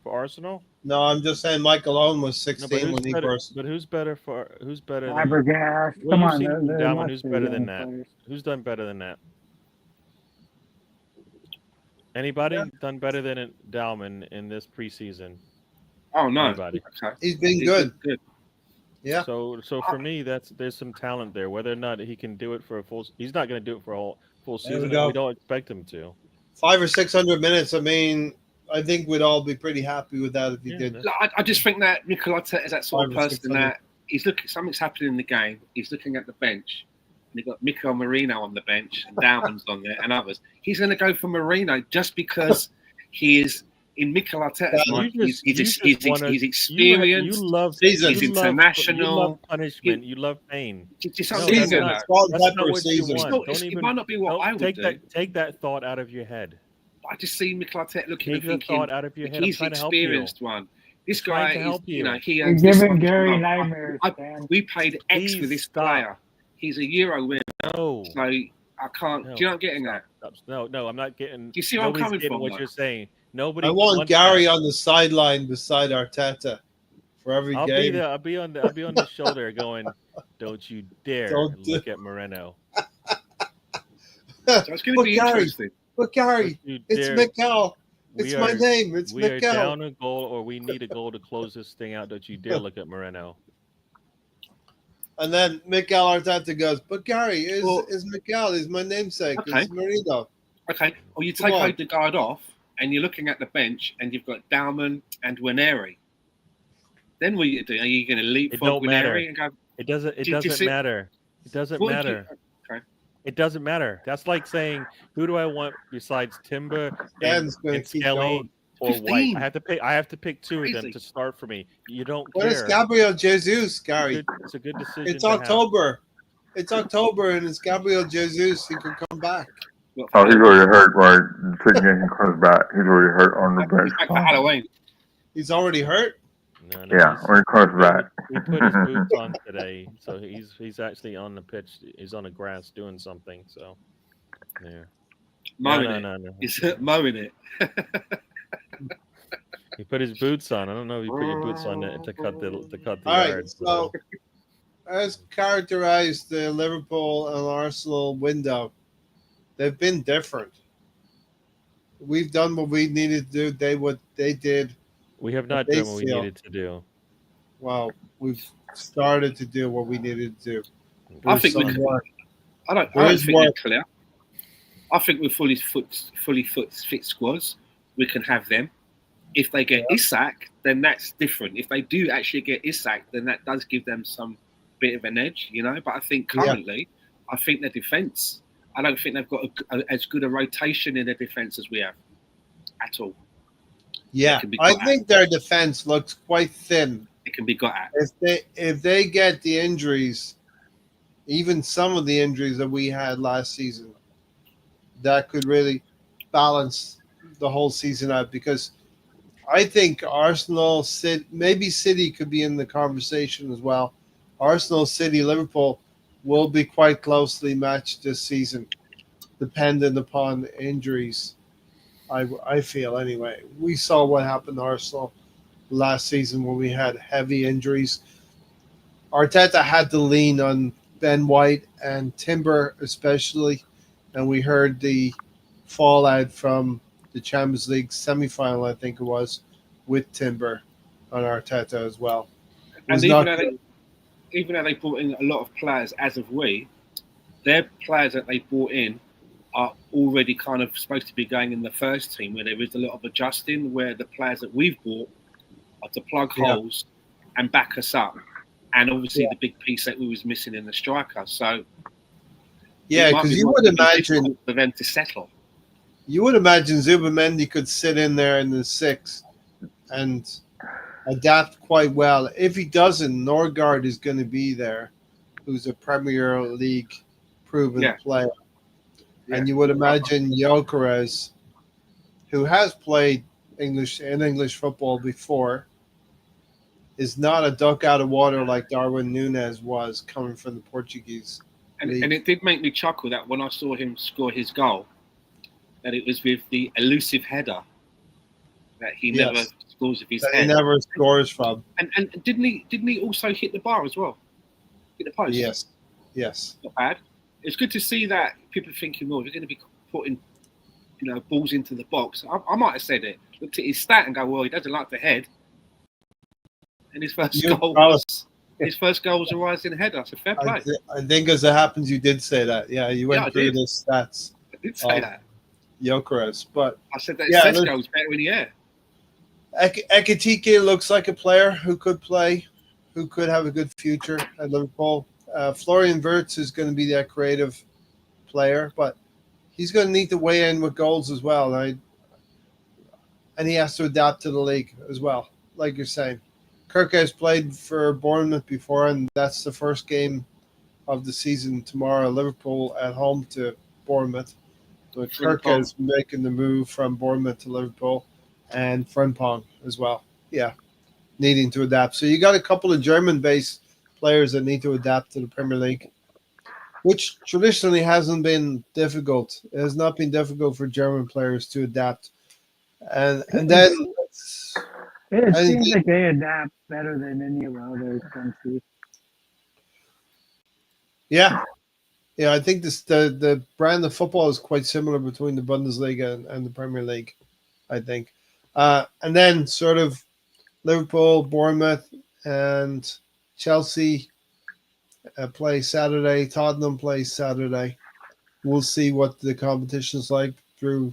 for Arsenal? No, I'm just saying Michael Owen was No, 16 when he first. but who's better than Fabregas. Well, Come you've on, seen they're Dalman, much who's better better than young that? players. who's done better than that? Anybody Yeah. done better than Dalman in this preseason? oh no, Anybody? okay, He's been He's good. good. Yeah. So for me, there's some talent there. Whether or not he can do it for a full, he's not going to do it for a full There we season. go. We don't expect him to. 500 or 600 minutes. I mean, I think we'd all be pretty happy with that if he Yeah, did. that's- I just think that Mikel Arteta is that sort of 500 or person 600. that he's looking. Something's happening in the game. He's looking at the bench. And you've got Mikel Marino on the bench, and Dalman's on there, and others. He's going to go for Marino just because he is in Mikel Arteta's Yeah, mind. you just- He's you just wanna- he's experienced. You love Season. He's you love- international. You love punishment. You love pain. Just No, something that's Season. not- It's called that's not Pepper what you season. want. Not- Don't it even might not be what don't I would do. take that thought out of your head. I just see Mikel Arteta looking Take and the thinking, thought out of your head. I'm he's trying the to help you. experienced one. This Trying guy to is, help you. he You're earns this giving much Gary money. nightmares, I- man. We paid X for Please this stop. player. He's a Euro winner, No. so I can't. No. Do you not getting that? No, I'm not getting. Do you see where I'm nobody's coming getting from, what though? you're saying. Nobody. I want wants Gary that. on the sideline beside Arteta for every I'll be game. there. I'll be on the shoulder going, "Don't you dare Don't do- look at Moreno. So it's going to But be Gary, interesting. But Gary, Don't you it's dare. Mikel. We It's are- my name. It's We are Mikel. down a goal, or we need a goal to close this thing out. Don't you dare look at Moreno." And then Mikel Arteta goes, but Gary, Well- is Mikel, is my namesake. Okay. It's Marino. Okay, or you Come take on. Odegaard off, and you're looking at the bench, and you've got Dalman and Ranieri. Then what are you doing? Are you going to leapfrog don't matter. Ranieri and go? It doesn't. It Do you doesn't see- matter. It doesn't What would you- matter. okay. It doesn't matter. That's like saying, who do I want besides Timber and, Ben's going and to keep Skelly going. or 15. White? I have to pick two of them Crazy. to start for me. You don't What is care. Gabriel Jesus, Gary? It's a good decision. It's to have. October. It's October, and it's Gabriel Jesus. He could come back. What, Oh, he's already hurt, right? The second he comes back, he's already hurt on the bench. He's back for Halloween. He's already hurt. No, Yeah, he's- when he comes back. He put his boots on today, so he's actually on the pitch. He's on the grass doing something. So, yeah. Mowing it. No. He's mowing it. He put his boots on. I don't know if you put your boots on to cut the All right. yard. So, as characterized the Liverpool and Arsenal window, they've been different. We've done what we needed to do. What they did. we have not they done what we feel- needed to do. Well, we've started to do what we needed to do. I think we There's could- some work. I don't Where's think we're work? clear. I think we're fully fit squads. We can have them. If they get Isak, then that's different. If they do actually get Isak, then that does give them some bit of an edge, you know. But I think Yeah. currently, I think their defence, I don't think they've got as good a rotation in their defence as we have at all. Yeah, can be I got at. think their defense looks quite thin. It can be got at. If they get the injuries, even some of the injuries that we had last season, that could really balance the whole season out. Because I think Arsenal, maybe City could be in the conversation as well. Arsenal, City, Liverpool will be quite closely matched this season, dependent upon injuries. I feel anyway. We saw what happened to Arsenal last season when we had heavy injuries. Arteta had to lean on Ben White and Timber especially, and we heard the fallout from the Champions League semi-final, I think it was, with Timber on Arteta as well. It was And not good. even though they brought in a lot of players, as of their players that they brought in are already kind of supposed to be going in the first team, where there is a lot of adjusting, where the players that we've bought are to plug holes and back us up. And obviously the big piece that we was missing in the striker. So yeah, because you would imagine for them to settle. You would imagine Zubamendi could sit in there in the 6 and adapt quite well. If he doesn't, Norgard is going to be there, who's a Premier League proven player. Yeah. And you would imagine Gyökeres, who has played English football before, is not a duck out of water like Darwin Núñez was coming from the Portuguese league. And it did make me chuckle that when I saw him score his goal, that it was with the elusive header that he never scores with his head. He never scores from. And didn't he also hit the bar as well? Hit the post? Yes. Not bad. It's good to see that people thinking, well, you're going to be putting, balls into the box. I might have said it. Looked at his stat and go, well, he doesn't like the head. And his first goal was a rising header. So fair play. I think as it happens, you did say that. Yeah, you went through the stats. I did say that. Gyökeres, but I said that Sesko was better in the air. Ekitike looks like a player who could play, who could have a good future at Liverpool. Florian Wirtz is going to be that creative player, but he's going to need to weigh in with goals as well. And he has to adapt to the league as well, like you're saying. Kirk has played for Bournemouth before, and that's the first game of the season tomorrow. Liverpool at home to Bournemouth. But Kirk is making the move from Bournemouth to Liverpool, and Frimpong as well. Yeah, needing to adapt. So you got a couple of German-based players that need to adapt to the Premier League, which traditionally hasn't been difficult. It has not been difficult for German players to adapt. And then it seems like they adapt better than any of our other countries. Yeah. Yeah, I think the brand of football is quite similar between the Bundesliga and the Premier League, I think. And then sort of Liverpool, Bournemouth, and Chelsea play Saturday. Tottenham plays Saturday. We'll see what the competition's like through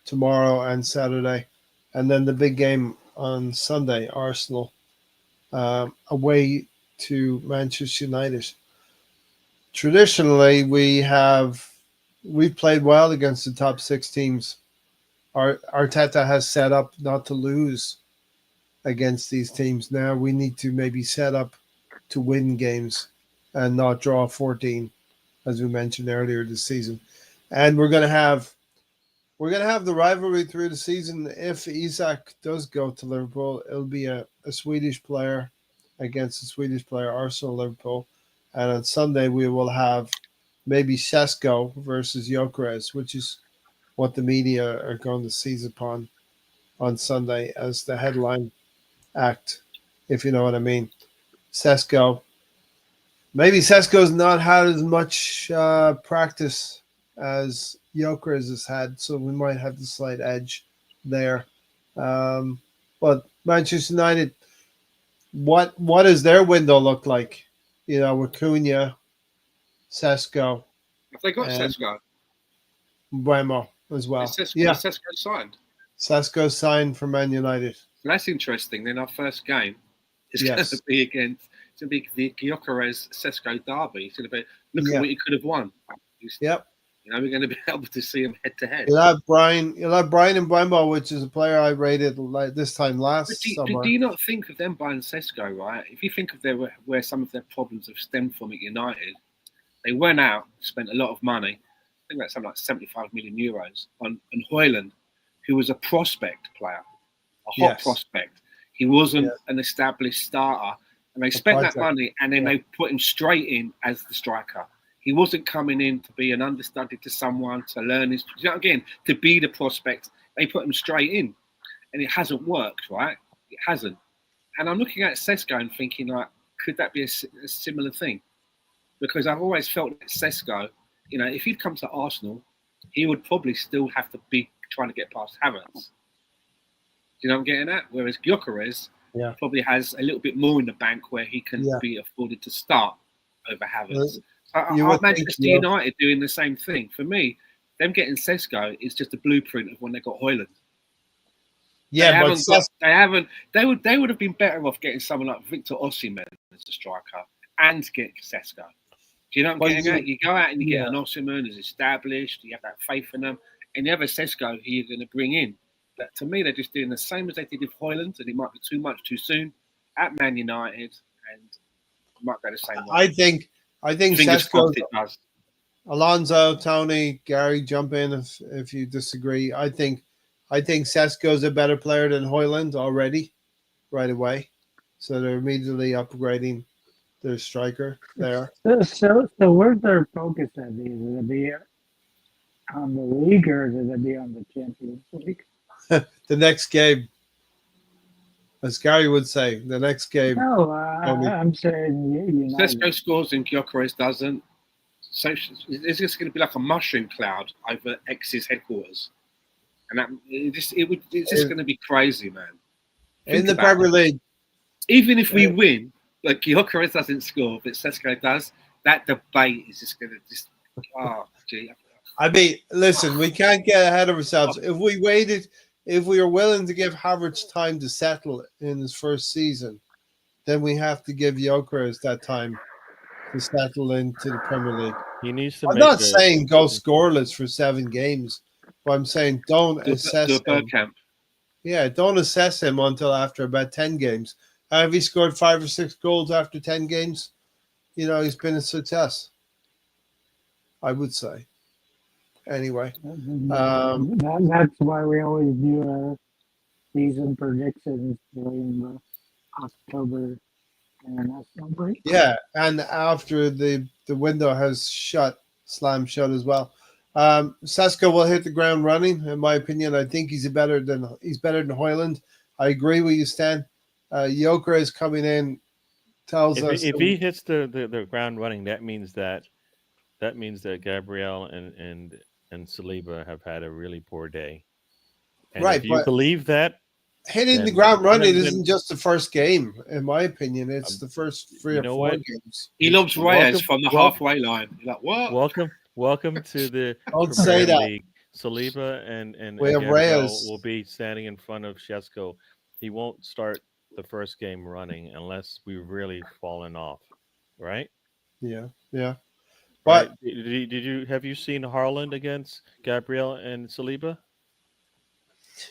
tomorrow and Saturday. And then the big game on Sunday, Arsenal away to Manchester United. Traditionally, we've played well against the top 6 teams. Arteta has set up not to lose against these teams. Now we need to maybe set up to win games and not draw 14, as we mentioned earlier this season. And we're gonna have the rivalry through the season. If Isak does go to Liverpool, it'll be a Swedish player against a Swedish player, Arsenal, Liverpool. And on Sunday, we will have maybe Sesko versus Gyökeres, which is what the media are going to seize upon on Sunday as the headline act, if you know what I mean. Sesko. Maybe Sesko's not had as much practice as Gyökeres has had, so we might have the slight edge there. But Manchester United, what does their window look like? With Cunha, Sesko. Have they got Sesko? Mbeumo as well. Sesko signed? Sesko signed for Man United. So that's interesting. Then our first game is going to be it's going to be the Gyökeres Sesko derby. It's going to be look at what you could have won. We're going to be able to see them head to head. You'll have Brian Mbeumo, which is a player I rated like this time last summer. Do you not think of them buying Sesko, right? If you think of where some of their problems have stemmed from at United, they went out, spent a lot of money. I think that's something like 75 million euros on Højlund, who was a prospect player, a hot prospect. He wasn't an established starter, and they spent that money, and then they put him straight in as the striker. He wasn't coming in to be an understudy to someone, to learn his, again, to be the prospect. They put him straight in, and it hasn't worked, right? It hasn't. And I'm looking at Sesko and thinking, like, could that be a similar thing? Because I've always felt that Sesko, if he'd come to Arsenal, he would probably still have to be trying to get past Havertz. Do you know what I'm getting at? Whereas Gyökeres probably has a little bit more in the bank where he can be afforded to start over Havertz. I imagine United doing the same thing. For me, them getting Sesko is just a blueprint of when they got Højlund. Yeah, They would have been better off getting someone like Victor Osimhen as a striker and get Sesko. Do you know what I'm getting at? You go out and you get an Osimhen who's established, you have that faith in them, and you have a Sesko who you're going to bring in. But to me, they're just doing the same as they did with Højlund, and it might be too much too soon at Man United, and it might go the same way. I think Sesko. Alonso, Tony, Gary, jump in if you disagree. I think Sesko's a better player than Højlund already, right away. So they're immediately upgrading their striker there. So where's their focus at? Is it be on the league or is it be on the Champions League? The next game, as Gary would say, the next game. No, I'm saying United. Sesko scores and Gyökeres doesn't. So it's just going to be like a mushroom cloud over X's headquarters, and it's just going to be crazy, man. In the Premier League, even if we win, like Gyökeres doesn't score, but Sesko does, that debate is just going to just. Oh, gee. I mean, listen, we can't get ahead of ourselves. If we are willing to give Havertz time to settle in his first season, then we have to give Gyökeres that time to settle into the Premier League. He needs to. I'm not saying go scoreless for 7 games, but I'm saying don't assess him. Yeah, don't assess him until after about 10 games. Have he scored 5 or 6 goals after 10 games? He's been a success, I would say. Anyway. That's why we always do our season predictions during the October international break. Yeah, and after the window has slammed shut as well. Sesko will hit the ground running, in my opinion. I think he's better than Højlund. I agree with you, Stan. Gyökeres coming in tells us if he hits the ground running, that means that Gabriel and Saliba have had a really poor day. And right, if you believe that, hitting the ground running isn't just the first game, in my opinion. It's the first 3 or 4 games. He loves Reyes from the halfway line. You're like, what? Welcome to the Don't say that. League. Saliba and Gabriel will be standing in front of Sesko. He won't start the first game running unless we've really fallen off, right? Yeah. But have you seen Haaland against Gabriel and Saliba?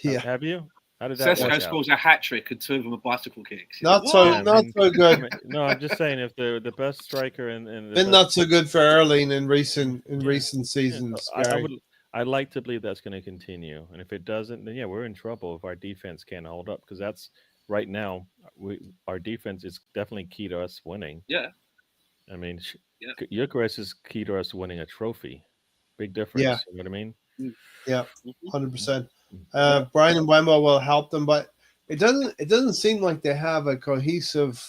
Yeah. Have you? How did that Sesko scores a hat trick and 2 of them are bicycle kicks. Not so good. No, I'm just saying if the best striker and been not so good for Erling in recent seasons. I'd like to believe that's going to continue, and if it doesn't, then we're in trouble if our defense can't hold up, because that's right now our defense is definitely key to us winning. Yeah, I mean, Gyökeres is key to us winning a trophy. Big difference. Yeah. You know what I mean? Yeah, 100%. Brian and Wemba will help them, but it doesn't seem like they had a cohesive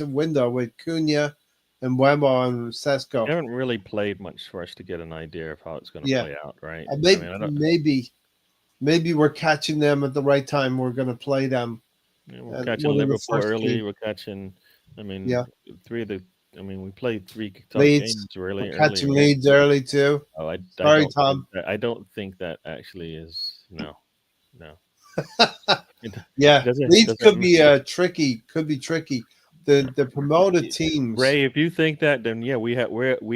window with Cunha and Wemba and Sesko. They haven't really played much for us to get an idea of how it's going to play out, right? Maybe we're catching them at the right time. We're going to play them. We're catching Liverpool early. We're catching. We played 3 tough games early. We're catching Leeds early too. Oh, Sorry, Tom. I don't think that actually is no. Yeah, Leeds could be tricky. Could be tricky. The promoted teams. Ray, if you think that, then we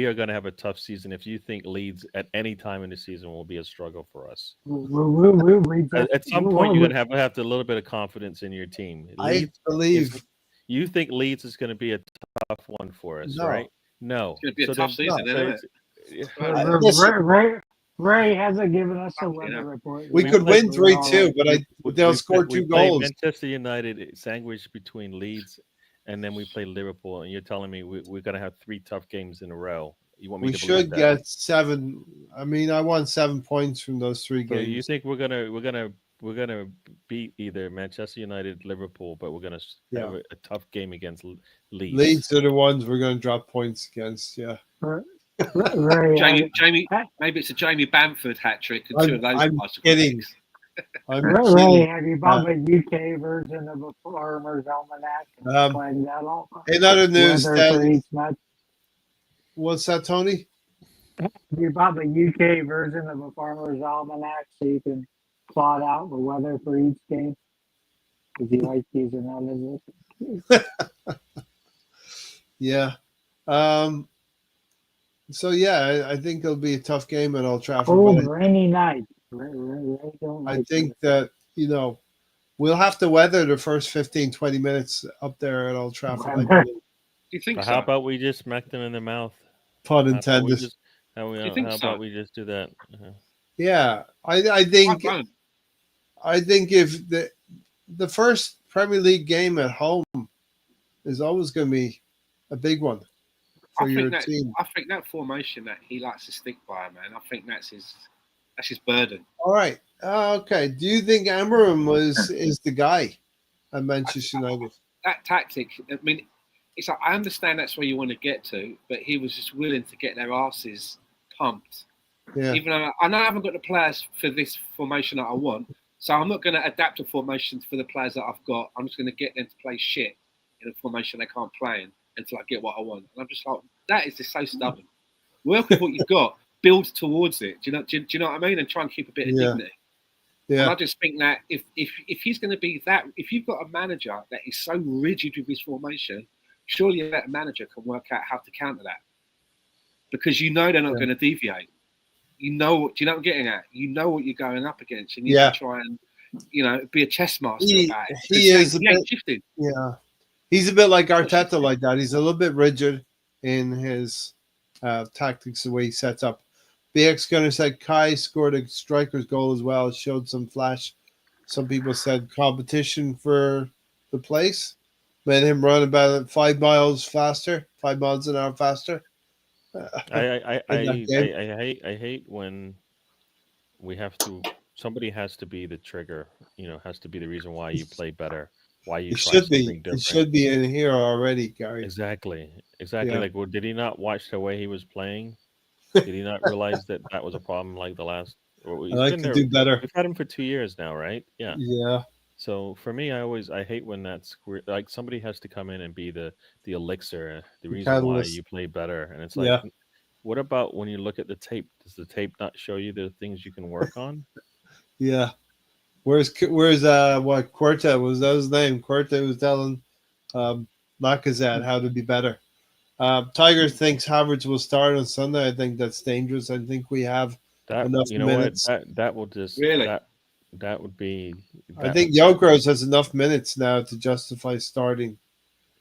are going to have a tough season. If you think Leeds at any time in the season will be a struggle for us, at some point you're going to have a little bit of confidence in your team. Leeds, I believe. You think Leeds is going to be a tough one for us, right? No. It's going to be a tough season, isn't it? Ray hasn't given us a weather report. We could win 3-2, but they'll score 2 goals. Manchester United sandwiched between Leeds, and then we play Liverpool, and you're telling me we're going to have 3 tough games in a row. You want me to should get 7. I mean, I want 7 points from those 3 games. You think we're gonna beat either Manchester United, Liverpool, but we're gonna Yeah. have a tough game against Leeds. Leeds are the ones we're going to drop points against. Yeah. Ray, Jamie, maybe it's a Jamie Bamford hat trick and two of those I'm bicycle kidding. kicks. I'm Ray, kidding. have you bought the UK version of a Farmer's Almanac and Um, flagged that off? In other news, Weather for that each match. what's that, Tony? Have you bought the UK version of a Farmer's Almanac so you can plot out the weather for each game? Because you like these analysis. Yeah. So yeah, I think it'll be a tough game at Old Trafford. Cold, But rainy night. Ray don't I like think this. that we'll have to weather the first 15, 20 minutes up there at Old Trafford. I Weather. believe. Do you think But so? how about we just smack them in the mouth? Pun How about we intended. just how we Do you think how so? about we just do that? Yeah, I I think don't. if the first Premier League game at home is always going to be a big one for your team. I think that formation that he likes to stick by, man. I think that's his burden. All right. Okay. Do you think Amorim is the guy at Manchester United? That tactic. I mean, it's like I understand that's where you want to get to, but he was just willing to get their asses pumped. Yeah. Even though I know I haven't got the players for this formation that I want, so I'm not going to adapt a formation for the players that I've got. I'm just going to get them to play shit in a formation they can't play in until I get what I want. And I'm just like, that is just so stubborn. Work with what you've got, build towards it. Do you know what I mean? And try and keep a bit of dignity. And Yeah. I just think that if he's going to be that, if you've got a manager that is so rigid with his formation, surely that manager can work out how to counter that, because you know they're not going to deviate. You know, do you know what I'm getting at? You know what you're going up against, and you need to try and be a chess master about it. He is a He ain't bit, shifted. yeah. He's a bit like Arteta like that. He's a little bit rigid in his tactics, the way he sets up. BX Gunner said Kai scored a striker's goal as well. It showed some flash. Some people said competition for the place made him run about 5 miles faster, 5 miles an hour faster. I in that game. hate when we have to. Somebody has to be the trigger. Has to be the reason why you play better. Why you It try should something be. different. It should be in here already, Gary. Exactly. Yeah. Like, well, did he not watch the way he was playing? Did he not realize that was a problem? Like the last, I like to do better. We've had him for 2 years now, right? Yeah. Yeah. So for me, I hate when that's like somebody has to come in and be the elixir, the reason why catalyst. you play better. And it's like, what about when you look at the tape? Does the tape not show you the things you can work on? Yeah. Where's what Quartet was that his name? Quartet was telling Lacazette how to be better. Tiger thinks Havertz will start on Sunday. I think that's dangerous. I think we have That enough minutes. that will just Really? that would be. I think Gyökeres has enough minutes now to justify starting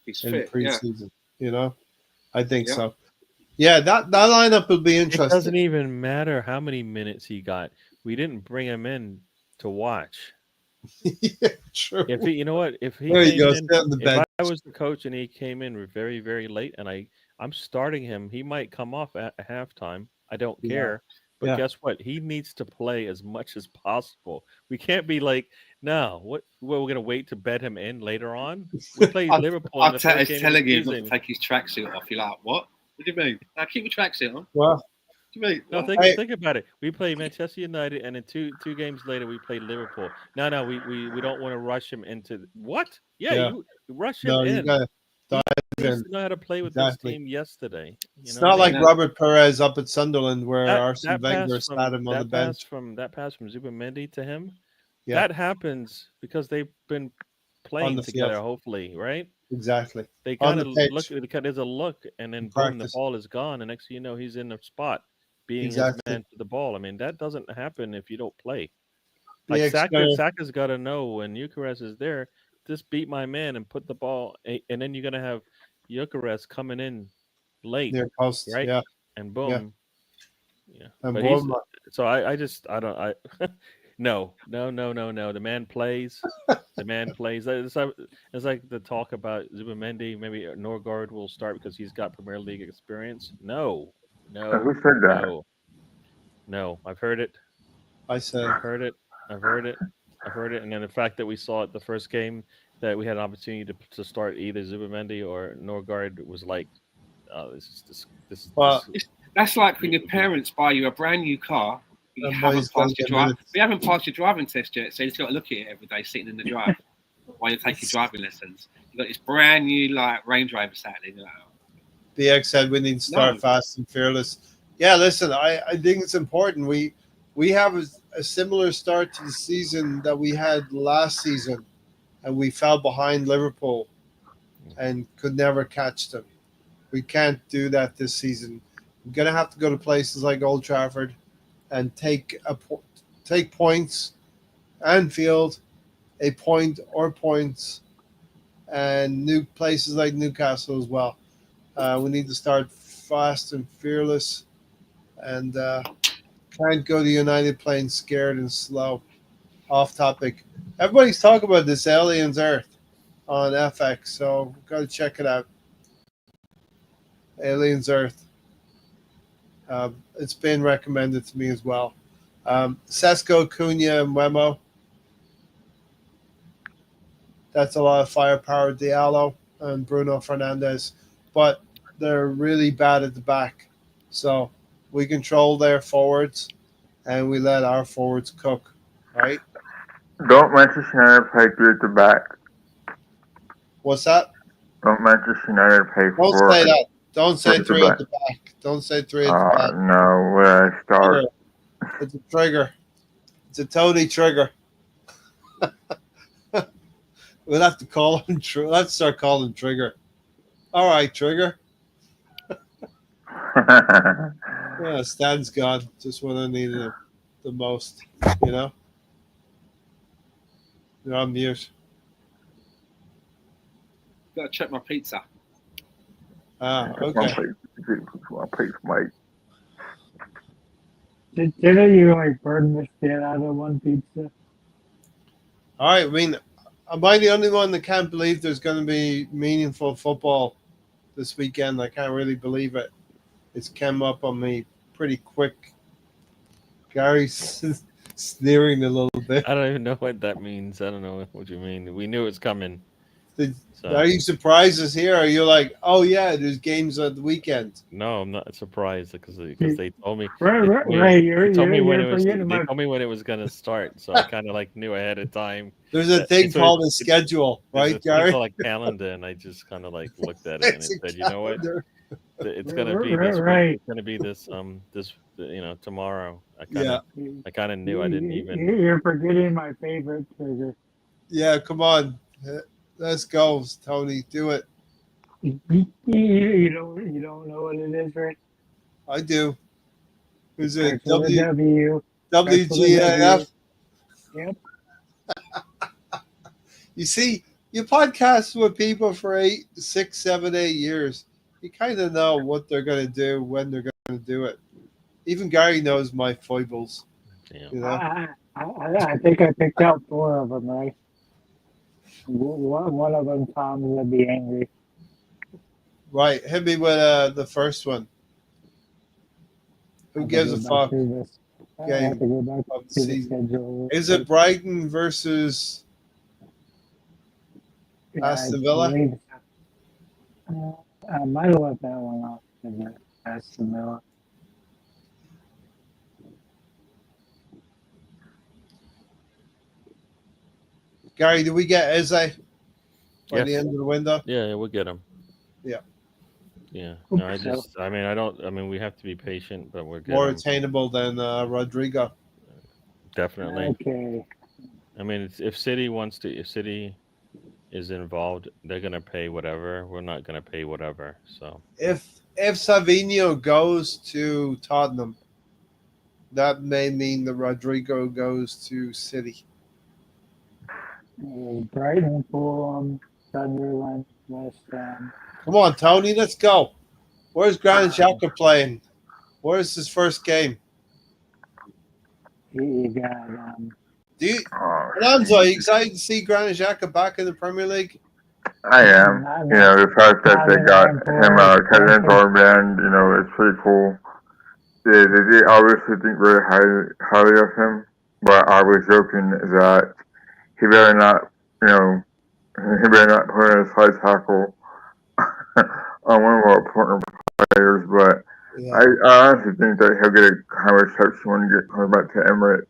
He's in fit. preseason. I think Yeah. so. Yeah, that lineup will be It interesting. doesn't even matter how many minutes he got. We didn't bring him in to watch. Yeah, true. If he, if he There you came go, in, sit on the if bench. I was the coach and he came in very, very late, and I'm starting him, he might come off at halftime. I don't Yeah. care. But Yeah. guess what? He needs to play as much as possible. We can't be like, no, we're going to wait to bet him in later on. We play Liverpool in the first game of telling the him not to season. take his tracksuit off. You're like, what? What do you mean? Now keep your tracksuit on. Well, What do you mean? No, What? think about it. We play Manchester United, and then two games later we play Liverpool. No, we don't want to rush him into what? Yeah, Yeah. you rush him no, in. you got He needs in. to know how to play with Exactly. this team yesterday. It's not like Yeah. Robert Perez up at Sunderland where Arsene that Wenger pass sat him on the bench. that pass from Zubimendi to him. Yeah. That happens because they've been playing the together. field. Hopefully, right? Exactly. They On kind the of pitch. look. There's a look, and then In boom, the practice. ball is gone. And next thing you know, he's in the spot, being Exactly. his man to the ball. I mean, that doesn't happen if you don't play. The Like experience- Saka's got to know when Gyökeres is there, just beat my man and put the ball, and then you're gonna have Gyökeres coming in late, near post. right? Yeah. And boom, yeah. And But he's boom, so I just I don't I no. The man plays. The man plays. It's like the talk about Zubimendi. Maybe Norgard will start because he's got Premier League experience. No. Who said that? No. I've heard it. I said. I've heard it. I heard it, and then the fact that we saw it the first game that we had an opportunity to start either Zubamendi or Norgard was like, oh, this Well, That's like when your parents buy you a brand new car, but you Everybody's haven't passed your gonna drive. get You haven't passed your driving test yet, so you just got to look at it every day, sitting in the drive while you're taking driving lessons. You got this brand new like Range Rover sat there. You're like, oh, BX said we need to start No. fast and fearless. Yeah, listen, I think it's important. We have a similar start to the season that we had last season, and we fell behind Liverpool and could never catch them. We can't do that this season. We're gonna have to go to places like Old Trafford and take points, Anfield, a point or points, and new places like Newcastle as well. We need to start fast and fearless, and can't go to United playing scared and slow. Off topic. Everybody's talking about this Aliens Earth on FX, so we've got to check it out. Aliens Earth. It's been recommended to me as well. Sesko, Cunha, and Wemo. That's a lot of firepower. Diallo and Bruno Fernandes. But they're really bad at the back. So we control their forwards and we let our forwards cook, right? Don't Manchester United play three at the back. What's that? Don't Manchester United play Don't four. say that. Don't say at the three at back. the back. Don't say three at the back. No, where I start. It's a trigger. It's a Tony trigger. We'll have to call him. We'll have to start calling him Trigger. All right, Trigger. Yeah, Stan's gone. Just when I needed him the most. You know. You're on mute. got to check my pizza. Ah, My okay. place, Mike. Didn't you like burn the shit out of one pizza? All right. I mean, am I the only one that can't believe there's going to be meaningful football this weekend? I can't really believe it. It's come up on me pretty quick. Gary's sneering a little bit. I don't even know what that means. I don't know what you mean. We knew it was coming. Are you surprised it's here? Or are you like, oh yeah, there's games on the weekend? No, I'm not surprised because they told me. Right. They told me when it You're was. They forgetting about told me when it was gonna start, so I kind of like knew ahead of time. There's a thing So called a it's- schedule, There's right, a thing Gary? called, like calendar, and I just kind of like looked at it and it It's a said, you know what, calendar. it's gonna be this week. Right. It's gonna be this tomorrow. I Yeah, kind of knew. I didn't even. You're forgetting my favorite trigger. yeah. Come on, let's go, Tony. Do it. You don't know what it is, right? I do. Is it Starts with a W. WGAF? Yep. You see, you podcast with people for 8, 6, 7, 8 years. You kind of know what they're going to do, when they're going to do it. Even Gary knows my foibles. Yeah. You know, I think I picked out 4 of them, right? One of them, Tom, will be angry. right? Hit me with the first one. Who gives a fuck? I have to go back of the to the season? schedule. Is it Brighton versus Aston Villa? believe so. I might have left that one off. Aston Villa. Gary, do we get Eze by Yes. the end of the window? Yeah, we'll get him. Yeah. Yeah. Hope No, so. I mean, we have to be patient, but we're good. More attainable than Rodrigo. Definitely. Okay. I mean, if City is involved, they're gonna pay whatever. We're not gonna pay whatever. So If Savinho goes to Tottenham, that may mean that Rodrigo goes to City. Brighton, Fulham, Sunderland, West Ham. Come on, Tony, let's go. Where's Granit Xhaka playing? Where's his first game? You got Do you, Oh, Alonso, are you excited to see Granit Xhaka back in the Premier League? I am. You know, the fact that they got him Kevin Thornband, you know, it's pretty cool. They obviously think very highly of him, but I was joking that he better not, he better not put in a side tackle on one of our partner players. But Yeah. I honestly think that he'll get a kind of reception when he comes back to Emirates.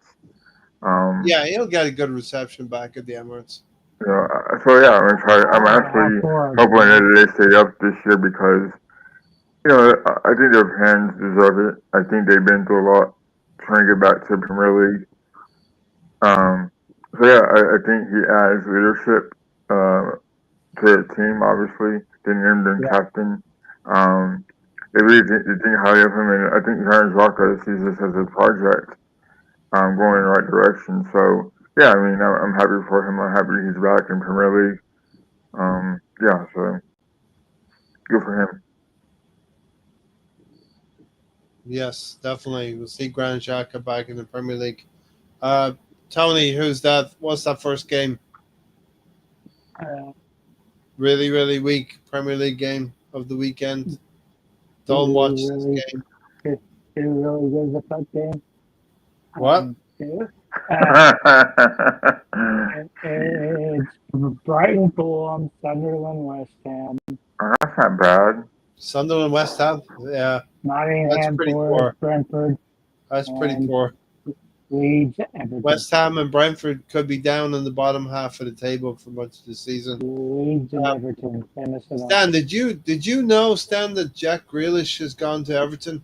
Yeah, he'll get a good reception back at the Emirates. So yeah, I'm actually hoping that they stay up this year because I think their fans deserve it. I think they've been through a lot trying to get back to the Premier League. So yeah, I think he adds leadership to the team. Obviously, they named him captain. They really they think highly of him, and I think Granit Xhaka sees this as a project going in the right direction. So yeah, I mean, I'm happy for him. I'm happy he's back in Premier League. Yeah, so good for him. Yes, definitely. We'll see Granit Xhaka back in the Premier League. Tony, who's that? What's that first game? Really, really weak Premier League game of the weekend. Don't watch this game. It really was a fun game. What? It's Brighton, Fulham, Sunderland, West Ham, That's not bad. Sunderland, West Ham. Yeah, Nottingham, pretty Forest, poor. Brentford, that's pretty And- poor. Leeds, Everton. West Ham and Brentford could be down in the bottom half of the table for much of the season. Leeds and Everton. They missed it all. Stan, did you know, Stan, that Jack Grealish has gone to Everton?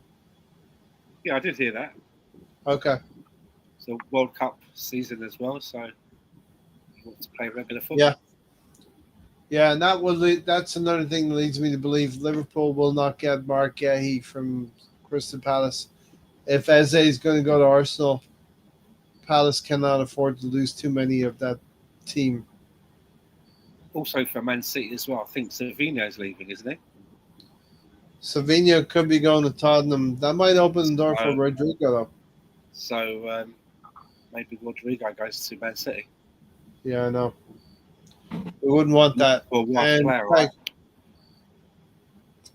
Yeah, I did hear that. Okay. It's a World Cup season as well, so he wants to play regular football. Yeah. Yeah, and that's another thing that leads me to believe Liverpool will not get Mark Gahey from Crystal Palace. If Eze is going to go to Arsenal, Palace cannot afford to lose too many of that team. Also for Man City as well, I think Savinho's leaving, isn't he? Savinho could be going to Tottenham. That might open the door for Rodrigo, though. So maybe Rodrigo goes to Man City. Yeah, I know. We wouldn't want that. Well, one And, player, right?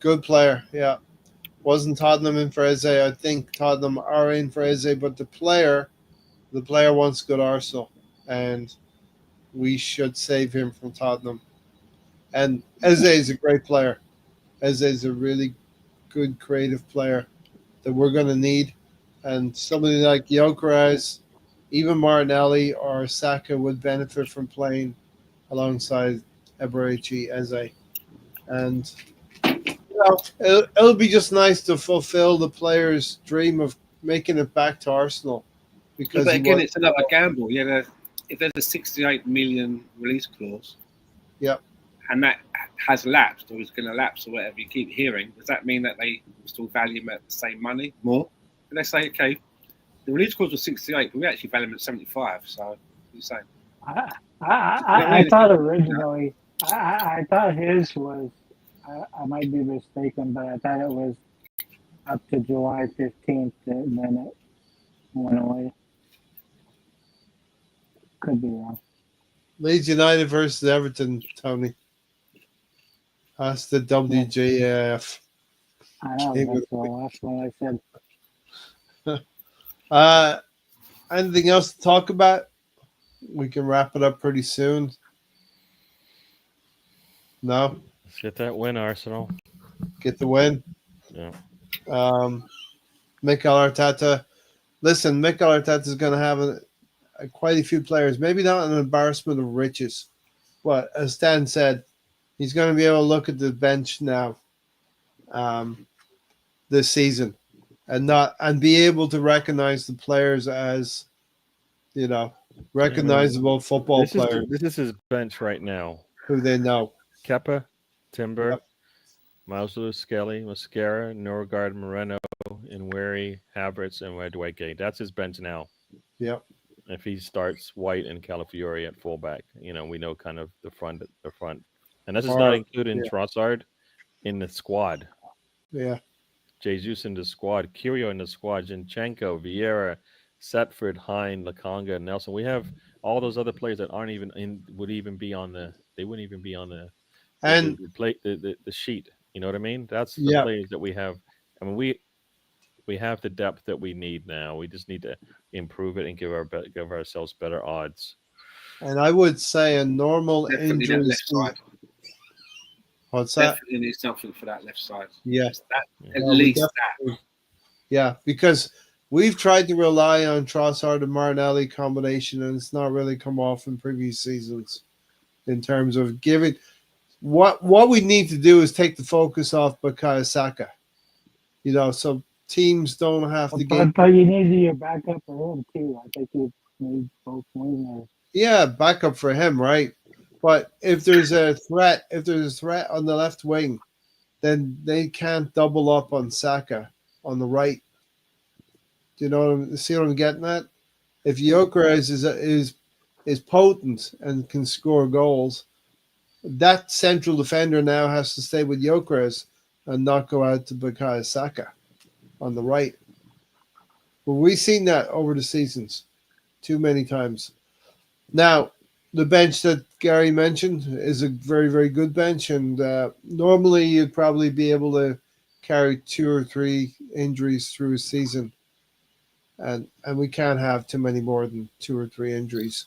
good player, yeah. Wasn't Tottenham in for Eze? I think Tottenham are in for Eze, but the player wants to go to Arsenal, and we should save him from Tottenham. And Eze is a great player. Eze is a really good creative player that we're going to need. And somebody like Gyökeres, even Martinelli or Saka would benefit from playing alongside Eberechi Eze. And it'll be just nice to fulfill the player's dream of making it back to Arsenal. Because but again, it's another gamble. Yeah, if there's a 68 million release clause, yep, and that has lapsed or is going to lapse or whatever you keep hearing, does that mean that they still value him at the same money more? And they say, okay, the release clause was 68, but we actually value him at 75. So, what are you saying? I thought originally, I thought his was, I might be mistaken, but I thought it was up to July 15th, and then it went away. Could be wrong. Leeds United versus Everton, Tony. That's the WJF. I know, that's the last one I said. Anything else to talk about? We can wrap it up pretty soon. No? Let's get that win, Arsenal. Get the win. Yeah. Mikel Arteta. Listen, Mikel Arteta is going to have quite a few players. Maybe not an embarrassment of riches. But as Stan said, he's going to be able to look at the bench now this season and be able to recognize the players as, recognizable football players This is his bench right now. who they know. Kepa, Timber, Yep. Miles Lewis, Skelly, Mascara, Norgard, Moreno, Nweri, Havertz, and Dwight Gay. That's his bench now. Yep. If he starts White and Calafiori at fullback, we know kind of the front. And this is not including Trossard in the squad. Yeah. Jesus in the squad, Kirio in the squad, Zinchenko, Vieira, Setford, Hine, Lakanga, Nelson. We have all those other players that aren't even wouldn't even be on the sheet. You know what I mean? That's the players that we have. I mean, we have the depth that we need now. We just need to improve it and give ourselves better odds. And I would say a normal Definitely that injury. left side. What's that? Definitely need something for that left side. Yes. At Well, we least definitely- Yeah, because we've tried to rely on Trossard and Martinelli combination, and it's not really come off in previous seasons in terms of giving. What we need to do is take the focus off Bukayo Saka. So teams don't have to get. But you need your backup for him too. I think you need both wingers. Yeah, backup for him, right? But if there's a threat on the left wing, then they can't double up on Saka on the right. Do you see what I'm getting at? If Gyökeres is potent and can score goals, that central defender now has to stay with Gyökeres and not go out to Bukayo Saka on the right. But we've seen that over the seasons too many times. Now, the bench that Gary mentioned is a very, very good bench, and normally you'd probably be able to carry 2 or 3 injuries through a season, and we can't have too many more than 2 or 3 injuries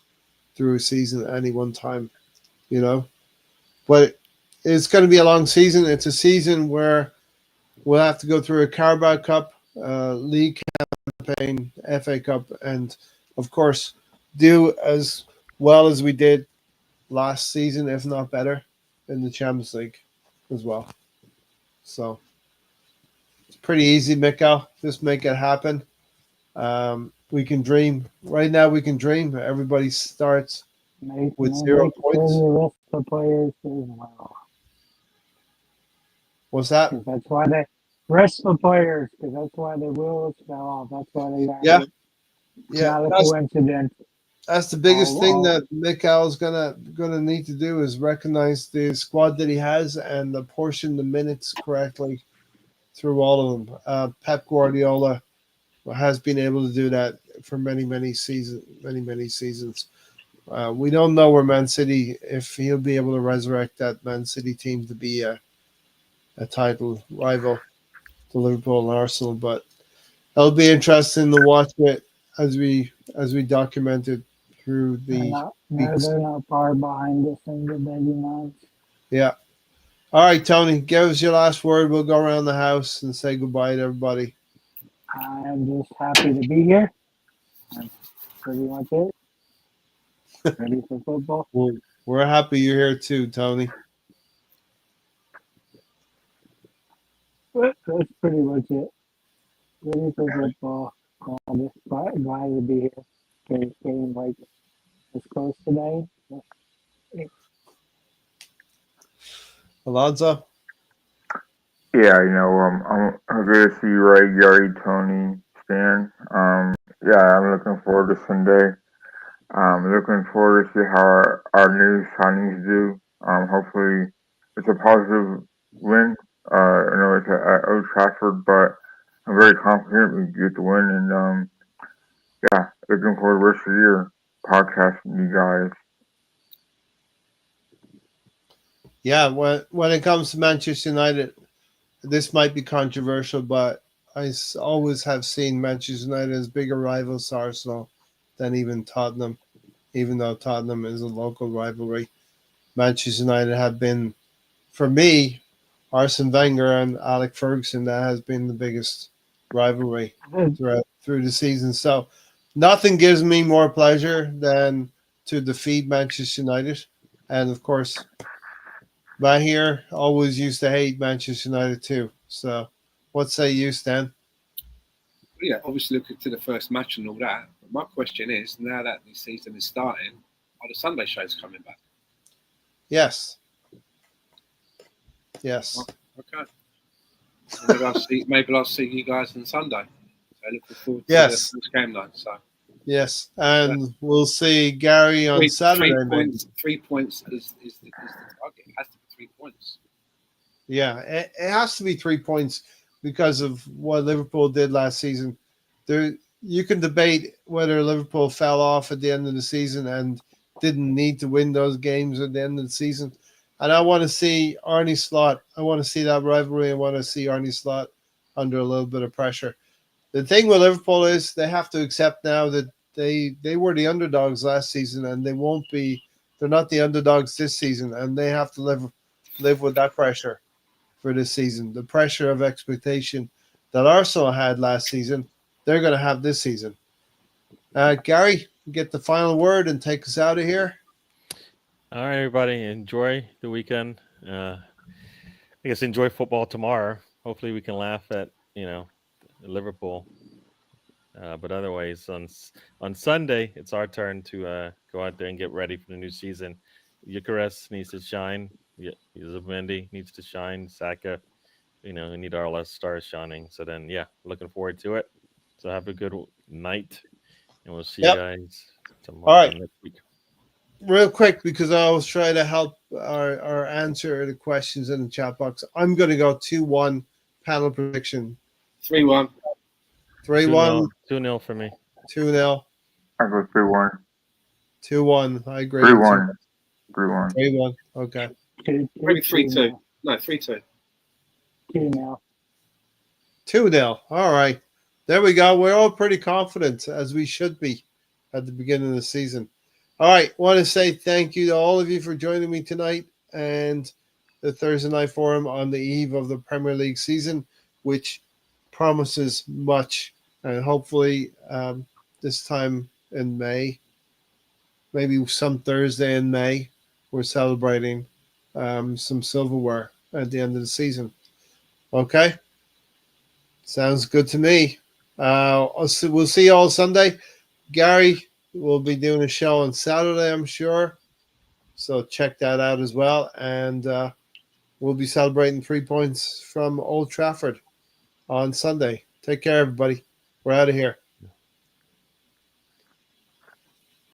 through a season at any one time, But it's going to be a long season. It's a season where we'll have to go through a Carabao Cup, league campaign, FA Cup, and of course do as well as we did last season, if not better, in the Champions League as well. So it's pretty easy, Mikkel. Just make it happen. We can dream. Right now we can dream. Everybody starts with 0 points. The rest of the players as well. What's that? 'Cause that's why they rest the players, because that's why the wheels fell off. That's why they got Yeah. it. Yeah, Not a coincidence. that's the biggest Oh, thing wow. that Mikkel's gonna need to do is recognize the squad that he has and apportion the minutes correctly through all of them. Pep Guardiola has been able to do that for many seasons. We don't know where Man City, if he'll be able to resurrect that Man City team to be a title rival to Liverpool and Arsenal, but it'll be interesting to watch it as we document it through the weeks. They're not far behind us in the baby months. Yeah. All right, Tony, give us your last word. We'll go around the house and say goodbye to everybody. I'm just happy to be here. That's pretty much it. Ready for football? We're happy you're here too, Tony. That's pretty much it. Ready for football. I'm just glad to be here. Getting like this close today. Alonso? Yeah, I'm good to see you, Ray, Gary, Tony, Stan. Yeah, I'm looking forward to Sunday. Looking forward to see how our new signings do. Hopefully, it's a positive win. I know it's at Old Trafford, but I'm very confident we get the win. And yeah, looking forward to the rest of the year podcasting you guys. Yeah, when it comes to Manchester United, this might be controversial, but I always have seen Manchester United as bigger rivals to Arsenal than even Tottenham, even though Tottenham is a local rivalry. Manchester United have been, for me, Arsene Wenger and Alex Ferguson, that has been the biggest rivalry through the season. So nothing gives me more pleasure than to defeat Manchester United. And of course, Mahir always used to hate Manchester United too. So what say you, Stan? Yeah, obviously looking to the first match and all that. But my question is, now that the season is starting, are the Sunday shows coming back? Yes. Yes. Okay. Maybe I'll see you guys on Sunday. So looking forward to Yes. the first game night. So Yes. And we'll see Gary on Saturday. 3 points is the target. It has to be 3 points. Yeah, it has to be 3 points because of what Liverpool did last season. You can debate whether Liverpool fell off at the end of the season and didn't need to win those games at the end of the season. And I want to see Arne Slot. I want to see that rivalry. I want to see Arne Slot under a little bit of pressure. The thing with Liverpool is they have to accept now that they were the underdogs last season, and they won't be. They're not the underdogs this season, and they have to live with that pressure for this season. The pressure of expectation that Arsenal had last season, they're going to have this season. Gary, get the final word and take us out of here. All right, everybody, enjoy the weekend. I guess enjoy football tomorrow. Hopefully, we can laugh at Liverpool. But otherwise, on Sunday, it's our turn to go out there and get ready for the new season. Eucharist needs to shine. Zubimendi needs to shine. Saka, we need our last stars shining. So then, looking forward to it. So have a good night, and we'll see you guys tomorrow. All right. Next week. Real quick, because I always try to help our answer the questions in the chat box. I'm going to go 2-1 panel prediction. 3-1. 3-1. 2-0 for me. 2-0. I go 3-1. 2-1. I agree. 3-1. 3-1. 3-1. Okay. Maybe 3-2. No, 3-2. 2-0. 2-0. All right. There we go. We're all pretty confident, as we should be at the beginning of the season. All right. Want to say thank you to all of you for joining me tonight and the Thursday Night Forum on the eve of the Premier League season, which promises much. And hopefully this time in May, maybe some Thursday in May, we're celebrating some silverware at the end of the season. Okay? Sounds good to me. We'll see you all Sunday. Gary will be doing a show on Saturday, I'm sure. So check that out as well. And we'll be celebrating 3 points from Old Trafford on Sunday. Take care, everybody. We're out of here.